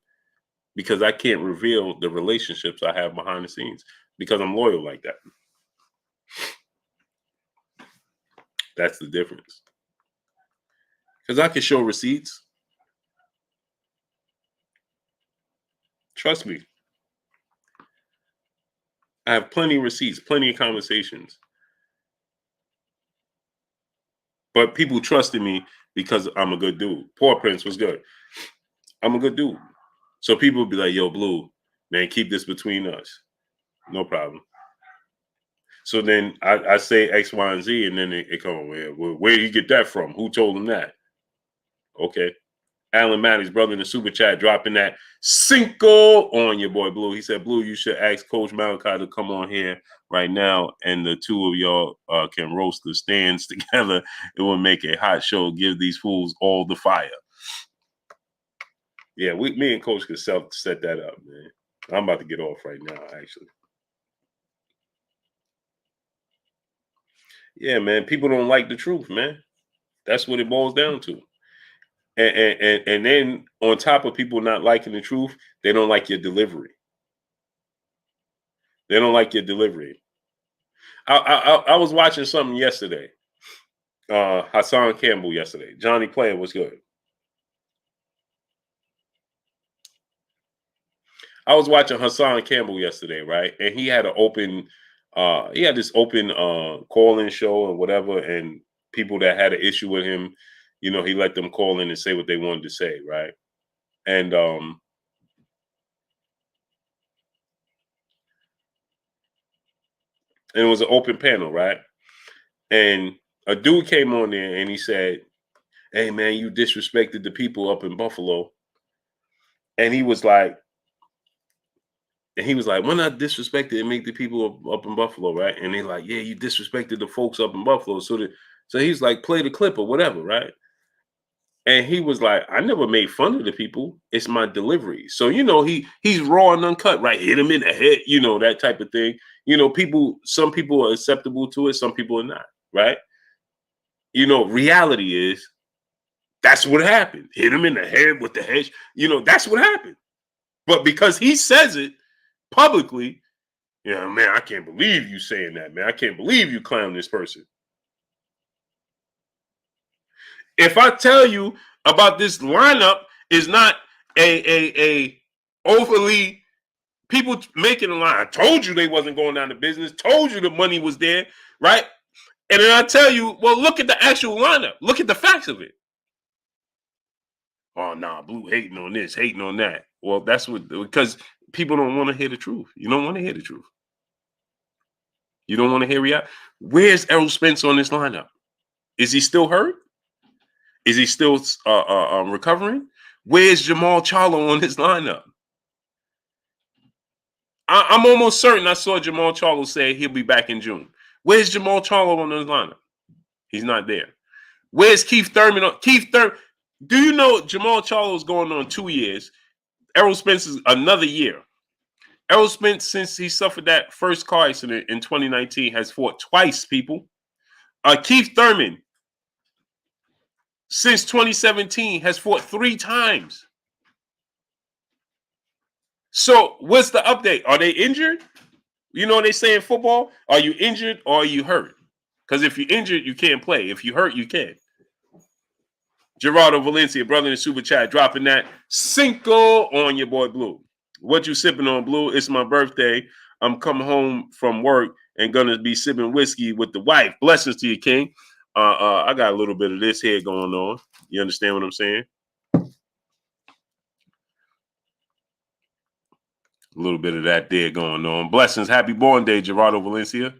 because I can't reveal the relationships I have behind the scenes because I'm loyal like that. That's the difference. Because I can show receipts. Trust me. I have plenty of receipts, plenty of conversations. But people trusted me because I'm a good dude. Poor Prince was good. I'm a good dude. So people would be like, yo, Blue, man, keep this between us. No problem. So then I say X, Y, and Z, and then it come, where did you get that from? Who told him that? Okay. Alan Matty's brother in the super chat dropping that Cinco on your boy Blue. He said, Blue, you should ask Coach Malachi to come on here right now, and the two of y'all can roast the stands together. It will make a hot show. Give these fools all the fire. Yeah, me and Coach could set that up, man. I'm about to get off right now, actually. Yeah, man, people don't like the truth, man. That's what it boils down to. And then on top of people not liking the truth, they don't like your delivery. They don't like your delivery. I was watching something yesterday. Hassan Campbell yesterday. Johnny Player was good. I was watching Hassan Campbell yesterday, right? And he had this open call-in show and whatever, and people that had an issue with him, he let them call in and say what they wanted to say, right? And it was an open panel, right? And a dude came on there and he said, hey, man, you disrespected the people up in Buffalo. And he was like, when I disrespected and make the people up in Buffalo, right? And they're like, yeah, you disrespected the folks up in Buffalo. So he's like, play the clip or whatever, right? And he was like, I never made fun of the people. It's my delivery. So, he's raw and uncut, right? Hit him in the head, that type of thing. Some people are acceptable to it. Some people are not, right? Reality is that's what happened. Hit him in the head with the hedge. That's what happened. But because he says it publicly, man, I can't believe you saying that, man. I can't believe you clown this person. If I tell you about this lineup is not a overly people making a line. I told you they wasn't going down to business. Told you the money was there, right? And then I tell you, well, look at the actual lineup. Look at the facts of it. Oh, nah, Blue hating on this, hating on that. Well, that's because people don't want to hear the truth. You don't want to hear the truth. You don't want to hear reality. Where's Errol Spence on this lineup? Is he still hurt? Is he still recovering? Where's Jamal Charlo on his lineup? I'm almost certain I saw Jamal Charlo say he'll be back in June. Where's Jamal Charlo on his lineup? He's not there. Where's Keith Thurman? Do you know Jamal Charlo is going on 2 years? Errol Spence is another year. Errol Spence, since he suffered that first car accident in 2019, has fought twice, people. Keith Thurman, since 2017, has fought 3 times. So what's the update? Are they injured? They say in football, are you injured or are you hurt? Because if you're injured, you can't play. If you hurt, you can. Gerardo Valencia, brother in the super chat, dropping that Cinco on your boy Blue. What you sipping on, Blue? It's my birthday. I'm coming home from work and gonna be sipping whiskey with the wife. Blessings to you, King. I got a little bit of this here going on. You understand what I'm saying? A little bit of that there going on. Blessings. Happy born day, Gerardo Valencia.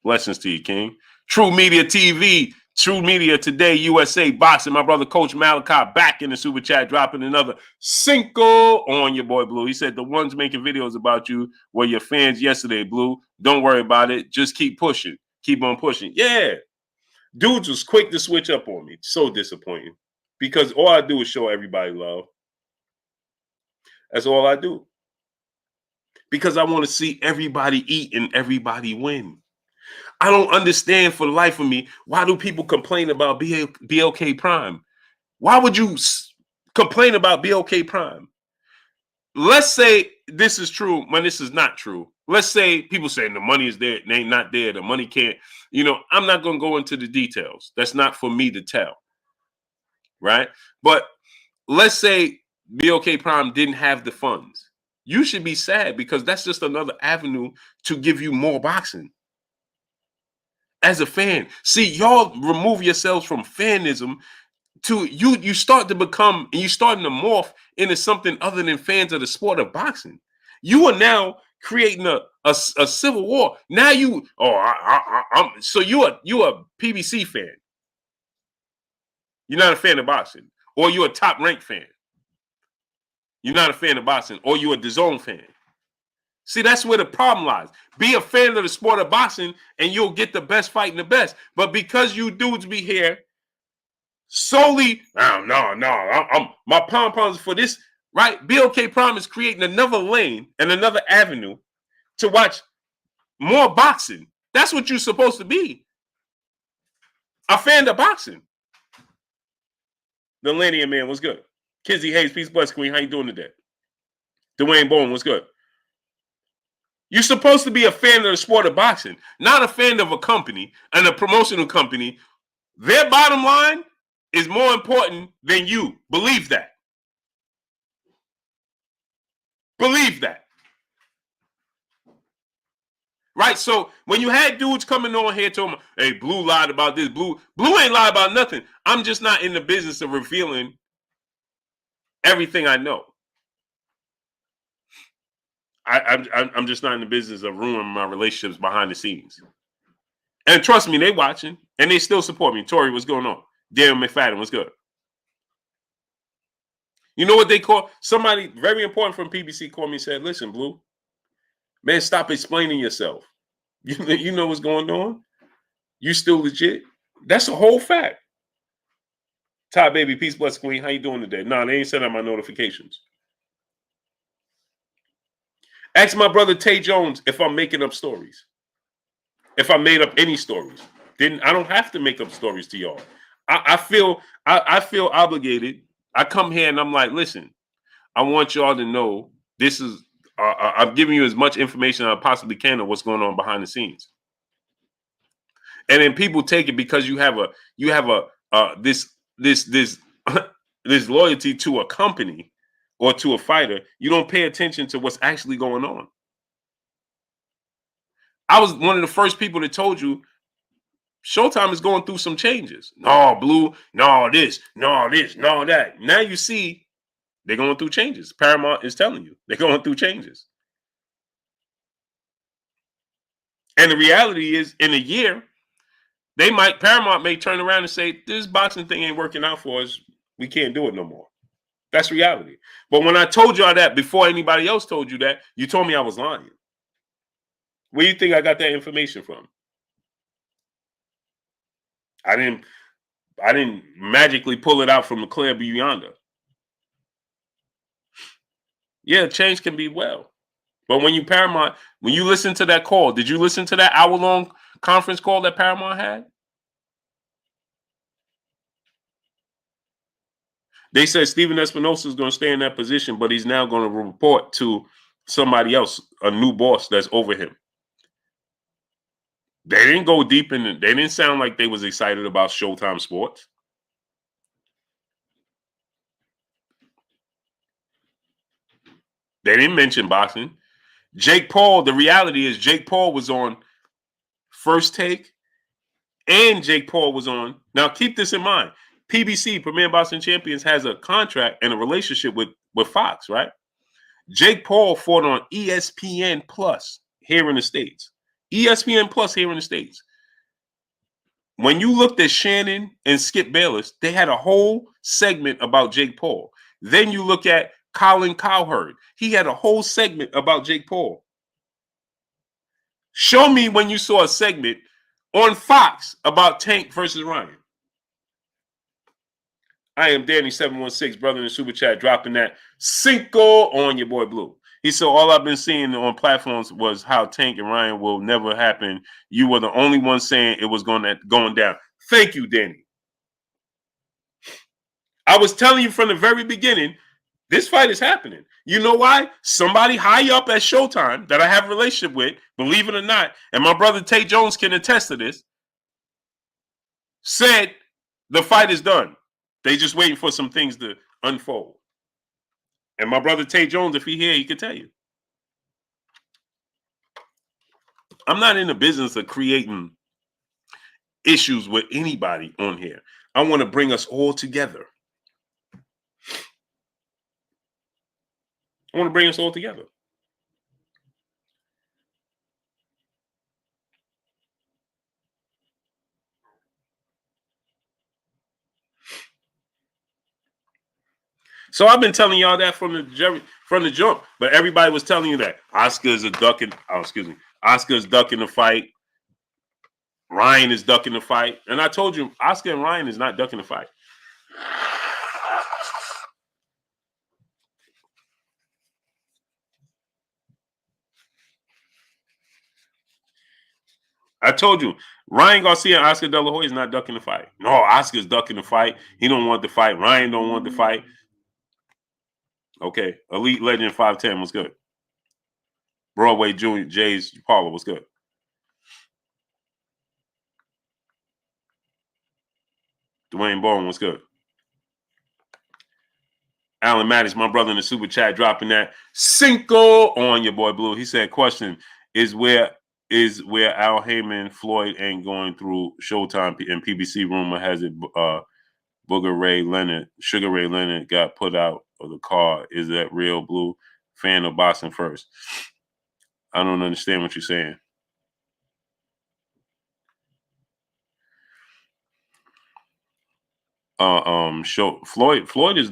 Blessings to you, King. True Media TV True Media Today, USA Boxing. My brother Coach Malachi back in the super chat, dropping another cinco on your boy Blue. He said the ones making videos about you were your fans yesterday, Blue. Don't worry about it. Just keep pushing. Keep on pushing. Yeah. Dudes was quick to switch up on me. So disappointing. Because all I do is show everybody love. That's all I do. Because I want to see everybody eat and everybody win. I don't understand for the life of me, why do people complain about BLK Prime? Why would you complain about BLK Prime? Let's say this is true when this is not true. Let's say people saying the money is there, they ain't not there, the money can't. I'm not going to go into the details. That's not for me to tell, right? But let's say BLK Prime didn't have the funds. You should be sad because that's just another avenue to give you more boxing. As a fan, see, y'all remove yourselves from fanism to you start to become, and you starting to morph into something other than fans of the sport of boxing. You are now creating a civil war. Now you, so you a PBC fan. You're not a fan of boxing, or you're a Top Rank fan. You're not a fan of boxing, or you're a DAZN fan. See, that's where the problem lies. Be a fan of the sport of boxing, and you'll get the best fight and the best. But because you dudes be here solely, I'm my pom-poms for this, right? BLK Prime is creating another lane and another avenue to watch more boxing. That's what you're supposed to be. A fan of boxing. The Linear Man was good. Kizzy Hayes, peace, bless, Queen. How you doing today? Dwayne Bowen was good. You're supposed to be a fan of the sport of boxing, not a fan of a company and a promotional company. Their bottom line is more important than you. Believe that. Believe that. Right? So when you had dudes coming on here talking, hey, Blue lied about this. Blue ain't lied about nothing. I'm just not in the business of revealing everything I know. I'm just not in the business of ruining my relationships behind the scenes. And trust me, they watching and they still support me. Tori, what's going on? Daniel McFadden, what's good? You know what they call somebody very important from PBC called me and said, listen, Blue, man, stop explaining yourself. You know what's going on? You still legit? That's a whole fact. Ty baby, peace, bless, Queen. How you doing today? No, they ain't sent out my notifications. Ask my brother Tay Jones if I'm making up stories. If I made up any stories. I don't have to make up stories to y'all. I feel obligated. I come here and I'm like, listen, I want y'all to know this is I'm giving you as much information as I possibly can of what's going on behind the scenes. And then people take it because you have this this loyalty to a company or to a fighter. You don't pay attention to what's actually going on. I was one of the first people that told you Showtime is going through some changes. No, Blue, no this, no that. Now you see they're going through changes. Paramount is telling you they're going through changes. And the reality is in a year, Paramount may turn around and say, this boxing thing ain't working out for us. We can't do it no more. That's reality. But when I told y'all that before anybody else told you that, you told me I was lying. Where do you think I got that information from? I didn't magically pull it out from the clear blue yonder. Yeah, change can be well. But when you listen to that call, did you listen to that hour-long conference call that Paramount had? They said Steven Espinosa is going to stay in that position, but he's now going to report to somebody else, a new boss that's over him. They didn't go deep in it. They didn't sound like they was excited about Showtime Sports. They didn't mention boxing. Jake Paul, the reality is Jake Paul was on First Take and Jake Paul was on. Now, keep this in mind. PBC, Premier Boxing Champions, has a contract and a relationship with Fox, right? Jake Paul fought on ESPN Plus here in the States. ESPN Plus here in the States. when you looked at Shannon and Skip Bayless, they had a whole segment about Jake Paul. Then you look at Colin Cowherd. He had a whole segment about Jake Paul. Show me when you saw a segment on Fox about Tank versus Ryan. I am Danny716, brother in the super chat, dropping that Cinco on your boy Blue. He said, all I've been seeing on platforms was how Tank and Ryan will never happen. You were the only one saying it was going down. Thank you, Danny. I was telling you from the very beginning, this fight is happening. You know why? Somebody high up at Showtime that I have a relationship with, believe it or not, and my brother Tate Jones can attest to this, said the fight is done. They just waiting for some things to unfold. And my brother Tate Jones, if he here, he could tell you. I'm not in the business of creating issues with anybody on here. I want to bring us all together. I want to bring us all together. So I've been telling y'all that from the jump, but everybody was telling you that Oscar is ducking the fight. Ryan is ducking the fight, and I told you Oscar and Ryan is not ducking the fight. I told you, Ryan Garcia and Oscar De La Hoya is not ducking the fight. No, Oscar's ducking the fight. He don't want the fight. Ryan don't want the fight. Okay, Elite Legend 510, what's good? Broadway Junior Jay's Paula, what's good? Dwayne Bowen, what's good? Alan Mattis, my brother in the super chat, dropping that Cinco on your boy Blue. He said, question is where Al Heyman Floyd ain't going through Showtime and PBC rumor has it Sugar Ray Leonard got put out of the car. Is that real, Blue? Fan of Boston first. I don't understand what you're saying. Floyd is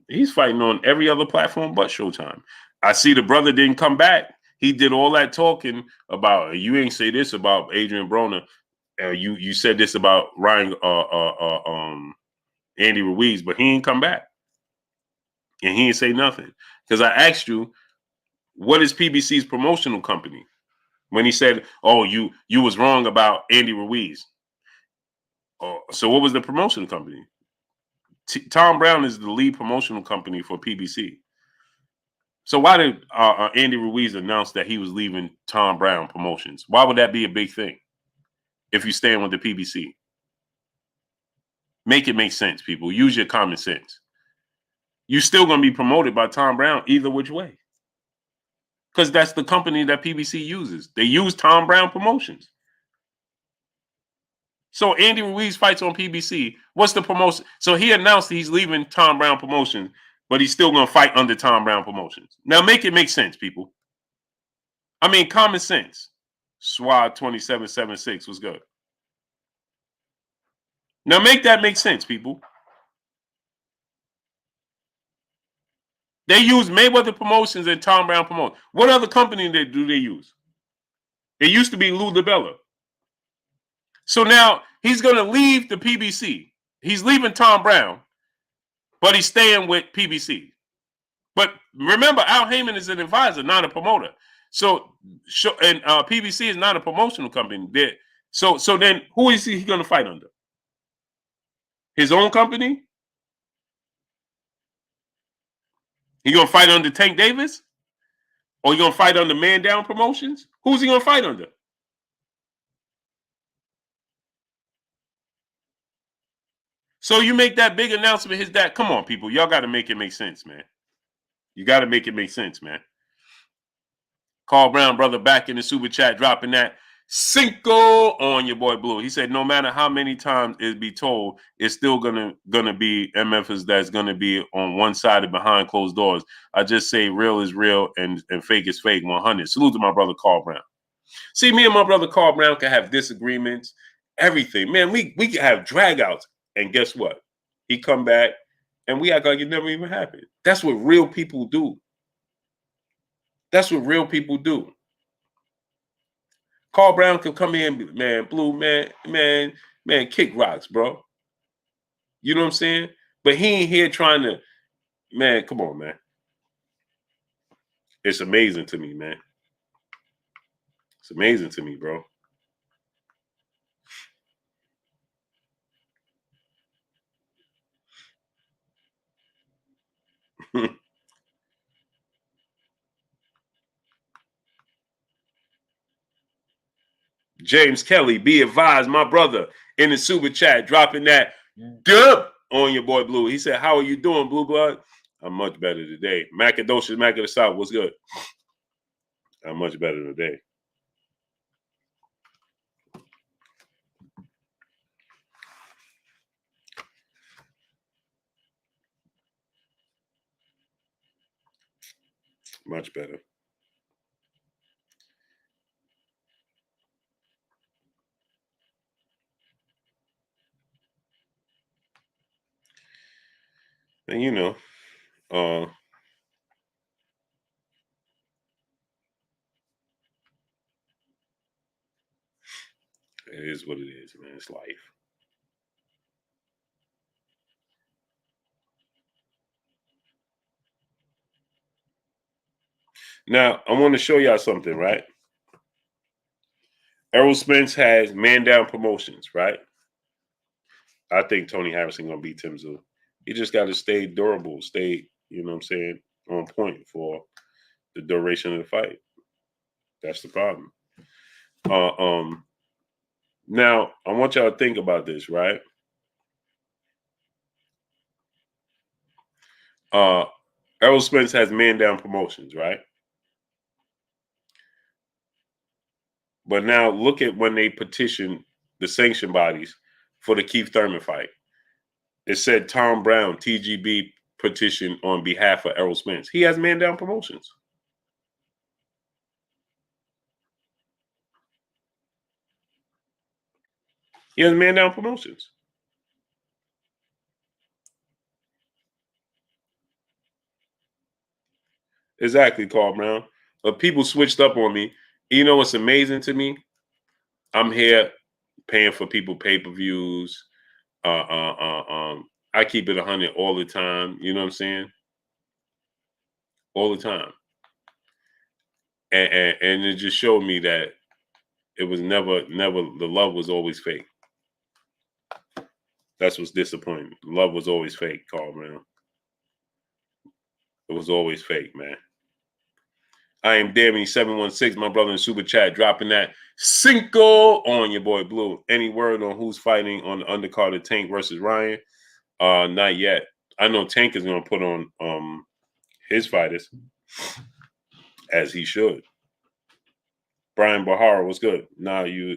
he's fighting on every other platform but Showtime. I see the brother didn't come back. He did all that talking about you ain't say this about Adrian Broner. You said this about Ryan Andy Ruiz, but he ain't come back. And he ain't say nothing. Because I asked you, what is PBC's promotional company? When he said, oh, you was wrong about Andy Ruiz. So what was the promotional company? Tom Brown is the lead promotional company for PBC. So why did Andy Ruiz announce that he was leaving Tom Brown Promotions? Why would that be a big thing if you stand with the PBC? Make it make sense, people. Use your common sense. You're still going to be promoted by Tom Brown either which way. Because that's the company that PBC uses. They use Tom Brown Promotions. So Andy Ruiz fights on PBC. What's the promotion? So he announced he's leaving Tom Brown Promotions, but he's still going to fight under Tom Brown Promotions. Now make it make sense, people. I mean, common sense. Swad 2776 was good. Now make that make sense, people. They use Mayweather Promotions and Tom Brown Promotions. What other company do they use? It used to be Lou DiBella. So now he's going to leave the PBC. He's leaving Tom Brown, but he's staying with PBC. But remember, Al Heyman is an advisor, not a promoter. So, and PBC is not a promotional company. So then who is he going to fight under? His own company? He going to fight under Tank Davis? Or he going to fight under Man Down Promotions? Who's he going to fight under? So you make that big announcement, his dad. Come on, people. Y'all got to make it make sense, man. You got to make it make sense, man. Carl Brown, brother, back in the super chat, dropping that Cinco on your boy Blue. He said, no matter how many times it be told, it's still gonna be MFers that's gonna be on one side and behind closed doors. I just say real is real and fake is fake. 100. Salute to my brother Carl Brown. See, me and my brother Carl Brown can have disagreements everything. Man, we could have dragouts. And guess what? He come back and we act like it never even happened. That's what real people do. That's what real people do. Carl Brown can come in, man, Blue, man, kick rocks, bro. You know what I'm saying? But he ain't here trying to, man, come on, man. It's amazing to me, man. It's amazing to me, bro. James Kelly, be advised, my brother, in the super chat, dropping that dub on your boy Blue. He said, how are you doing, Blue Blood? I'm much better today. Macadocious, Mac of the South, what's good? I'm much better today. Much better. And you know, it is what it is, man. It's life. Now, I want to show y'all something, right? Errol Spence has man down promotions, right? I think Tony Harrison gonna beat Tim Tszyu. He just got to stay durable, stay, you know what I'm saying, on point for the duration of the fight. That's the problem. Now, I want y'all to think about this, right? Errol Spence has man down promotions, right? But now look at when they petitioned the sanction bodies for the Keith Thurman fight. It said Tom Brown, TGB, petition on behalf of Errol Spence. He has man down promotions. He has man down promotions. Exactly, Carl Brown. But people switched up on me. You know what's amazing to me? I'm here paying for people pay-per-views. I keep it 100 all the time. You know what I'm saying? All the time. And it just showed me that it was never, the love was always fake. That's what's disappointing. Love was always fake, Carl Brown. It was always fake, man. I am Damien716, my brother in Super Chat, dropping that Cinco on your boy Blue. Any word on who's fighting on the undercard of Tank versus Ryan? Not yet. I know Tank is going to put on his fighters, as he should. Brian Bahara, what's good? Now you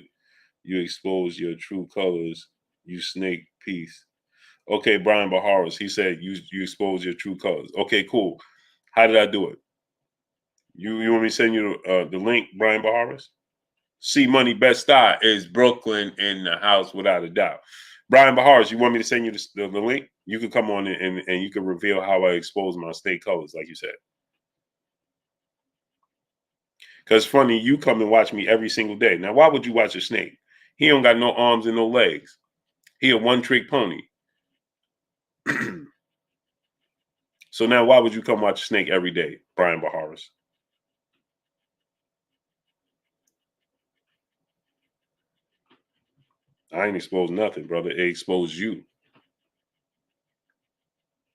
expose your true colors, you snake piece. Okay, Brian Baharas, he said you expose your true colors. Okay, cool. How did I do it? You want me to send you the link, Brian Baharas? C Money Best Star is Brooklyn in the house without a doubt. Brian Baharas, you want me to send you the link? You can come on and you can reveal how I expose my snake colors, like you said. Because funny, you come and watch me every single day. Now, why would you watch a snake? He don't got no arms and no legs. He a one-trick pony. So now why would you come watch a snake every day, Brian Baharas? I ain't exposed nothing, brother. It exposed you.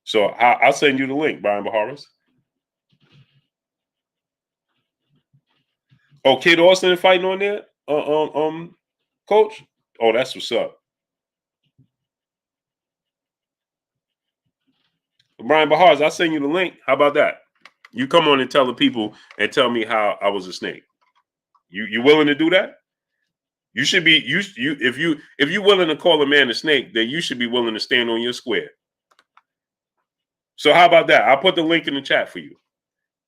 So I'll send you the link, Brian Baharas. Oh, Kid Austin fighting on there? Coach? Oh, that's what's up. Brian Baharas, I'll send you the link. How about that? You come on and tell the people and tell me how I was a snake. You willing to do that? You should be if you're willing to call a man a snake, then you should be willing to stand on your square. So how about that? I'll put the link in the chat for you.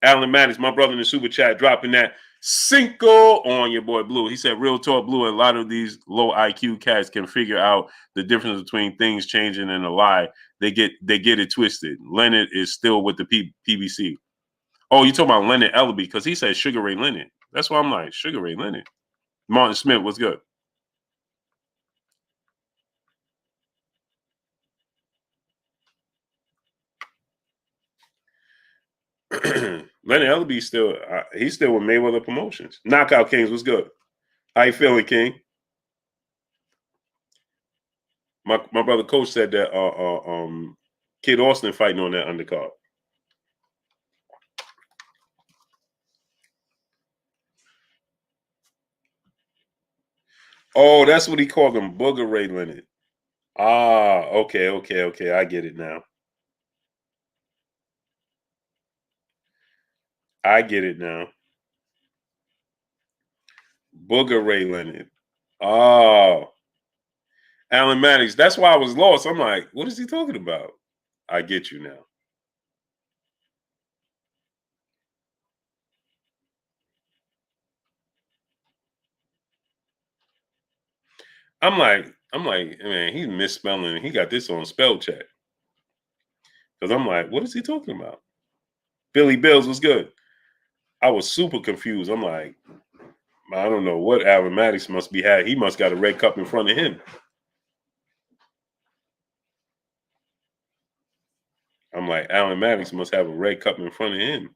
Alan Maddox, my brother in the super chat, dropping that Cinco on your boy Blue. He said, real talk, Blue, a lot of these low IQ cats can figure out the difference between things changing and a lie. They get it twisted. Leonard is still with the PBC. Oh, you talking about Leonard Ellaby, because he said Sugar Ray Leonard. That's why I'm like, Sugar Ray Leonard. Martin Smith, what's good? Leonard Ellaby still, he's still with Mayweather Promotions. Knockout Kings, what's good? How you feeling, King? My brother Coach said that Kid Austin fighting on that undercard. Oh, that's what he called him, Booger Ray Leonard. Ah, okay. I get it now. Booger Ray Leonard. Oh, Alan Maddox. That's why I was lost. I'm like, what is he talking about? I get you now. I'm like, man, he's misspelling. He got this on spell check. Because I'm like, what is he talking about? Billy Bills was good. I was super confused. I'm like, I don't know what Alan Maddox must be had. He must got a red cup in front of him. I'm like, Alan Maddox must have a red cup in front of him.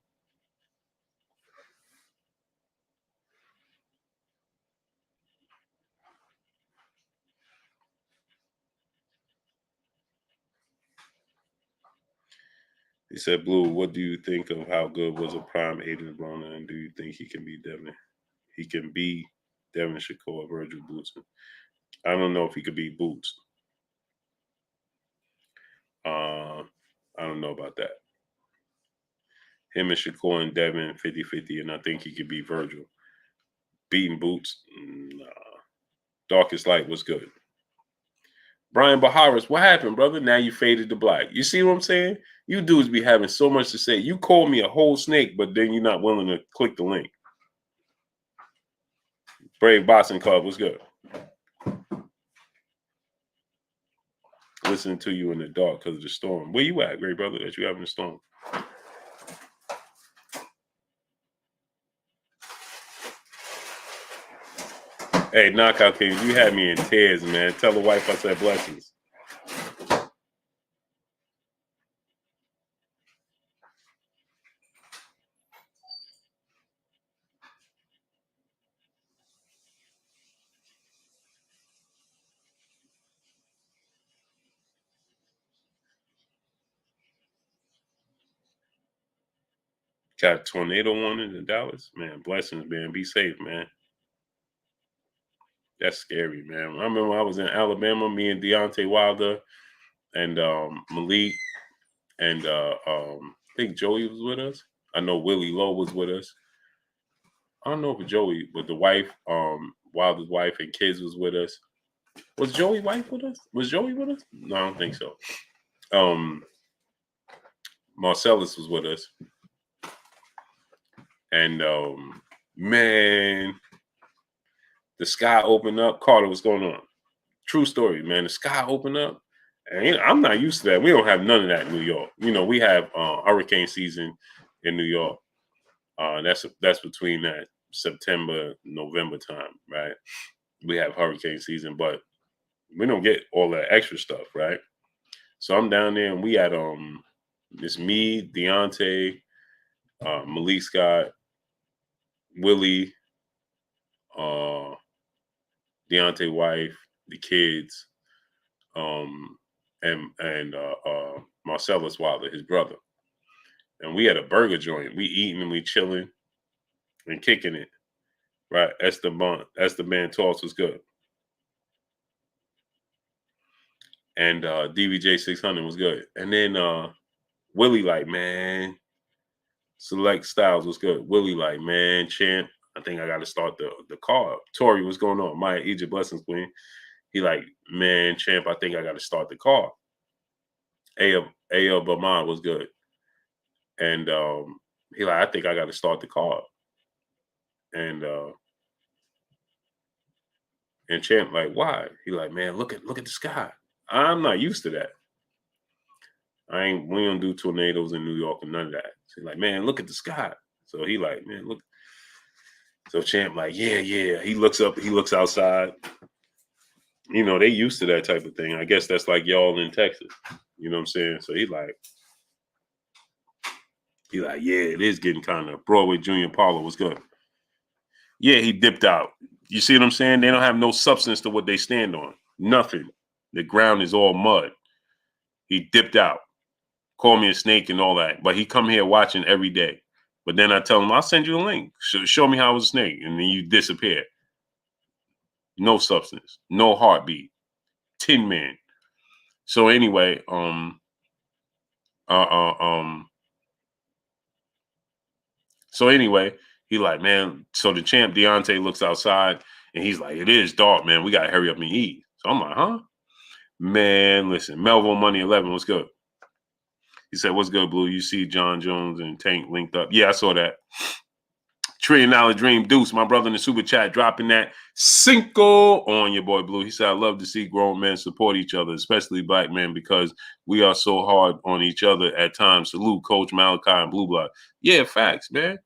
He said, Blue, what do you think of how good was a prime Aiden Broner, and do you think he can be Devin? He can be Devin Shakur, Virgil Boots. I don't know if he could be Boots. I don't know about that. Him and Shakur and Devin 50-50, and I think he could be Virgil. Beating Boots, nah. Darkest Light was good. Brian Baharis, what happened, brother? Now you faded to black. You see what I'm saying? You dudes be having so much to say. You call me a whole snake, but then you're not willing to click the link. Brave Boxing Club, what's good? Listening to you in the dark because of the storm. Where you at, great brother, that you having a storm? Hey, Knockout Kings, you had me in tears, man. Tell the wife I said blessings. Got a tornado warning in Dallas. Man, blessings, man. Be safe, man. That's scary, man. I remember I was in Alabama, me and Deontay Wilder and Malik and I think Joey was with us. I know Willie Lowe was with us. I don't know if Joey, but the wife, Wilder's wife and kids was with us. Was Joey's wife with us? Was Joey with us? No, I don't think so. Marcellus was with us. And man, the sky opened up. Carter, what's going on? True story, man. The sky opened up. And I'm not used to that. We don't have none of that in New York. You know, we have hurricane season in New York. That's between that September, November time, right? We have hurricane season, but we don't get all that extra stuff, right? So I'm down there, and we had it's me, Deontay, Malik Scott, Willie, Deontay wife, the kids, and Marcellus Wilder, his brother. And we had a burger joint. We eating and we chilling and kicking it. Right. That's the band toss was good. And DVJ 600 was good. And then Willie like, man, Select Styles was good. Willie like, man, champ, I think I got to start the car. Tori, what's going on? Maya Egypt Blessings Queen. He like, man, champ, I think I got to start the car. A.L. Bamad was good. And he like, I think I got to start the car. And Champ like, why? He like, man, look at the sky. I'm not used to that. We don't do tornadoes in New York and none of that. So he's like, man, look at the sky. So he like, man, look. So Champ like, yeah. He looks up, he looks outside. You know, they used to that type of thing. I guess that's like y'all in Texas. You know what I'm saying? So he like, yeah, it is getting kind of Broadway Junior Paulo was good. Yeah, he dipped out. You see what I'm saying? They don't have no substance to what they stand on. Nothing. The ground is all mud. He dipped out. Call me a snake and all that. But he come here watching every day. But then I tell him, I'll send you a link. Show me how I was a snake. And then you disappear. No substance. No heartbeat. Tin Man. So anyway, so anyway, he like, man, so the champ Deontay looks outside and he's like, it is dark, man. We gotta hurry up and eat. So I'm like, huh? Man, listen, Melville Money 11, what's good? He said, what's good, Blue? You see John Jones and Tank linked up. Yeah, I saw that. $1 Trillion Dream Deuce, my brother in the super chat, dropping that Cinco on your boy Blue. He said, I love to see grown men support each other, especially black men, because we are so hard on each other at times. Salute, Coach Malachi and Blue Blood. Yeah, facts, man.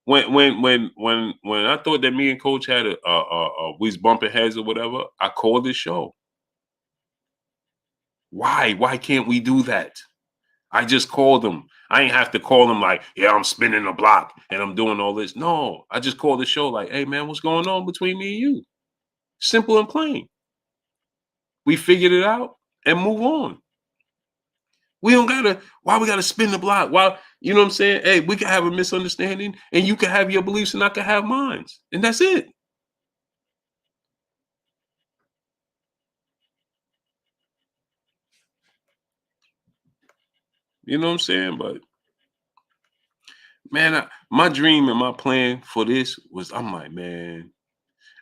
When I thought that me and Coach had we was bumping heads or whatever, I called this show. Why? Why can't we do that? I just called them. I ain't have to call them like, yeah, I'm spinning the block and I'm doing all this. No, I just called the show like, hey, man, what's going on between me and you? Simple and plain. We figured it out and move on. We don't why we gotta spin the block? Why, you know what I'm saying? Hey, we can have a misunderstanding and you can have your beliefs and I can have mine. And that's it. You know what I'm saying? But man, my dream and my plan for this was, I'm like, man,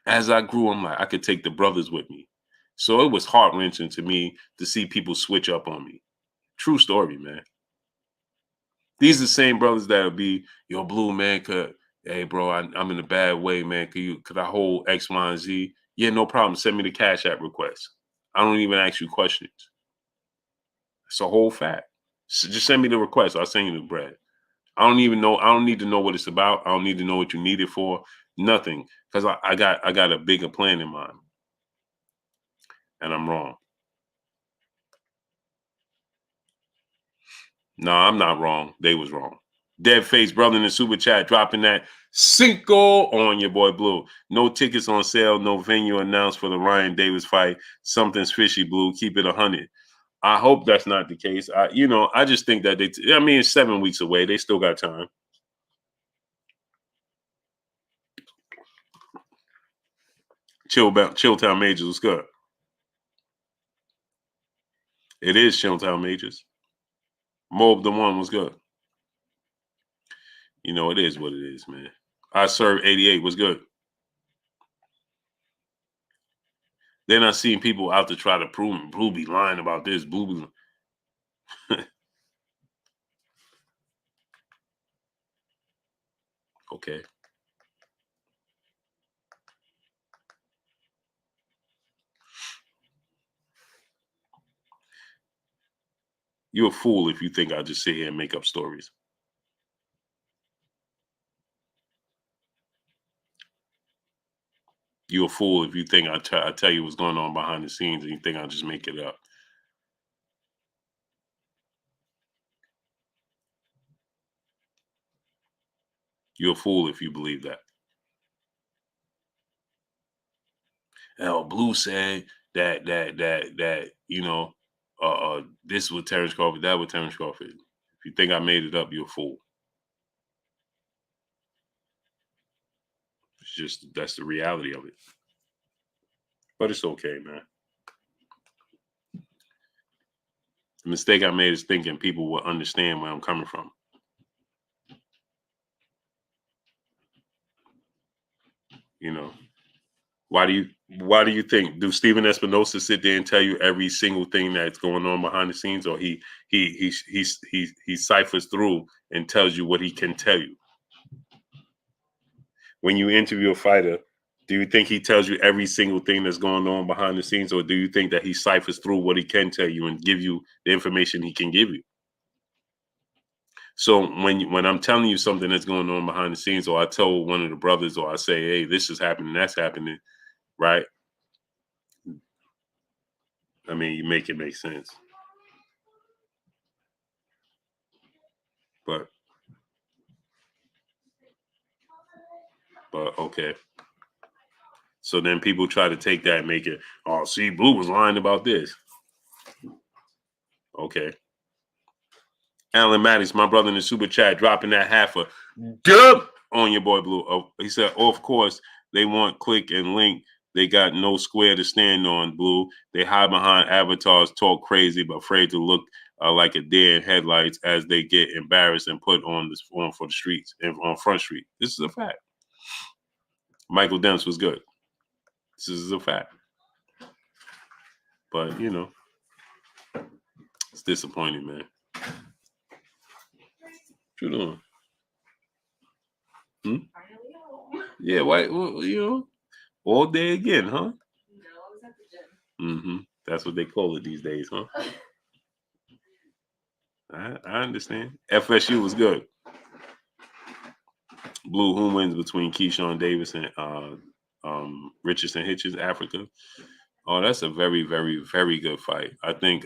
as I grew, I'm like, I could take the brothers with me. So it was heart-wrenching to me to see people switch up on me. True story, man. These are the same brothers that'll be, yo, Blue, man, hey, bro, I'm in a bad way, man. Could I hold X, Y, and Z? Yeah, no problem. Send me the Cash App request. I don't even ask you questions. It's a whole fact. So just send me the request. I'll send you the bread. I don't even know. I don't need to know what it's about. I don't need to know what you need it for. Nothing. Because I got a bigger plan in mind. And I'm wrong. No, I'm not wrong. They was wrong. Dead Face brother in the super chat dropping that Cinco on your boy Blue. No tickets on sale. No venue announced for the Ryan Davis fight. Something's fishy, Blue. Keep it 100. I hope that's not the case. I just think that it's 7 weeks away. They still got time. Chilltown Majors was good. It is Chilltown Majors. Mob the One was good. You know, it is what it is, man. I served 88 was good. Then I seen people out to try to prove me. Blue be lying about this. Blue be... Okay. You're a fool if you think I'll just sit here and make up stories. You're a fool if you think I tell you what's going on behind the scenes and you think I'll just make it up. You're a fool if you believe that. Now, Blue said that this with Terrence Crawford, that with Terrence Crawford. If you think I made it up, you're a fool. It's just, that's the reality of it. But it's okay, man. The mistake I made is thinking people will understand where I'm coming from. You know, why do you think, do Steven Espinosa sit there and tell you every single thing that's going on behind the scenes, or he ciphers through and tells you what he can tell you? when you interview a fighter, do you think he tells you every single thing that's going on behind the scenes, or do you think that he ciphers through what he can tell you and give you the information he can give you? So when I'm telling you something that's going on behind the scenes, or I tell one of the brothers, or I say, hey, this is happening, that's happening, right? I mean, you make it make sense. But okay. So then people try to take that and make it, oh, see, Blue was lying about this. Okay. Alan Mattis, my brother in the super chat, dropping that half a dub on your boy Blue. Oh, he said, oh, of course, they want click and link. They got no square to stand on, Blue. They hide behind avatars, talk crazy, but afraid to look like a deer in headlights as they get embarrassed and put on for the streets and on Front Street. This is a fact. Michael Dempsey was good. This is a fact. But, you know, it's disappointing, man. What you doing? Yeah, why? Well, you know, all day again, huh? No, I was at the gym. Mm-hmm. That's what they call it these days, huh? I understand. FSU was good. Blue, who wins between Keyshawn Davis and Richardson Hitchens, Africa? Oh, that's a very, very, very good fight. I think,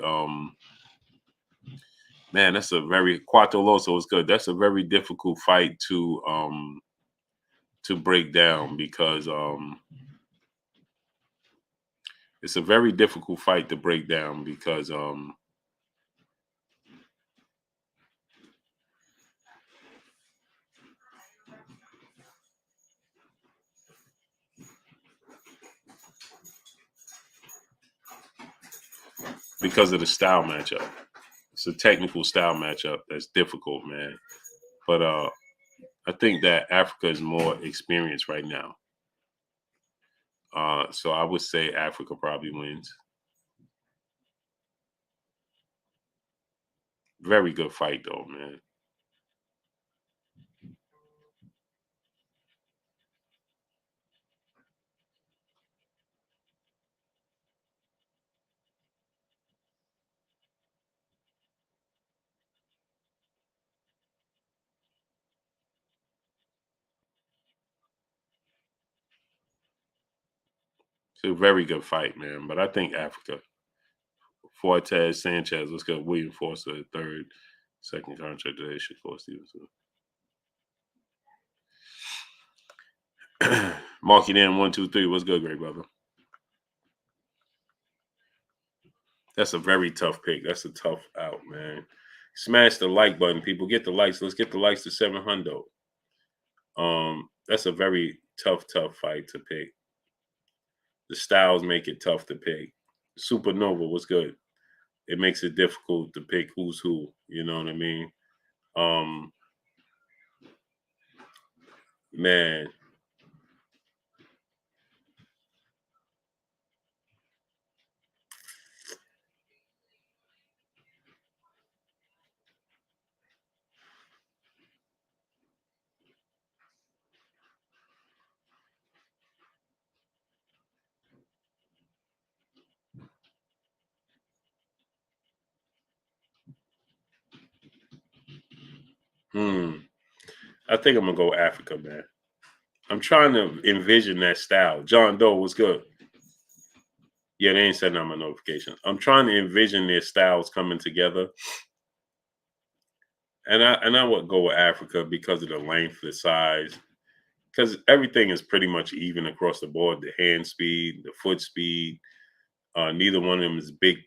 man, that's a very Quattro Loso is good. That's a very difficult fight to break down because it's a very difficult fight to break down because of the style matchup. It's a technical style matchup that's difficult, man. But I think that Africa is more experienced right now. So I would say Africa probably wins. Very good fight, though, man. It's a very good fight, man. But I think Africa. Fortes, Sanchez, let's go. William Foster, third, second contract today. Shakur Stevenson. Mark it in 1, 2, 3. What's good, great brother? That's a very tough pick. That's a tough out, man. Smash the like button, people. Get the likes. Let's get the likes to 700. That's a very tough fight to pick. The styles make it tough to pick. Supernova was good. It makes it difficult to pick who's who. You know what I mean? Man. I think I'm gonna go Africa, man. I'm trying to envision that style. John Doe was good. Yeah, they ain't setting out my notifications. I'm trying to envision their styles coming together. And I would go with Africa because of the length, the size, because everything is pretty much even across the board. The hand speed, the foot speed. Neither one of them is big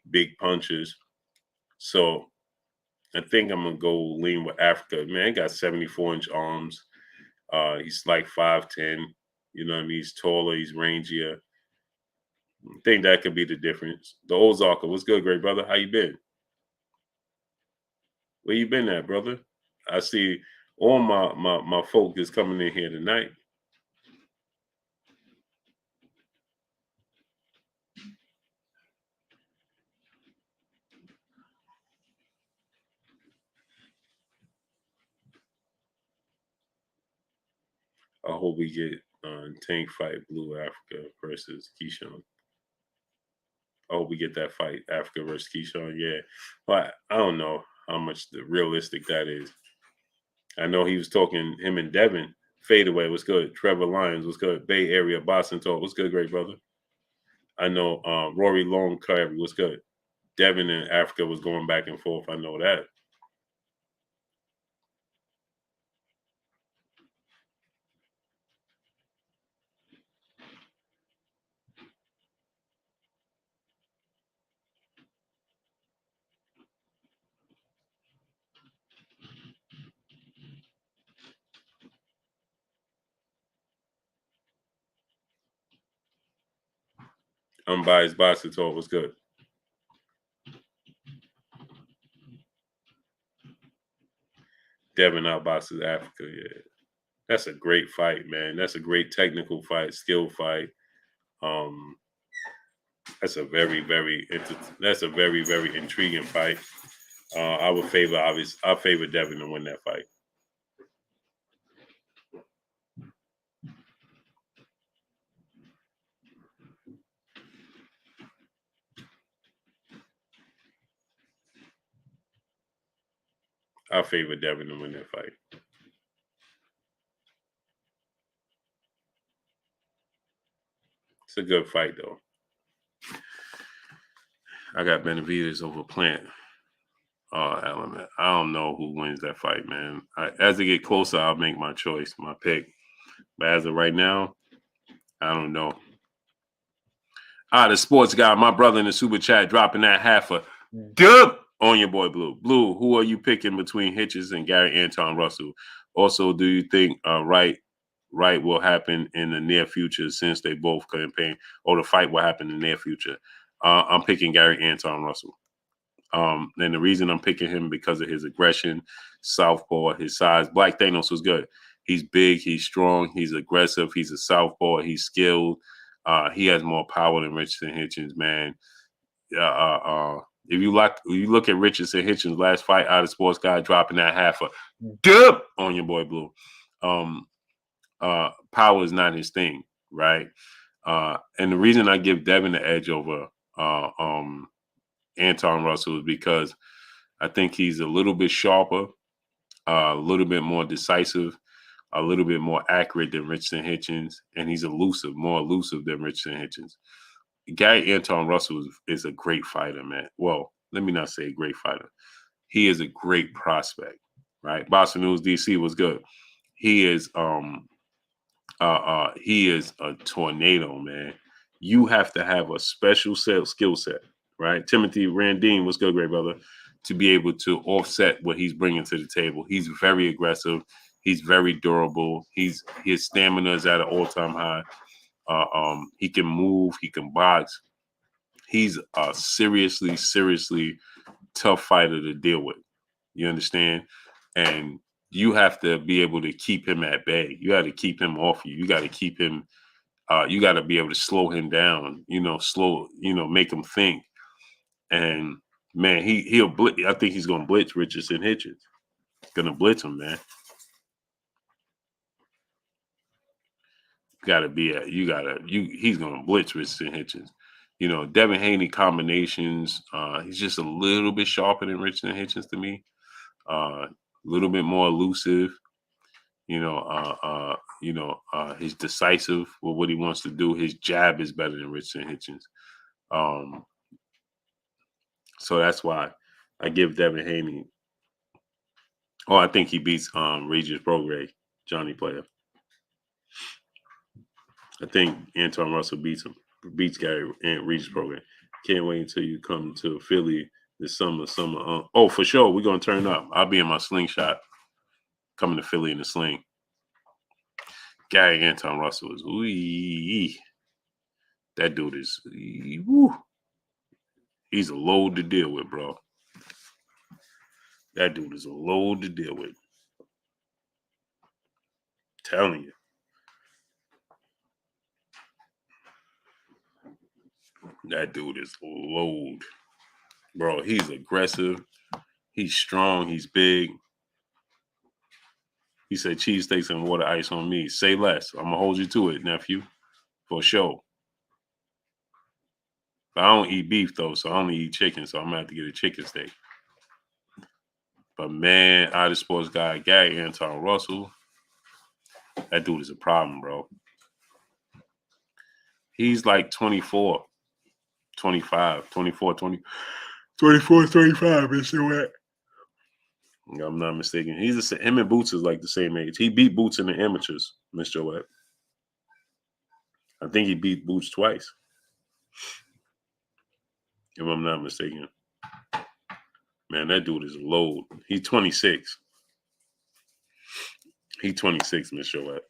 punches. So I think I'm gonna go lean with Africa. Man, he got 74-inch arms. He's like 5'10". You know what I mean? He's taller. He's rangier. I think that could be the difference. The Ozarker, what's good, great brother? How you been? Where you been at, brother? I see all my folk is coming in here tonight. I hope we get Tank fight Blue Africa versus Keyshawn. I hope we get that fight, Africa versus Keyshawn. Yeah, but I don't know how much realistic that is. I know he was talking him and Devin. Fadeaway was good. Trevor Lyons was good. Bay Area Boston Talk was good, great brother. I know Rory Long Curry was good. Devin and Africa was going back and forth. I know that. Unbiased Boston Talk was good. Devin outboxes Africa. Yeah, that's a great fight, man. That's a great technical fight, skill fight. That's a very, very intriguing fight. I would favor Devin to win that fight. I favor Devin to win that fight. It's a good fight, though. I got Benavidez over Plant. Element. I don't know who wins that fight, man. As they get closer, I'll make my choice, my pick. But as of right now, I don't know. The sports guy, my brother in the super chat, dropping that half a dub on your boy Blue. Blue, who are you picking between Hitchens and Gary Anton Russell? Also, do you think Wright will happen in the near future since they both campaign, or the fight will happen in the near future? I'm picking Gary Anton Russell. And the reason I'm picking him because of his aggression, southpaw, his size. Black Thanos was good. He's big, he's strong, he's aggressive, he's a southpaw, he's skilled. He has more power than Richardson Hitchens, man. If you look at Richardson Hitchens' last fight out of sports guy, dropping that half a dub on your boy Blue. Power is not his thing, right? And the reason I give Devin the edge over Anton Russell is because I think he's a little bit sharper, a little bit more decisive, a little bit more accurate than Richardson Hitchens, and he's more elusive than Richardson Hitchens. Gary Anton Russell is a great fighter, man. Well, let me not say a great fighter. He is a great prospect, right? Boston News DC was good. He is a tornado, man. You have to have a special skill set, right? Timothy Randine was good, great brother, to be able to offset what he's bringing to the table. He's very aggressive. He's very durable. His stamina is at an all-time high. He can move. He can box. He's a seriously tough fighter to deal with. You understand? And you have to be able to keep him at bay. You got to keep him off you. You got to keep him. You got to be able to slow him down. Make him think. And man, he'll blitz. I think he's gonna blitz Richardson Hitchens. Gonna blitz him, man. He's gonna blitz Richardson Hitchens. Devin Haney combinations. He's just a little bit sharper than Richardson Hitchens to me. A little bit more elusive. He's decisive with what he wants to do. His jab is better than Richardson Hitchens. So that's why I give Devin Haney. Oh, I think he beats Regis Prograis, Johnny Player. I think Anton Russell beats Gary and Regis Prograis. Can't wait until you come to Philly this summer. Oh, for sure, we're gonna turn up. I'll be in my slingshot. Coming to Philly in the sling. Gary Anton Russell is that dude is he's a load to deal with, bro. That dude is a load to deal with. Telling you. That dude is a load. Bro, he's aggressive. He's strong. He's big. He said, cheesesteaks and water ice on me. Say less. I'm going to hold you to it, nephew, for sure. But I don't eat beef, though, so I only eat chicken, so I'm going to have to get a chicken steak. But, man, I the sports guy, Gary Anton Russell, that dude is a problem, bro. He's like 24, 25, 24, 20, 24, 25, Mr. Wet. I'm not mistaken. Him and Boots is like the same age. He beat Boots in the amateurs, Mr. Wet. I think he beat Boots twice, if I'm not mistaken. Man, that dude is a load. He's 26. He's 26, Mr. Wet.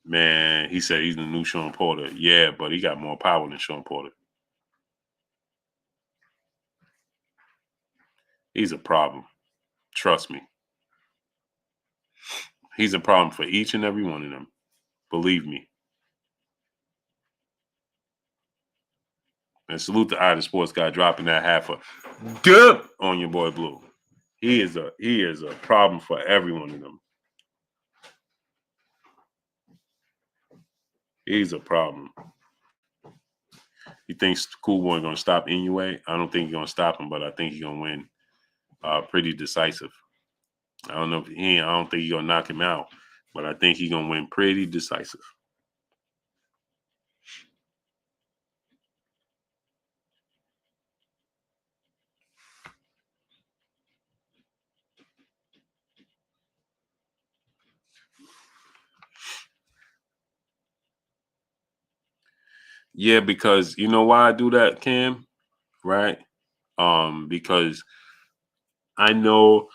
Man, he said he's the new Sean Porter. Yeah, but he got more power than Sean Porter. He's a problem. Trust me. He's a problem for each and every one of them. Believe me. And salute to the sports guy dropping that half a dub on your boy Blue. He is a problem for every one of them. He's a problem. He thinks Cool Boy gonna stop Inoue. I don't think he's gonna stop him, but I think he's gonna win pretty decisive. I don't think he's gonna knock him out, but I think he's gonna win pretty decisive. Yeah, because you know why I do that, Cam? Right? Because I know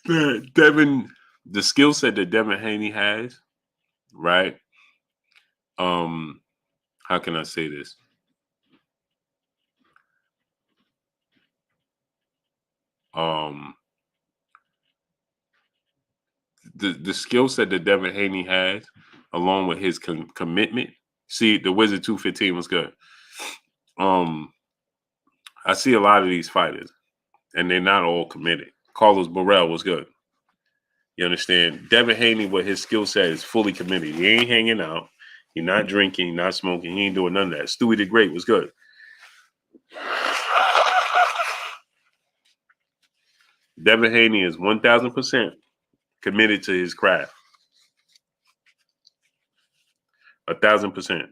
that the skill set that Devin Haney has, right? How can I say this? The skill set that Devin Haney has, along with his commitment. See, the Wizard 215 was good. I see a lot of these fighters, and they're not all committed. Carlos Burrell was good. You understand? Devin Haney, with his skill set, is fully committed. He ain't hanging out. He's not drinking, not smoking. He ain't doing none of that. Stewie the Great was good. Devin Haney is 1,000% committed to his craft. 1,000%.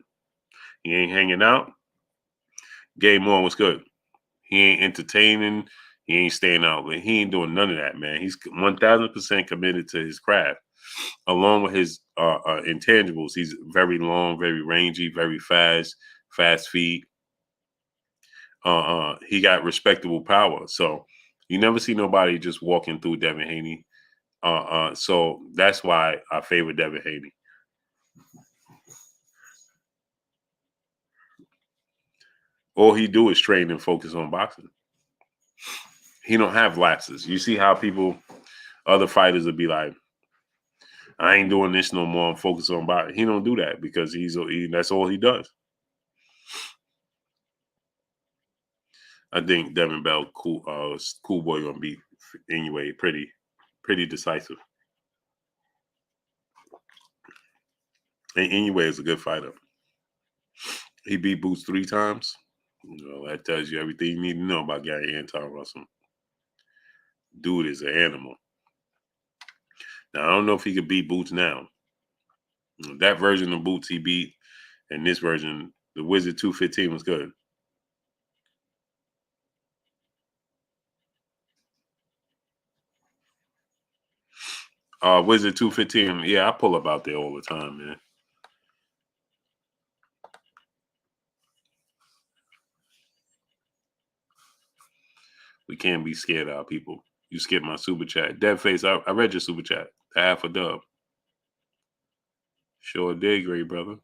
He ain't hanging out. Game Moore was good. He ain't entertaining. He ain't staying out. But he ain't doing none of that, man. He's 1,000% committed to his craft. Along with his intangibles, he's very long, very rangy, very fast feet. He got respectable power. So you never see nobody just walking through Devin Haney. So that's why I favor Devin Haney. All he do is train and focus on boxing. He don't have lapses. You see how other fighters would be like, I ain't doing this no more. I'm focused on boxing. He don't do that because that's all he does. I think Devin Bell, cool boy, gonna be anyway pretty decisive. And anyway, is a good fighter. He beat Boots 3 times. That tells you everything you need to know about Gary Anton Russell. Dude is an animal. Now, I don't know if he could beat Boots now. That version of Boots he beat, and this version, the Wizard 215 was good. Wizard 215, yeah, I pull up out there all the time, man. We can't be scared of our people. You skipped my super chat. Deadface, I read your super chat. Half a dub. Sure did, great brother.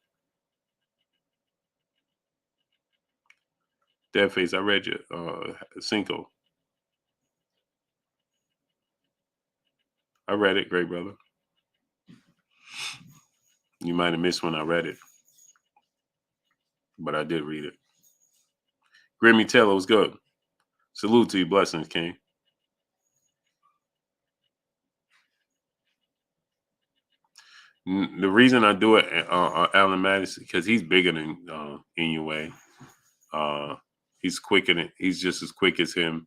Deadface, I read your Cinco. I read it, great brother. You might have missed when I read it, but I did read it. Grimmy Taylor was good. Salute to you, blessings, King. The reason I do it, Allen Madison, because he's bigger than Inoue. He's quicker than he's just as quick as him,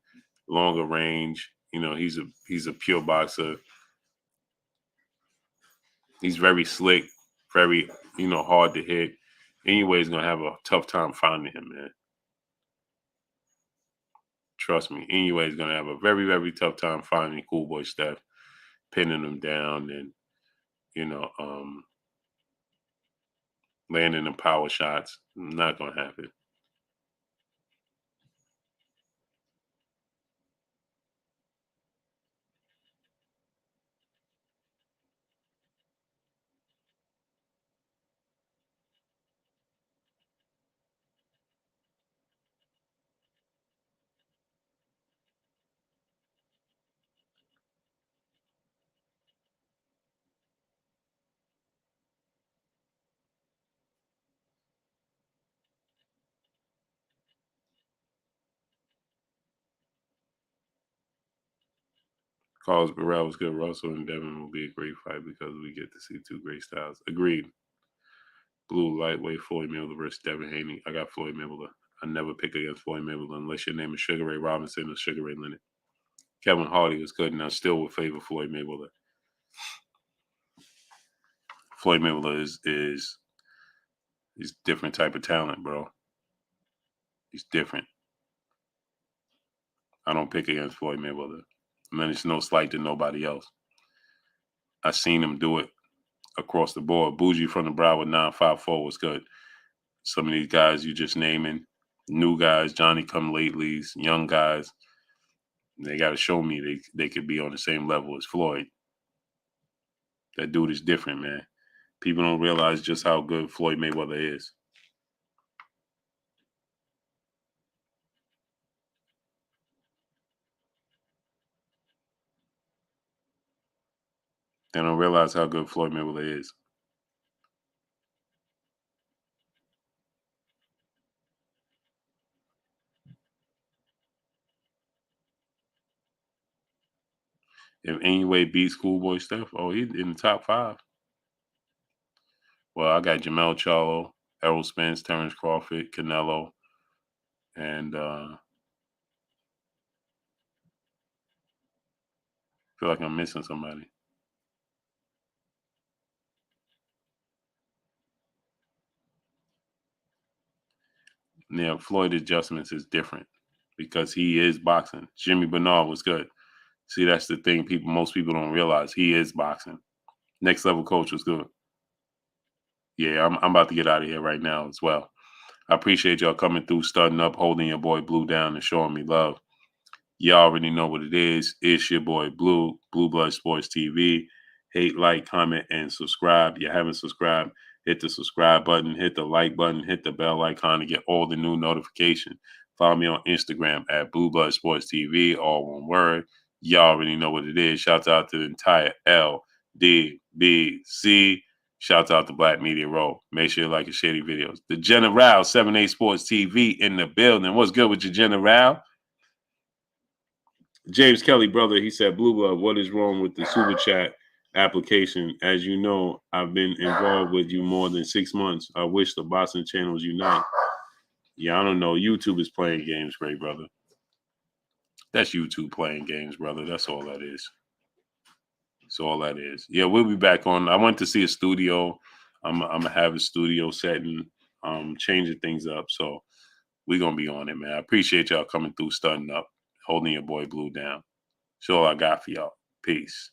longer range. You know, he's a pure boxer. He's very slick, very hard to hit. Inoue is gonna have a tough time finding him, man. Trust me, Inoue is gonna have a very, very tough time finding Cool Boy Steph, pinning him down, and you know, landing them power shots. Not gonna happen. Carlos Burrell was good. Russell and Devin will be a great fight because we get to see two great styles. Agreed. Blue lightweight Floyd Mayweather versus Devin Haney. I got Floyd Mayweather. I never pick against Floyd Mayweather unless your name is Sugar Ray Robinson or Sugar Ray Leonard. Kevin Hardy was good, and I still would favor Floyd Mayweather. Floyd Mayweather is different type of talent, bro. He's different. I don't pick against Floyd Mayweather. I mean, it's no slight to nobody else. I seen him do it across the board. Bougie from the Broward 954 was good. Some of these guys you just naming, new guys, Johnny come latelys, young guys, they got to show me they could be on the same level as Floyd. That dude is different, man. People don't realize just how good Floyd Mayweather is. They don't realize how good Floyd Mayweather is. If Inoue beats Schoolboy Steph, oh, he's in the top 5. Well, I got Jamel Charlo, Errol Spence, Terrence Crawford, Canelo, and I feel like I'm missing somebody. Yeah, Floyd adjustments is different because he is boxing. Jimmy Bernard was good. See, that's the thing most people don't realize. He is boxing. Next Level Coach was good. Yeah, I'm about to get out of here right now as well. I appreciate y'all coming through, starting up, holding your boy Blue down, and showing me love. Y'all already know what it is. It's your boy Blue, Blue Blood Sports TV. Hate, like, comment, and subscribe. If you haven't subscribed, hit the subscribe button, hit the like button, hit the bell icon to get all the new notifications. Follow me on Instagram at Blue Blood Sports TV, all one word. Y'all already know what it is. Shouts out to the entire LDBC. Shouts out to Black Media Row. Make sure you like and share the videos. The General, 7A Sports TV in the building. What's good with your General? James Kelly, brother, he said, Blue Blood, what is wrong with the Super Chat application? As you know, I've been involved with you more than 6 months. I wish the boxing channels unite. Yeah, I don't know. YouTube is playing games, great brother. That's YouTube playing games, brother. That's all that is. That's all that is. Yeah, we'll be back on. I went to see a studio. I'm going to have a studio setting, changing things up. So we're going to be on it, man. I appreciate y'all coming through, starting up, holding your boy Blue down. That's all I got for y'all. Peace.